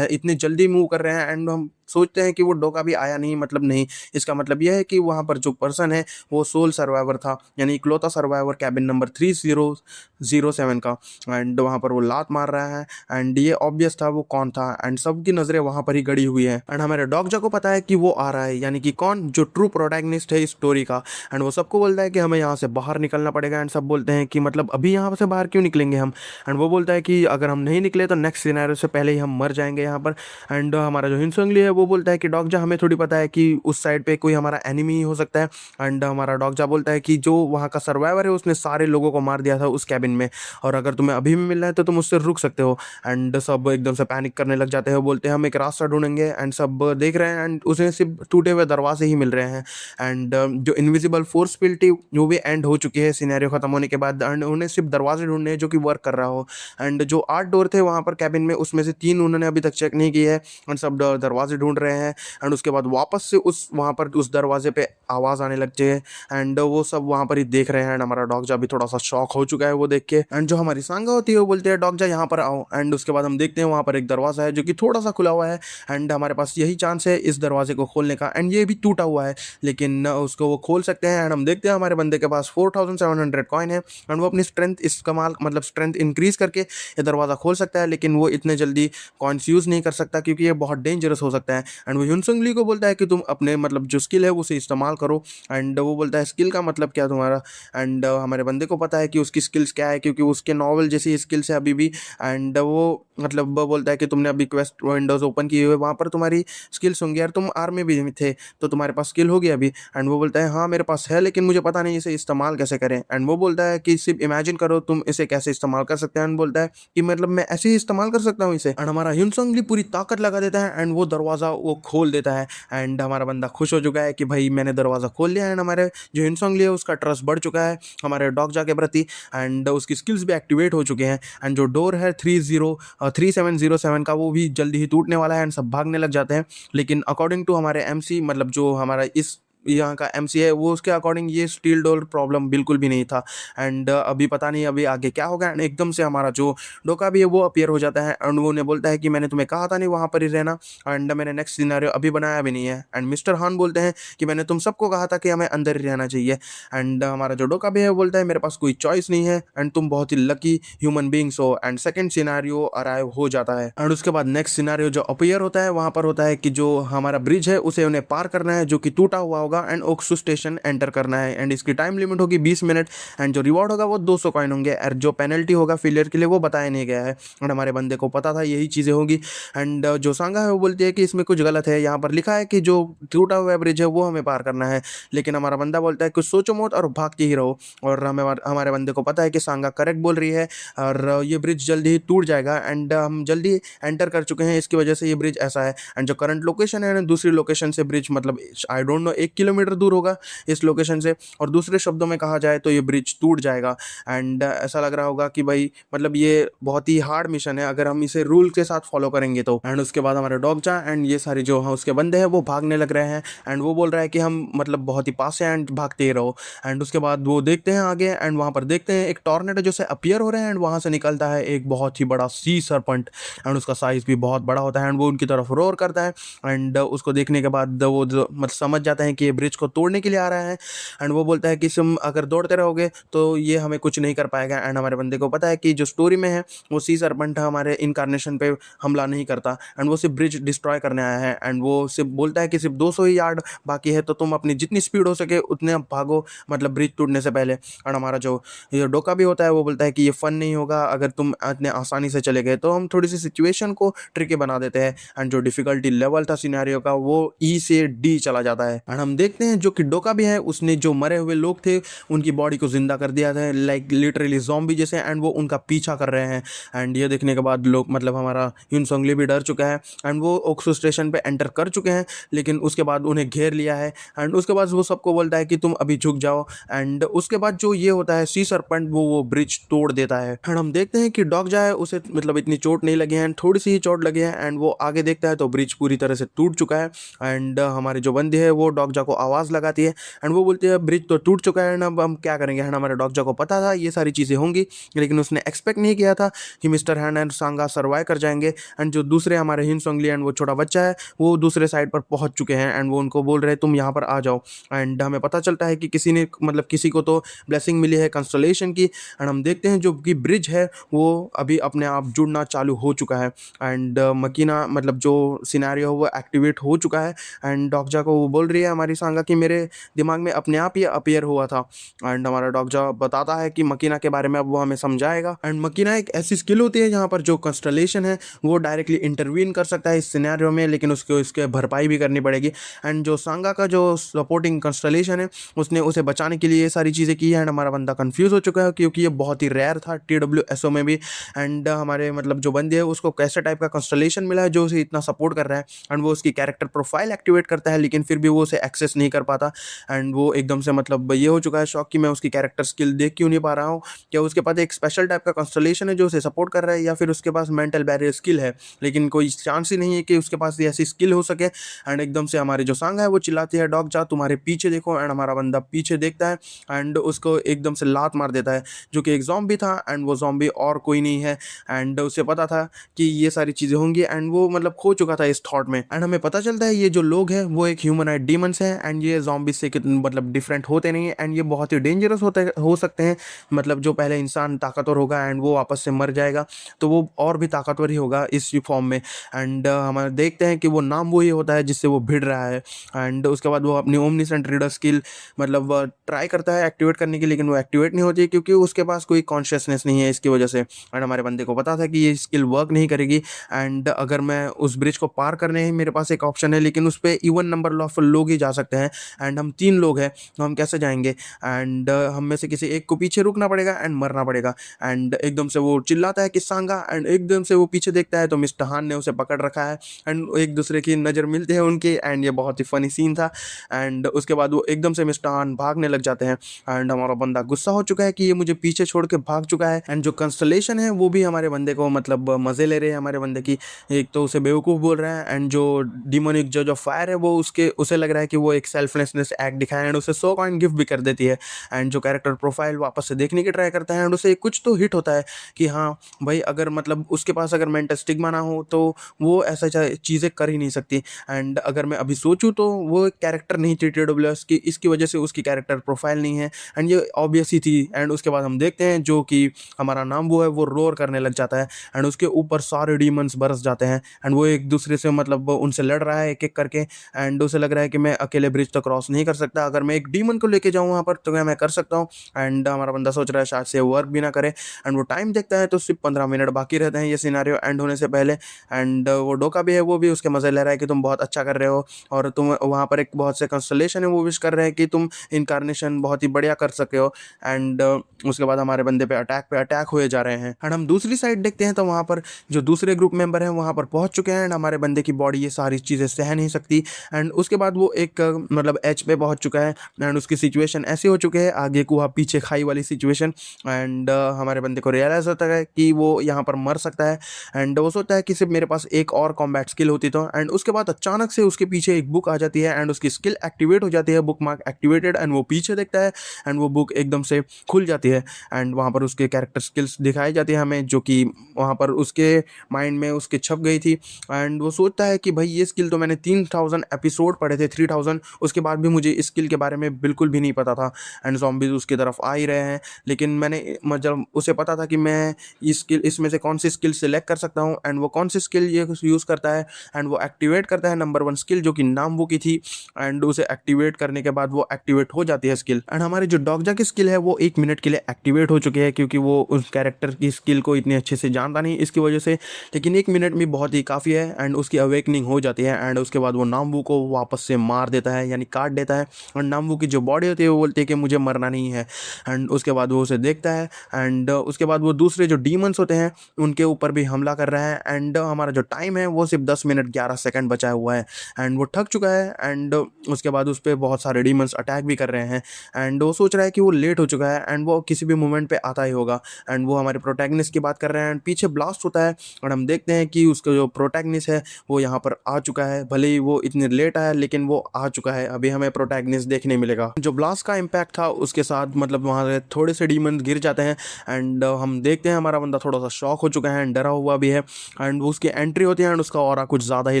इतनी जल्दी मूव कर रहे हैं एंड हम सोचते हैं कि वो डोका भी आया नहीं, मतलब नहीं, इसका मतलब यह है कि वहाँ पर जो पर्सन है वो सोल सर्वाइवर था, यानी इकलौता सर्वाइवर कैबिन नंबर 3007 का। एंड वहाँ पर वो लात मार रहा है एंड ये ऑब्वियस था वो कौन था, एंड सबकी नज़रें वहाँ पर ही गड़ी हुई है। एंड हमारे डॉक्टर को पता है कि वो आ रहा है, यानी कि कौन, जो ट्रू प्रोटैगनिस्ट है इस स्टोरी का। एंड वो सबको बोलता है कि हमें यहाँ से बाहर निकलना पड़ेगा। एंड सब बोलते हैं कि मतलब अभी यहाँ से बाहर क्यों निकलेंगे हम। एंड वो बोलता है कि अगर हम नहीं निकले तो नेक्स्ट सिनेरियो से पहले ही हम मर जाएंगे यहाँ पर। एंड हमारा जो हिनसोंग ली है वो बोलता है कि डॉक्टर हमें थोड़ी पता है कि उस साइड पे कोई हमारा एनिमी ही हो सकता है। एंड हमारा डॉक्टर बोलता है कि जो वहाँ का सर्वाइवर है उसने सारे लोगों को मार दिया था उस कैबिन में, और अगर तुम्हें अभी भी मिलना है तो तुम उससे रुक सकते हो। एंड सब एकदम से पैनिक करने लग जाते हैं, बोलते हैं हम एक रास्ता ढूंढेंगे। एंड सब देख रहे हैं एंड उसे सिर्फ टूटे हुए दरवाजे ही मिल रहे हैं। एंड जो इनविजिबल फोर्स फील्ड थी वो भी एंड हो चुकी है सिनेरियो खत्म होने के बाद, एंड उन्हें सिर्फ दरवाजे ढूंढने हैं जो कि वर्क कर रहा हो। एंड जो 8 डोर थे वहाँ पर कैबिन में, उसमें से 3 उन्होंने अभी तक चेक नहीं किए है एंड सब दरवाजे ढूंढ रहे हैं। एंड उसके बाद वापस से उस वहाँ पर उस दरवाजे पे आवाज़ आने लगती है एंड वो सब वहाँ पर ही देख रहे हैं। एंड हमारा डॉक्टर भी थोड़ा सा शॉक हो चुका है वो देख के। एंड जो हमारी सांगा होती है वो बोलते हैं डॉक्टर यहाँ पर आओ। एंड उसके बाद हम देखते हैं वहाँ पर एक दरवाज़ा है जो कि थोड़ा सा खुला हुआ है, एंड हमारे पास यही चांस है इस दरवाजे को खोलने का। एंड ये भी टूटा हुआ है लेकिन उसको वो खोल सकते हैं। एंड हम देखते हैं हमारे बंदे के पास 4700 कॉइन है एंड वो अपनी स्ट्रेंथ इस्तेमाल मतलब स्ट्रेंथ इंक्रीज करके ये दरवाज़ा खोल सकता है, लेकिन वो इतने जल्दी कॉइन्स यूज़ नहीं कर सकता क्योंकि ये बहुत डेंजरस हो सकता है। एंड वो हिनसोंग ली को बोलता है कि तुम अपने मतलब जो स्किल है उसे इस्तेमाल करो। एंड वो बोलता है स्किल का मतलब क्या तुम्हारा। एंड हमारे बंदे को पता है कि उसकी स्किल्स क्या है क्योंकि उसके नॉवल जैसी स्किल्स है अभी भी। एंड वो मतलब वो बोलता है कि तुमने अभी क्वेस्ट विंडोज़ ओपन किए हुए, वहाँ पर तुम्हारी स्किल्स होंगी यार, तुम आर्मी भी थे तो तुम्हारे पास स्किल होगी अभी। एंड वो बोलता है हाँ मेरे पास है लेकिन मुझे पता नहीं इसे इस्तेमाल कैसे करें। एंड वो बोलता है कि सिर्फ इमेजिन करो तुम इसे कैसे इस्तेमाल कर सकते हैं। एंड बोलता है कि मतलब मैं ऐसे ही इस्तेमाल कर सकता हूँ इसे। एंड हमारा हिनसोंग ली पूरी ताकत लगा देता है एंड वो दरवाज़ा वो खोल देता है। एंड हमारा बंदा खुश हो चुका है कि भाई मैंने दरवाज़ा खोल लिया। एंड हमारे जो हिनसोंग ली है उसका ट्रस्ट बढ़ चुका है हमारे डॉक्टर के प्रति, एंड उसकी स्किल्स भी एक्टिवेट हो चुके हैं। एंड जो डोर है 3707 का वो भी जल्दी ही टूटने वाला है एंड सब भागने लग जाते हैं। लेकिन अकॉर्डिंग टू हमारे एमसी मतलब जो हमारा इस यहाँ का एमसी है वो उसके अकॉर्डिंग ये स्टील डोर प्रॉब्लम बिल्कुल भी नहीं था। एंड अभी पता नहीं अभी आगे क्या होगा। एंड एकदम से हमारा जो डोका भी है वो अपीयर हो जाता है एंड वो उन्हें बोलता है कि मैंने तुम्हें कहा था नहीं वहाँ पर ही रहना, एंड मैंने नेक्स्ट सिनेरियो अभी बनाया भी नहीं है। एंड मिस्टर हान बोलते हैं कि मैंने तुम सबको कहा था कि हमें अंदर ही रहना चाहिए। एंड हमारा जो डोका भी है बोलता है मेरे पास कोई चॉइस नहीं है एंड तुम बहुत ही लकी ह्यूमन बींग्स हो। एंड सेकेंड सिनेरियो अराइव हो जाता है एंड उसके बाद नेक्स्ट सिनेरियो जो अपीयर होता है वहाँ पर होता है कि जो हमारा ब्रिज है उसे उन्हें पार करना है जो कि टूटा हुआ होगा होगा एंड ओक्सू स्टेशन एंटर करना है एंड इसकी टाइम लिमिट होगी 20 मिनट एंड जो रिवॉर्ड होगा वो 200 कॉइन होंगे और जो पेनल्टी होगा फेलियर के लिए वो बताया नहीं गया है और हमारे बंदे को पता था यही चीज़ें होगी एंड जो सांगा है वो बोलती है कि इसमें कुछ गलत है, यहाँ पर लिखा है कि जो टूटा हुआ ब्रिज है वो हमें पार करना है, लेकिन हमारा बंदा बोलता है कुछ सोचो मत और भागते ही रहो और हमारे बंदे को पता है कि सांगा करेक्ट बोल रही है और ये ब्रिज जल्दी ही टूट जाएगा एंड हम जल्दी एंटर कर चुके हैं, इसकी वजह से ये ब्रिज ऐसा है एंड जो करंट लोकेशन है दूसरी लोकेशन से ब्रिज मतलब आई डोंट नो 1 किलोमीटर दूर होगा इस लोकेशन से और दूसरे शब्दों में कहा जाए तो ये ब्रिज टूट जाएगा एंड ऐसा लग रहा होगा कि भाई मतलब ये बहुत ही हार्ड मिशन है अगर हम इसे रूल के साथ फॉलो करेंगे तो। एंड उसके बाद हमारे डॉगजा एंड ये सारे जो उसके बंदे हैं वो भागने लग रहे हैं एंड वो बोल रहा है कि हम मतलब बहुत ही पास है एंड भागते ही रहो एंड उसके बाद वो देखते हैं आगे एंड वहाँ पर देखते हैं एक टॉर्नेडो जो से अपीयर हो रहे हैं एंड वहाँ से निकलता है एक बहुत ही बड़ा सी सरपेंट एंड उसका साइज भी बहुत बड़ा होता है एंड वो उनकी तरफ रोर करता है एंड उसको देखने के बाद वो मतलब समझ जाते हैं कि ये ब्रिज को तोड़ने के लिए आ रहा है एंड वो बोलता है कि तुम अगर दौड़ते रहोगे तो ये हमें कुछ नहीं कर पाएगा एंड हमारे बंदे को पता है कि जो स्टोरी में है वो सी सरपेंट हमारे इनकारनेशन पे हमला नहीं करता एंड वो सिर्फ ब्रिज डिस्ट्रॉय करने आया है एंड वो सिर्फ बोलता है कि सिर्फ 200 ही यार्ड बाकी है तो तुम अपनी जितनी स्पीड हो सके उतने भागो मतलब ब्रिज टूटने से पहले। एंड हमारा जो ये डोका भी होता है वो बोलता है कि ये फन नहीं होगा अगर तुम इतने आसानी से चले गए, तो हम थोड़ी सी सिचुएशन को ट्रिकी बना देते हैं एंड जो डिफिकल्टी लेवल था सिनेरियो का वो ई से डी चला जाता है एंड हम देखते हैं जो कि डोका भी है उसने जो मरे हुए लोग थे उनकी बॉडी को जिंदा कर दिया था लाइक लिटरली ज़ॉम्बी जैसे एंड वो उनका पीछा कर रहे हैं एंड ये देखने के बाद लोग मतलब हमारा ह्यून सोंगली भी डर चुका है एंड वो ओक्सू स्टेशन पे एंटर कर चुके हैं लेकिन उसके बाद उन्हें घेर लिया है एंड उसके बाद वो सबको बोलता है कि तुम अभी झुक जाओ एंड उसके बाद जो ये होता है सी सरपेंट वो ब्रिज तोड़ देता है एंड हम देखते हैं कि डॉग जाए उसे मतलब इतनी चोट नहीं लगी है एंड थोड़ी सी ही चोट लगी है एंड वो आगे देखता है तो ब्रिज पूरी तरह से टूट चुका है एंड हमारे जो बंदी है वो डॉगजा को आवाज़ लगाती है एंड वो बोलती है ब्रिज तो टूट चुका है एंड अब हम क्या करेंगे एंड हमारे डॉगजा को पता था ये सारी चीज़ें होंगी लेकिन उसने एक्सपेक्ट नहीं किया था कि mister hand and Sanga survive कर जाएंगे एंड जो दूसरे हमारे हिन सोंगली एंड वो छोटा बच्चा है वो दूसरे साइड पर पहुंच चुके हैं एंड वो उनको बोल रहे हैं तुम यहाँ पर आ जाओ एंड हमें पता चलता है कि किसी ने मतलब किसी को तो ब्लेसिंग मिली है कंस्टलेशन की एंड हम देखते हैं जो कि ब्रिज है वो अभी अपने आप जुड़ना चालू हो चुका है एंड मकीना मतलब जो सिनेरियो है वो एक्टिवेट हो चुका है एंड डॉगजा को वो बोल रही है हमारी सांगा कि मेरे दिमाग में अपने आप ही अपीयर हुआ था एंड हमारा डॉगजा बताता है कि मकीना के बारे में अब वो हमें समझाएगा एंड मकीना एक ऐसी स्किल होती है जहाँ पर जो कंस्टलेशन है वो डायरेक्टली इंटरवीन कर सकता है इस सिनेरियो में लेकिन उसको इसके भरपाई भी करनी पड़ेगी एंड जो सांगा का जो सपोर्टिंग कंस्टलेशन है उसने उसे बचाने के लिए ये सारी चीज़ें की है एंड हमारा बंदा कंफ्यूज हो चुका है क्योंकि ये बहुत ही रेयर था TWSO में भी एंड हमारे मतलब जो बंदे है उसको कैसे टाइप का कंस्टलेशन मिला है जो उसे इतना सपोर्ट कर रहा है एंड वो उसकी कैरेक्टर प्रोफाइल एक्टिवेट करता है लेकिन फिर भी वो उसे एक्सेस नहीं कर पाता एंड वो एकदम से मतलब ये हो चुका है शॉक कि मैं उसकी कैरेक्टर स्किल देख क्यों नहीं पा रहा हूँ, क्या उसके पास एक स्पेशल टाइप का कंस्टलेशन है जो उसे सपोर्ट कर रहा है या फिर उसके पास मेंटल बैरियर स्किल है, लेकिन कोई चांस ही नहीं है कि उसके पास ऐसी स्किल हो सके। एंड एकदम से हमारी जो सांगा है वो चिल्लाती है डॉग जा तुम्हारे पीछे देखो एंड हमारा बंदा पीछे देखता है एंड उसको एकदम से लात मार देता है जो कि एक ज़ॉम्बी था एंड वो ज़ॉम्बी और कोई नहीं है एंड उसे पता था कि ये सारी चीज़ें होंगी एंड वो मतलब खो चुका था इस थॉट में एंड हमें पता चलता है ये जो लोग हैं वो एक ह्यूमनॉइड डीमंस हैं एंड ये ज़ॉम्बी से मतलब डिफरेंट होते नहीं है एंड ये बहुत ही डेंजरस हो सकते हैं, मतलब जो पहले इंसान ताकतवर होगा एंड वो वापस से मर जाएगा तो वो और भी ताकतवर ही होगा इस फॉर्म में एंड हमारे देखते हैं कि वो नाम वही होता है जिससे वो भिड़ रहा है एंड उसके बाद वो अपनी ओमनीसेंट रीडर स्किल मतलब ट्राई करता है एक्टिवेट करने की लेकिन वो एक्टिवेट नहीं होती क्योंकि उसके पास कोई कॉन्शियसनेस नहीं है इसकी वजह से एंड हमारे बंदे को पता था कि ये स्किल वर्क नहीं करेगी एंड अगर मैं उस ब्रिज को पार करने ही मेरे पास एक ऑप्शन है लेकिन उस पर इवन नंबर ऑफ लोग ही जा सकते हैं एंड हम 3 लोग हैं तो हम कैसे जाएंगे एंड हम में से किसी एक को पीछे रुकना पड़ेगा एंड मरना पड़ेगा एंड एकदम से वो चिल्लाता है कि सांगा एंड एकदम से वो पीछे देखता है तो मिस्टर हान ने उसे पकड़ रखा है एंड एक दूसरे की नज़र मिलती है उनकी एंड ये बहुत ही फनी सीन था एंड उसके बाद वो एकदम से मिस्टर हान भागने लग जाते हैं एंड हमारा बंदा गुस्सा हो चुका है कि ये मुझे पीछे छोड़ के भाग चुका है एंड जो कंस्टलेशन है वो भी हमारे बंदे को मतलब मज़े ले रहे हैं हमारे बंदे की, एक तो उसे बेवकूफ़ बोल रहे हैं एंड जो डिमोनिक जो फायर है वो उसे लग रहा है कि वो एक सेल्फलेसनेस एक्ट दिखाए एंड उसे 100 कॉइन गिफ्ट भी कर देती है एंड जो कैरेक्टर प्रोफाइल वापस से देखने की ट्राई करता है एंड उसे कुछ तो हिट होता है कि हाँ भाई अगर मतलब उसके पास अगर मेंटल स्टिग्मा ना हो तो वो ऐसा चीज़ें कर ही नहीं सकती एंड अगर मैं अभी सोचूं तो वो एक कैरेक्टर नहीं थी TWS की, इसकी वजह से उसकी कैरेक्टर प्रोफाइल नहीं है एंड ये ऑब्वियस ही थी एंड उसके बाद हम देखते हैं जो कि हमारा नाम वो है वो रोर करने लग जाता है एंड उसके ऊपर सारे डीमंस बरस जाते हैं एंड वो एक दूसरे से मतलब उनसे लड़ रहा है एक एक करके एंड उसे लग रहा है कि मैं अकेले अकेले ब्रिज तो क्रॉस नहीं कर सकता, अगर मैं एक डीमन को लेके जाऊँ वहाँ पर तो क्या मैं कर सकता हूँ। एंड हमारा बंदा सोच रहा है शायद से वर्क भी ना करे, एंड वो टाइम देखता है तो सिर्फ 15 मिनट बाकी रहते हैं ये सिनेरियो एंड होने से पहले। एंड वो डोका भी है, वो भी उसके मज़े ले रहा है कि तुम बहुत अच्छा कर रहे हो, और तुम वहाँ पर एक बहुत से कंस्टलेशन है वो विश कर रहे हैं कि तुम इनकारनेशन बहुत ही बढ़िया कर सके हो। एंड उसके बाद हमारे बंदे पे अटैक हुए जा रहे हैं। एंड हम दूसरी साइड देखते हैं तो वहाँ पर जो दूसरे ग्रुप मेंबर हैं वहाँ पर पहुँच चुके हैं, एंड हमारे बंदे की बॉडी ये सारी चीज़ें सह नहीं सकती। एंड उसके बाद वो एक मतलब एच पे पहुँच चुका है, एंड उसकी सिचुएशन ऐसी हो चुकी है, आगे कुआ पीछे खाई वाली सिचुएशन। एंड हमारे बंदे को रियलाइज़ होता है कि वो यहाँ पर मर सकता है, एंड वो सोचता है कि सिर्फ मेरे पास एक और कॉम्बैट स्किल होती तो। एंड उसके बाद अचानक से उसके पीछे एक बुक आ जाती है, एंड उसकी स्किल एक्टिवेट हो जाती है, बुक मार्क एक्टिवेटेड, एंड वो पीछे देखता है, एंड वो बुक एकदम से खुल जाती है, एंड वहाँ पर उसके कैरेक्टर स्किल्स दिखाई जाती है हमें, जो कि वहाँ पर उसके माइंड में उसके छप गई थी। एंड वो सोचता है कि भाई ये स्किल तो मैंने 3000 एपिसोड पढ़े थे, 3000, उसके बाद भी मुझे इस स्किल के बारे में बिल्कुल भी नहीं पता था, एंड ज़ॉम्बीज़ उसकी तरफ आ ही रहे हैं। लेकिन मैंने मतलब उसे पता था कि मैं इसमें से कौन सी स्किल सिलेक्ट कर सकता हूँ, एंड वो कौन सी स्किल ये यूज़ करता है, एंड वो एक्टिवेट करता है नंबर 1 स्किल जो कि नामवू की थी। एंड उसे एक्टिवेट करने के बाद वो एक्टिवेट हो जाती है स्किल, एंड हमारी जो डॉगजा की स्किल है वो 1 मिनट के लिए एक्टिवेट हो चुकी है, क्योंकि वो उस कैरेक्टर की स्किल को इतने अच्छे से जानता नहीं इसकी वजह से। लेकिन 1 मिनट में बहुत ही काफ़ी है, एंड उसकी अवेकनिंग हो जाती है, एंड उसके बाद वो नामवू को वापस से मार देता है, यानी काट देता है। और नामवू की जो बॉडी होती है वो बोलती है कि मुझे मरना नहीं है। एंड उसके बाद वो उसे देखता है, एंड उसके बाद वो दूसरे जो डीमंस होते हैं उनके ऊपर भी हमला कर रहा है। एंड हमारा जो टाइम है वो सिर्फ 10 मिनट 11 सेकंड बचा हुआ है, एंड वो थक चुका है। एंड उसके बाद उस पर बहुत सारे डीमंस अटैक भी कर रहे हैं, एंड वो सोच रहा है कि वो लेट हो चुका है, एंड वो किसी भी मोमेंट पे आता ही होगा। एंड वो हमारे प्रोटैगनिस्ट की बात कर रहे हैं, एंड पीछे ब्लास्ट होता है, और हम देखते हैं कि उसका जो प्रोटैगनिस्ट है वो यहाँ पर आ चुका है। भले ही वो इतने लेट आया लेकिन वो आ चुका है, अभी हमें प्रोटैगनिस्ट देखने मिलेगा। जो ब्लास्ट का इम्पैक्ट था उसके साथ मतलब वहाँ से थोड़े से डीमन गिर जाते हैं, एंड हम देखते हैं हमारा बंदा थोड़ा सा शॉक हो चुका है, डरा हुआ भी है। एंड उसकी एंट्री होती है, एंड उसका ऑरा कुछ ज़्यादा ही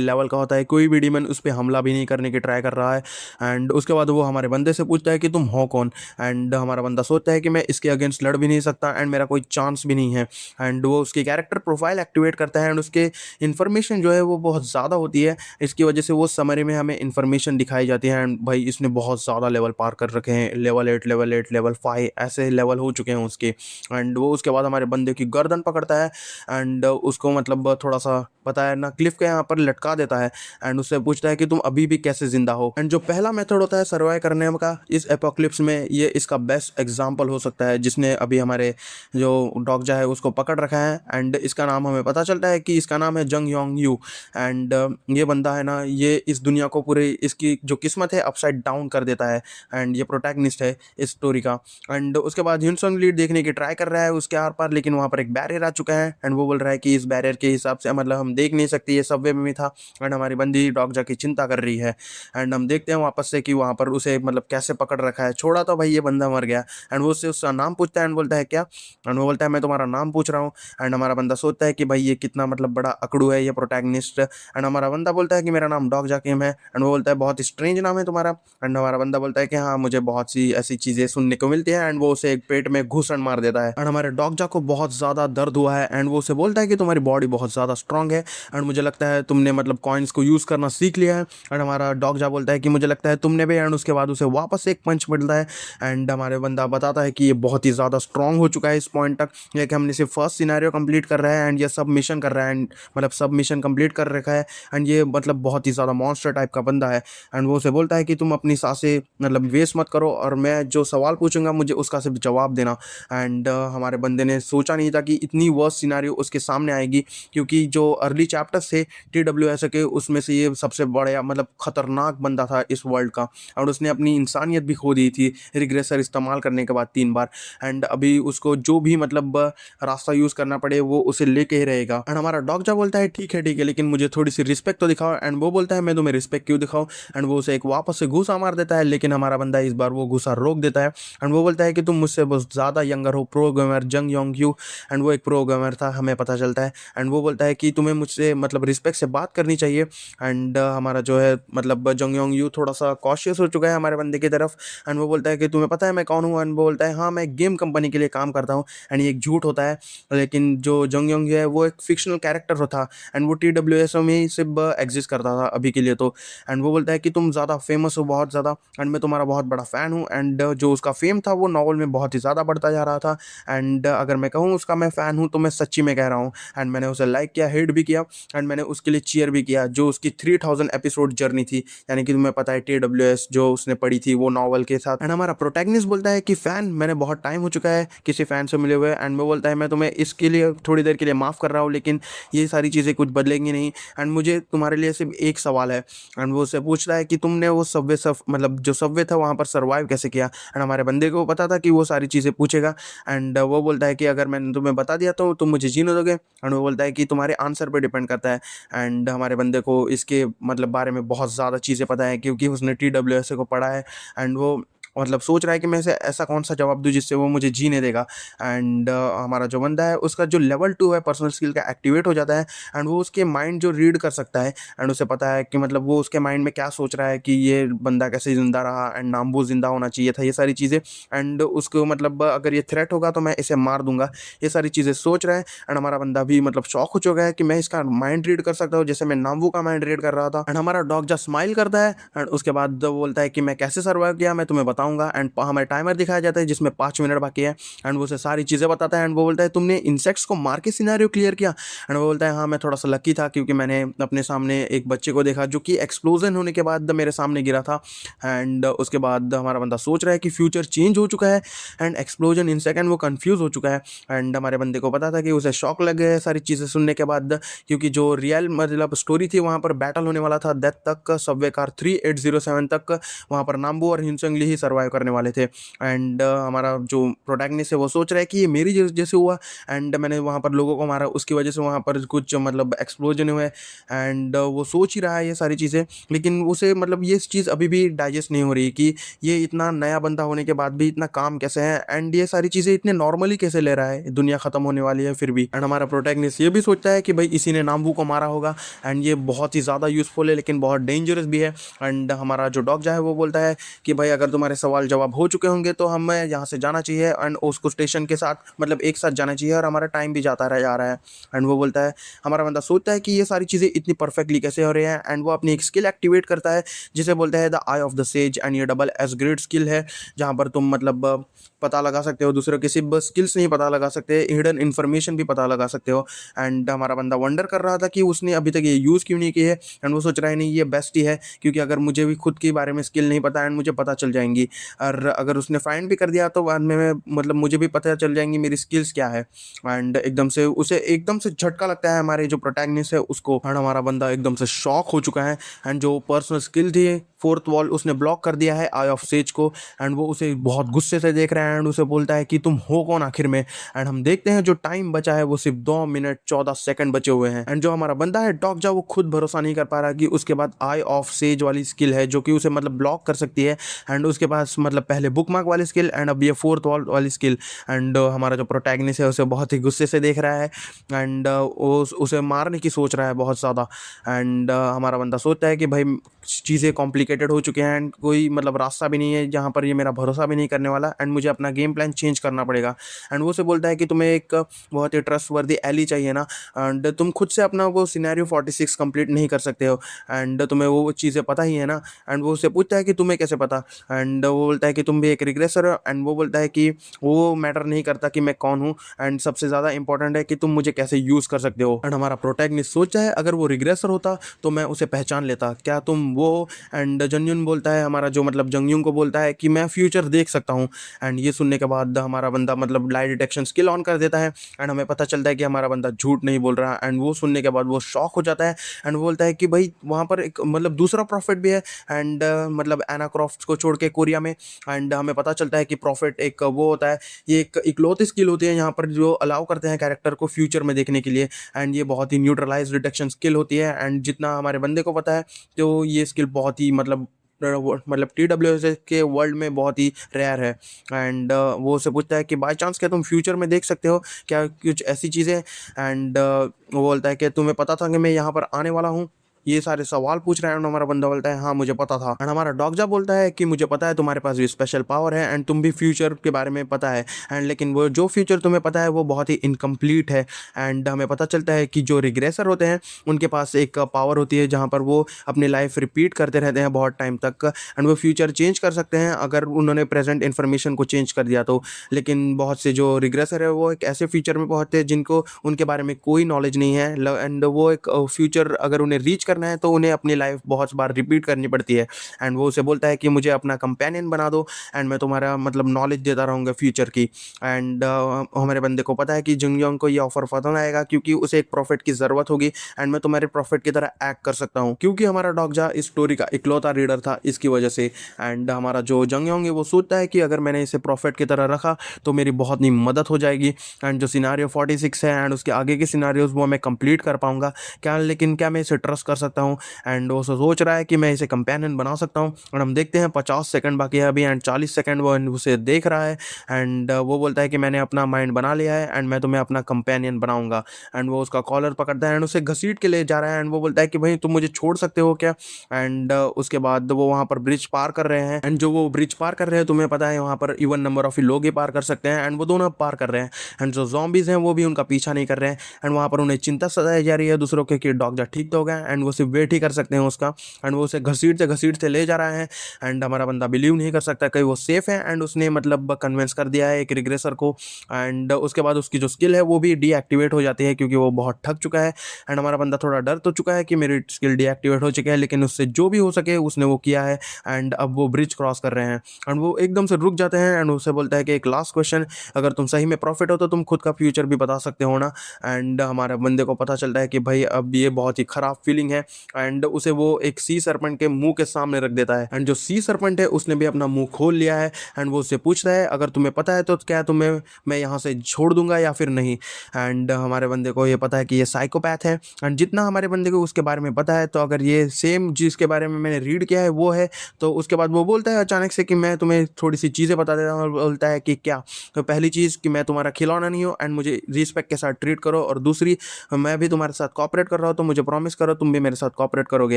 लेवल का होता है, कोई भी डीमन उस पर हमला भी नहीं करने की ट्राई कर रहा है। एंड उसके बाद वो हमारे बंदे से पूछता है कि तुम हो कौन। एंड हमारा बंदा सोचता है कि मैं इसके अगेंस्ट लड़ भी नहीं सकता, एंड मेरा कोई चांस भी नहीं है। एंड वो उसकी कैरेक्टर प्रोफाइल एक्टिवेट करता है, एंड उसके इन्फॉर्मेशन जो है वो बहुत ज़्यादा होती है, इसकी वजह से वो समरी में हमें इन्फॉर्मेशन दिखाई जाती है। एंड भाई इसने बहुत ज़्यादा लेवल पार कर रखे हैं, लेवल 8 लेवल 8 लेवल 5 ऐसे लेवल हो चुके हैं उसके। एंड वो उसके बाद हमारे बंदे की गर्दन पकड़ता है, एंड उसको मतलब थोड़ा सा पता है ना क्लिफ के यहाँ पर लटका देता है, एंड उससे पूछता है कि तुम अभी भी कैसे जिंदा हो। एंड जो पहला मेथड होता है सर्वाइव करने का इस एपोक्लिप्स में, ये इसका बेस्ट एग्जाम्पल हो सकता है, जिसने अभी हमारे जो डॉगजा है उसको पकड़ रखा है। एंड इसका नाम हमें पता चलता है कि इसका नाम है जंग योंग यू। एंड ये बंदा है ना, ये इस दुनिया को पूरे इसकी जो किस्मत है अपसाइड डाउन कर देता है, एंड ये प्रोटैगनिस्ट है इस स्टोरी का। एंड उसके बाद ह्यूनसोंग लीड देखने की ट्राई कर रहा है उसके आर पार, लेकिन वहाँ पर एक बैरियर आ चुका है, एंड वो बोल रहा है कि इस बैरियर के हिसाब से मतलब हम देख नहीं सकते, ये सबवे में भी था। एंड हमारी बंदी डॉगजा की चिंता कर रही है, एंड हम देखते हैं वापस से कि वहाँ पर उसे मतलब कैसे पकड़ रखा है, छोड़ा तो भाई ये बंदा मर गया। एंड वो उससे उसका नाम पूछता है, एंड बोलता है क्या, एंड वो बोलता है मैं तुम्हारा नाम पूछ रहा हूँ। एंड हमारा बंदा सोचता है कि भाई ये कितना मतलब बड़ा अकड़ू है ये प्रोटैगनिस्ट। एंड हमारा बंदा बोलता है कि मेरा नाम डॉगजा किम है, एंड वो बोलता है बहुत स्ट्रेंज नाम है तुम्हारा। एंड हमारा बंदा बोलता है कि हाँ मुझे बहुत सी ऐसी चीज़ें सुनने को मिलती है, एंड वो उसे एक पेट में घुसन मार देता है। एंड हमारे डॉगजा को बहुत ज़्यादा दर्द हुआ है, एंड वो उसे बोलता है कि तुम्हारी बॉडी बहुत ज़्यादा स्ट्रांग है, एंड मुझे लगता है तुमने मतलब कॉइन्स को यूज़ करना सीख लिया है। एंड हमारा डॉगजा बोलता है कि मुझे लगता है तुमने भी। एंड उसके बाद उसे वापस एक पंच मिलता है, एंड हमारे बंदा बताता है कि ये बहुत ही ज़्यादा स्ट्रांग हो चुका है इस पॉइंट तक, ये कि हमने सिर्फ फर्स्ट सिनेरियो कंप्लीट कर रहा है, एंड ये सब मिशन कर रहा है, एंड मतलब सब मिशन कंप्लीट कर रखा है, एंड ये मतलब बहुत ही ज़्यादा मॉन्स्टर टाइप का बंदा है। एंड वो उसे बोलता है कि तुम अपनी सांसें मतलब वेस्ट मत करो, और मैं जो सवाल पूछूंगा मुझे उसका सिर्फ जवाब देना। एंड हमारे बंदे ने सोचा नहीं था कि इतनी वर्स्ट सिनेरियो उसके सामने आएगी, क्योंकि जो अर्ली चैप्टर्स थे TWS के उसमें से ये सबसे बड़ा मतलब खतरनाक बंदा था इस वर्ल्ड का, और उसने अपनी इंसानियत भी खो दी थी रिग्रेसर इस्तेमाल करने के बाद 3 बार। एंड अभी उसको जो भी मतलब रास्ता यूज़ करना पड़े वो उसे लेके ही रहेगा। एंड हमारा डॉगजा बोलता है ठीक है लेकिन मुझे थोड़ी सी रिस्पेक्ट तो दिखाओ। एंड वो बोलता है मैं तुम्हें रिस्पेक्ट क्यों दिखाऊं। एंड वो उसे एक वापस से घूसा मार देता है, लेकिन हमारा बंदा इस बार वो घूसा रोक देता है, एंड वो बोलता है कि तुम मुझसे बहुत ज़्यादा यंगर हो, प्रो गेमर जंग योंग यू। एंड वो एक प्रो गेमर था हमें पता चलता है, एंड वो बोलता है कि तुम्हें मुझसे मतलब रिस्पेक्ट से बात करनी चाहिए। एंड हमारा जो है मतलब जंग योंग यू थोड़ा सा कॉशियस हो चुका है हमारे बंदे की तरफ। एंड वो बोलता है कि तुम्हें पता है मैं कौन हूँ? एंड वो बोलता है हाँ मैं गेम कंपनी के लिए काम करता हूँ। एंड ये एक झूठ होता है, लेकिन जो जंग योंग है वो एक फिक्शनल कैरेक्टर था एंड वो TWS में ही सिर्फ एग्जिस्ट करता था अभी के लिए तो। एंड वो बोलता है कि तुम ज़्यादा फेमस हो, बहुत ज़्यादा, एंड मैं तुम्हारा बहुत बड़ा फ़ैन हूँ। एंड जो उसका फेम था वो नॉवल में बहुत ही ज़्यादा बढ़ता जा रहा था। एंड अगर मैं कहूँ उसका मैं फ़ैन हूँ तो मैं सच्ची में कह रहा हूँ। एंड मैंने उसे लाइक किया, हेट भी किया, एंड मैंने उसके लिए चीयर भी किया जो उसकी 3000 एपिसोड जर्नी थी, यानी कि तुम्हें पता है TWS जो उसने पढ़ी थी वो नॉवल के साथ। एंड हमारा प्रोटैगनिस्ट बोलता है कि फ़ैन मैंने बहुत टाइम हो चुका है किसी फ़ैन से मिले हुए। एंड वो बोलता है मैं तुम्हें इसके लिए थोड़ी देर के लिए माफ़ कर रहा हूँ, लेकिन ये सारी चीज़ें कुछ बदलेंगी नहीं। एंड मुझे तुम्हारे लिए सिर्फ एक सवाल है। एंड वो उससे पूछता है कि तुमने वो सबवे मतलब जो सबवे था वहाँ पर सर्वाइव कैसे किया। एंड हमारे बंदे को पता था कि वो सारी चीज़ें पूछेगा। एंड वो बोलता है कि अगर मैंने तुम्हें बता दिया तो तुम मुझे जीने दोगे। एंड वो बोलता है कि तुम्हारे आंसर पे डिपेंड करता है। एंड हमारे बंदे को इसके मतलब बारे में बहुत ज़्यादा चीज़ें पता है क्योंकि उसने TWS को पढ़ा है। एंड वो मतलब सोच रहा है कि मैं इसे ऐसा कौन सा जवाब दूँ जिससे वो मुझे जीने देगा। एंड हमारा जो बंदा है उसका जो लेवल 2 है पर्सनल स्किल का एक्टिवेट हो जाता है। एंड वो उसके माइंड जो रीड कर सकता है। एंड उसे पता है कि मतलब वो उसके माइंड में क्या सोच रहा है कि ये बंदा कैसे ज़िंदा रहा एंड नाम्बू ज़िंदा होना चाहिए था, ये सारी चीज़ें। एंड उसको मतलब अगर ये थ्रेट होगा तो मैं इसे मार दूंगा, ये सारी चीज़ें सोच रहा है। एंड हमारा बंदा भी मतलब शॉक हो चुका है कि मैं इसका माइंड रीड कर सकता हूँ जैसे मैं नाम्बू का माइंड रीड कर रहा था। एंड हमारा डॉग जस्ट स्माइल करता है। एंड उसके बाद वो बोलता है कि मैं कैसे सर्वाइव किया मैं तुम्हें बताऊंगा। एंड हमें टाइमर दिखाया जाता है जिसमें 5 मिनट बाकी है। एंड वो उसे सारी चीज़ें बताता है। एंड वो बोलता है तुमने इंसेक्ट्स को मार के सिनेरियो क्लियर किया। एंड वो बोलता है हाँ मैं थोड़ा सा लकी था क्योंकि मैंने अपने सामने एक बच्चे को देखा जो कि एक्सप्लोजन होने के बाद मेरे सामने गिरा था। एंड उसके बाद हमारा बंदा सोच रहा है कि फ्यूचर चेंज हो चुका है एंड एक्सप्लोजन इन सेकंड वो कंफ्यूज हो चुका है। एंड हमारे बंदे को पता था कि उसे शॉक लग गया है सारी चीज़ें सुनने के बाद, क्योंकि जो रियल मतलब स्टोरी थी वहाँ पर बैटल होने वाला था डेथ तक, सबवे कार 3807 तक। वहाँ पर नाम्बू और हिंसंगली ही सर्वाइव करने वाले थे। एंड हमारा जो प्रोटैगनिस्ट है वो सोच रहा है कि ये मेरी जैसे हुआ एंड मैंने वहाँ पर लोगों को मारा उसकी वजह से वहाँ पर कुछ मतलब एक्सप्लोजन हुए। एंड वो सोच ही रहा है ये सारी चीज़ें, लेकिन उसे मतलब ये चीज़ अभी भी डाइजेस्ट नहीं हो रही कि ये इतना नया बंदा होने के बाद भी इतना काम कैसे है एंड ये सारी चीज़ें इतने नॉर्मली कैसे ले रहा है, दुनिया ख़त्म होने वाली है फिर भी। एंड हमारा प्रोटैगनिस्ट ये भी सोचता है कि भाई इसी ने नाम्बू को मारा होगा एंड ये बहुत ही ज़्यादा यूज़फुल है लेकिन बहुत डेंजरस भी है। एंड हमारा जो डॉग है वो बोलता है कि भाई अगर तुम्हारे सवाल जवाब हो चुके होंगे तो हमें यहाँ से जाना चाहिए एंड उसको स्टेशन के साथ मतलब एक साथ जाना चाहिए और हमारा टाइम भी जाता रह जा रहा है। एंड वो बोलता है, हमारा बंदा सोचता है कि ये सारी चीज़ें इतनी परफेक्टली कैसे हो रही हैं। एंड वो अपनी एक स्किल एक्टिवेट करता है जिसे बोलते हैं the I of the sage. And ये डबल एस ग्रेड स्किल है जहाँ पर तुम मतलब पता लगा सकते हो दूसरों की सिर्फ स्किल्स नहीं पता लगा सकते, हिडन इन्फॉर्मेशन भी पता लगा सकते हो। एंड हमारा बंदा वंडर कर रहा था कि उसने अभी तक ये यूज़ क्यों नहीं की है। एंड वो सोच रहा है नहीं ये बेस्ट ही है क्योंकि अगर मुझे भी खुद के बारे में स्किल नहीं पता एंड मुझे पता चल जाएंगी, और अगर उसने फाइंड भी कर दिया तो बाद में मैं मतलब मुझे भी पता चल जाएंगी मेरी स्किल्स क्या है। एंड एकदम से उसे एकदम से झटका लगता है हमारे जो प्रोटैगनिस्ट है उसको। एंड हमारा बंदा एकदम से शॉक हो चुका है। एंड जो पर्सनल स्किल थी फोर्थ वॉल उसने ब्लॉक कर दिया है आई ऑफ सेज को। एंड वो उसे बहुत गुस्से से देख रहा है एंड उसे बोलता है कि तुम हो कौन आखिर में। एंड हम देखते हैं जो टाइम बचा है वो सिर्फ 2 मिनट 14 सेकंड बचे हुए हैं। एंड जो हमारा बंदा है डॉग वो खुद भरोसा नहीं कर पा रहा कि उसके बाद आई ऑफ सेज वाली स्किल है जो कि उसे मतलब ब्लॉक कर सकती है। एंड उसके पास मतलब पहले बुक मार्क वाली स्किल एंड अब ये फोर्थ वॉल वाली स्किल। एंड हमारा जो प्रोटैगनिस्ट है उसे बहुत ही गुस्से से देख रहा है एंड उसे मारने की सोच रहा है बहुत ज़्यादा। एंड हमारा बंदा सोचता है कि भाई चीज़ें कॉम्प्लिकेटेड हो चुके हैं एंड कोई मतलब रास्ता भी नहीं है जहाँ पर ये मेरा भरोसा भी नहीं करने वाला एंड मुझे अपना गेम प्लान चेंज करना पड़ेगा। एंड वो उसे बोलता है कि तुम्हें एक बहुत ही ट्रस्टवर्दी एली चाहिए ना, एंड तुम खुद से अपना वो सिनेरियो 46 कंप्लीट नहीं कर सकते हो एंड तुम्हें वो चीज़ें पता ही है ना। एंड वो उससे पूछता है कि तुम्हें कैसे पता। एंड वो बोलता है कि तुम भी एक रिग्रेसर हो। एंड वो बोलता है कि वो मैटर नहीं करता कि मैं कौन हूँ एंड सबसे ज़्यादा इंपॉर्टेंट है कि तुम मुझे कैसे यूज़ कर सकते हो। एंड हमारा प्रोटैगनिस्ट सोचा है अगर वो रिग्रेसर होता तो मैं उसे पहचान लेता, क्या तुम वो। एंड जंगयुन बोलता है, हमारा जो मतलब जंगयुन को बोलता है कि मैं फ्यूचर देख सकता हूँ। एंड ये सुनने के बाद हमारा बंदा मतलब लाई डिटेक्शन स्किल ऑन कर देता है एंड हमें पता चलता है कि हमारा बंदा झूठ नहीं बोल रहा। एंड वो सुनने के बाद वो शॉक हो जाता है एंड वो बोलता है कि भाई वहाँ पर एक मतलब दूसरा प्रॉफिट भी है एंड मतलब एना क्रॉफ्ट को छोड़ के कोरिया में। एंड हमें पता चलता है कि प्रॉफिट एक वो होता है, ये एक इकलौती स्किल होती है यहाँ पर जो अलाउ करते हैं कैरेक्टर को फ्यूचर में देखने के लिए। एंड ये बहुत ही न्यूट्रलाइज डिटेक्शन स्किल होती है एंड जितना हमारे बंदे को पता है तो ये स्किल बहुत ही मतलब मतलब TWS के वर्ल्ड में बहुत ही रेयर है। एंड वो उससे पूछता है कि बाय चांस क्या तुम फ्यूचर में देख सकते हो क्या कुछ ऐसी चीज़ें। एंड वो बोलता है कि तुम्हें पता था कि मैं यहाँ पर आने वाला हूँ, ये सारे सवाल पूछ रहा है। एंड हमारा बंदा बोलता है हाँ मुझे पता था। एंड हमारा डॉगजा बोलता है कि मुझे पता है तुम्हारे पास भी स्पेशल पावर है एंड तुम भी फ्यूचर के बारे में पता है, एंड लेकिन वो जो फ्यूचर तुम्हें पता है वो बहुत ही इनकम्प्लीट है। एंड हमें पता चलता है कि जो रिग्रेसर होते हैं उनके पास एक पावर होती है जहाँ पर वो अपनी लाइफ रिपीट करते रहते हैं बहुत टाइम तक, एंड वो फ्यूचर चेंज कर सकते हैं अगर उन्होंने प्रेजेंट इन्फॉर्मेशन को चेंज कर दिया तो। लेकिन बहुत से जो रिग्रेसर है वो एक ऐसे फ्यूचर में पहुंचते हैं जिनको उनके बारे में कोई नॉलेज नहीं है, एंड वो एक फ्यूचर अगर उन्हें रीच करना है तो उन्हें अपनी लाइफ बहुत बार रिपीट करनी पड़ती है। एंड वो उसे बोलता है कि मुझे अपना कंपेनियन बना दो एंड मैं तुम्हारा मतलब नॉलेज देता रहूँगा फ्यूचर की। एंड हमारे बंदे को पता है कि जुंगयोंग को ये ऑफर पसंद आएगा क्योंकि उसे एक प्रॉफिट की ज़रूरत होगी एंड मैं तुम्हारे प्रॉफिट की तरह एक्ट कर सकता हूँ, क्योंकि हमारा डॉगजा इस स्टोरी का इकलौता रीडर था इसकी वजह से। एंड हमारा जो जंगयोंग है वो सोचता है कि अगर मैंने इसे प्रॉफिट की तरह रखा तो मेरी बहुत ही मदद हो जाएगी एंड जो सिनारियो 46 है एंड उसके आगे के सिनारियोज वो मैं कंप्लीट कर पाऊंगा क्या, लेकिन क्या मैं इसे ट्रस्ट कर सकता हूँ। एंड वो सोच रहा है कि मैं इसे कंपेनियन बना सकता हूँ। और हम देखते हैं 50 सेकंड बाकी है अभी एंड 40 सेकंड वो उसे देख रहा है। एंड वो बोलता है कि मैंने अपना माइंड बना लिया है एंड मैं तुम्हें अपना कंपेनियन बनाऊंगा। एंड वो उसका कॉलर पकड़ता है एंड उसे घसीट के ले जा रहा है एंड वो बोलता है कि भाई तुम मुझे छोड़ सकते हो क्या। एंड उसके बाद वो वहाँ पर ब्रिज पार कर रहे हैं एंड जो वो ब्रिज पार कर रहे हैं तुम्हें पता है वहाँ पर इवन नंबर ऑफ लोग ही पार कर सकते हैं एंड वो दोनों पार कर रहे हैं। एंड जो जॉम्बीज हैं वो भी उनका पीछा नहीं कर रहे हैं एंड वहाँ पर उन्हें चिंता सताई जा रही है दूसरों के कि डॉग जा ठीक तो हो गया एंड वो सिर्फ वेट ही कर सकते हैं उसका। एंड वो उसे घसीटते ले जा रहा है एंड हमारा बंदा बिलीव नहीं कर सकता कहीं वो सेफ है एंड उसने मतलब कन्विंस कर दिया है एक रिग्रेसर को। एंड उसके बाद उसकी जो स्किल है वो भी डीएक्टिवेट हो जाती है क्योंकि वो बहुत थक चुका है। एंड हमारा बंदा थोड़ा डर तो चुका है कि मेरी स्किल डीएक्टिवेट हो चुकी है, लेकिन उससे जो भी हो सके उसने वो किया है। एंड अब वो ब्रिज क्रॉस कर रहे हैं एंड वो एकदम से रुक जाते हैं एंड उसे बोलता है कि एक लास्ट क्वेश्चन, अगर तुम सही में प्रॉफिट हो तो तुम खुद का फ्यूचर भी बता सकते हो ना। एंड हमारे बंदे को पता चलता है कि भाई अब ये बहुत ही खराब फीलिंग है एंड उसे वो एक सी सरपेंट के मुंह के सामने रख देता है। एंड जो सी सरपेंट है उसने भी अपना मुंह खोल लिया है एंड वो उससे पूछता है अगर तुम्हें पता है तो क्या तुम्हें मैं यहाँ से छोड़ दूंगा या फिर नहीं। एंड हमारे बंदे को ये पता है कि ये साइकोपैथ है एंड जितना हमारे बंदे को उसके बारे में पता है तो अगर ये सेम जिसके बारे में मैंने रीड किया है वो है तो उसके बाद वो बोलता है अचानक से कि मैं तुम्हें थोड़ी सी चीज़ें बता देता हूँ। और बोलता है कि क्या, तो पहली चीज़ कि मैं तुम्हारा खिलौना नहीं हूँ एंड मुझे रिस्पेक्ट के साथ ट्रीट करो, और दूसरी मैं भी तुम्हारे साथ कॉपरेट कर रहा हूँ तो मुझे प्रॉमिस करो तुम भी मेरे साथ कॉपरेट करोगे।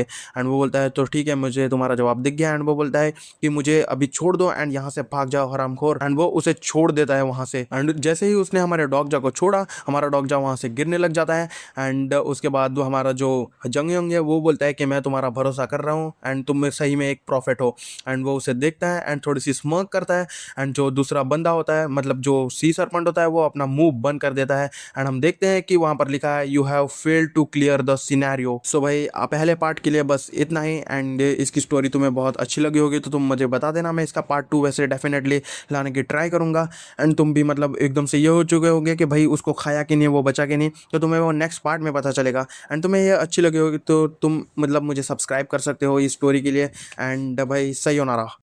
एंड वो बोलता है तो ठीक है मुझे तुम्हारा जवाब दिख गया। एंड वो बोलता है कि मुझे अभी छोड़ दो एंड यहाँ से भाग जाओ हरामखोर। एंड वो उसे छोड़ देता है वहाँ से एंड जैसे ही उसने हमारे डॉगजा को छोड़ा हमारा डॉगजा वहाँ से गिरने लग जाता है। एंड उसके बाद वो हमारा जो जंगयंग है वो बोलता है कि मैं तुम्हारा भरोसा कर रहा हूँ एंड तुम में सही में एक प्रॉफिट हो। एंड वो उसे देखता है एंड थोड़ी सी स्मर्क करता है एंड जो दूसरा बंदा होता है मतलब जो सी सरपंच होता है वो अपना मुंह बंद कर देता है एंड हम देखते हैं कि वहाँ पर लिखा है you have failed to clear the scenario. So भाई पहले पार्ट के लिए बस इतना ही एंड इसकी स्टोरी तुम्हें बहुत अच्छी लगी होगी तो तुम मुझे बता देना, मैं इसका पार्ट 2 वैसे डेफिनेटली लाने की ट्राई करूंगा। एंड तुम भी मतलब एकदम से ये हो चुके होंगे कि भाई उसको खाया कि नहीं वो बचा कि नहीं, तो तुम्हें वो नेक्स्ट पार्ट में पता चलेगा। एंड तुम्हें ये अच्छी लगी होगी तो तुम मतलब मुझे सब्सक्राइब कर सकते हो इस स्टोरी के लिए। एंड भाई सही होना रहा।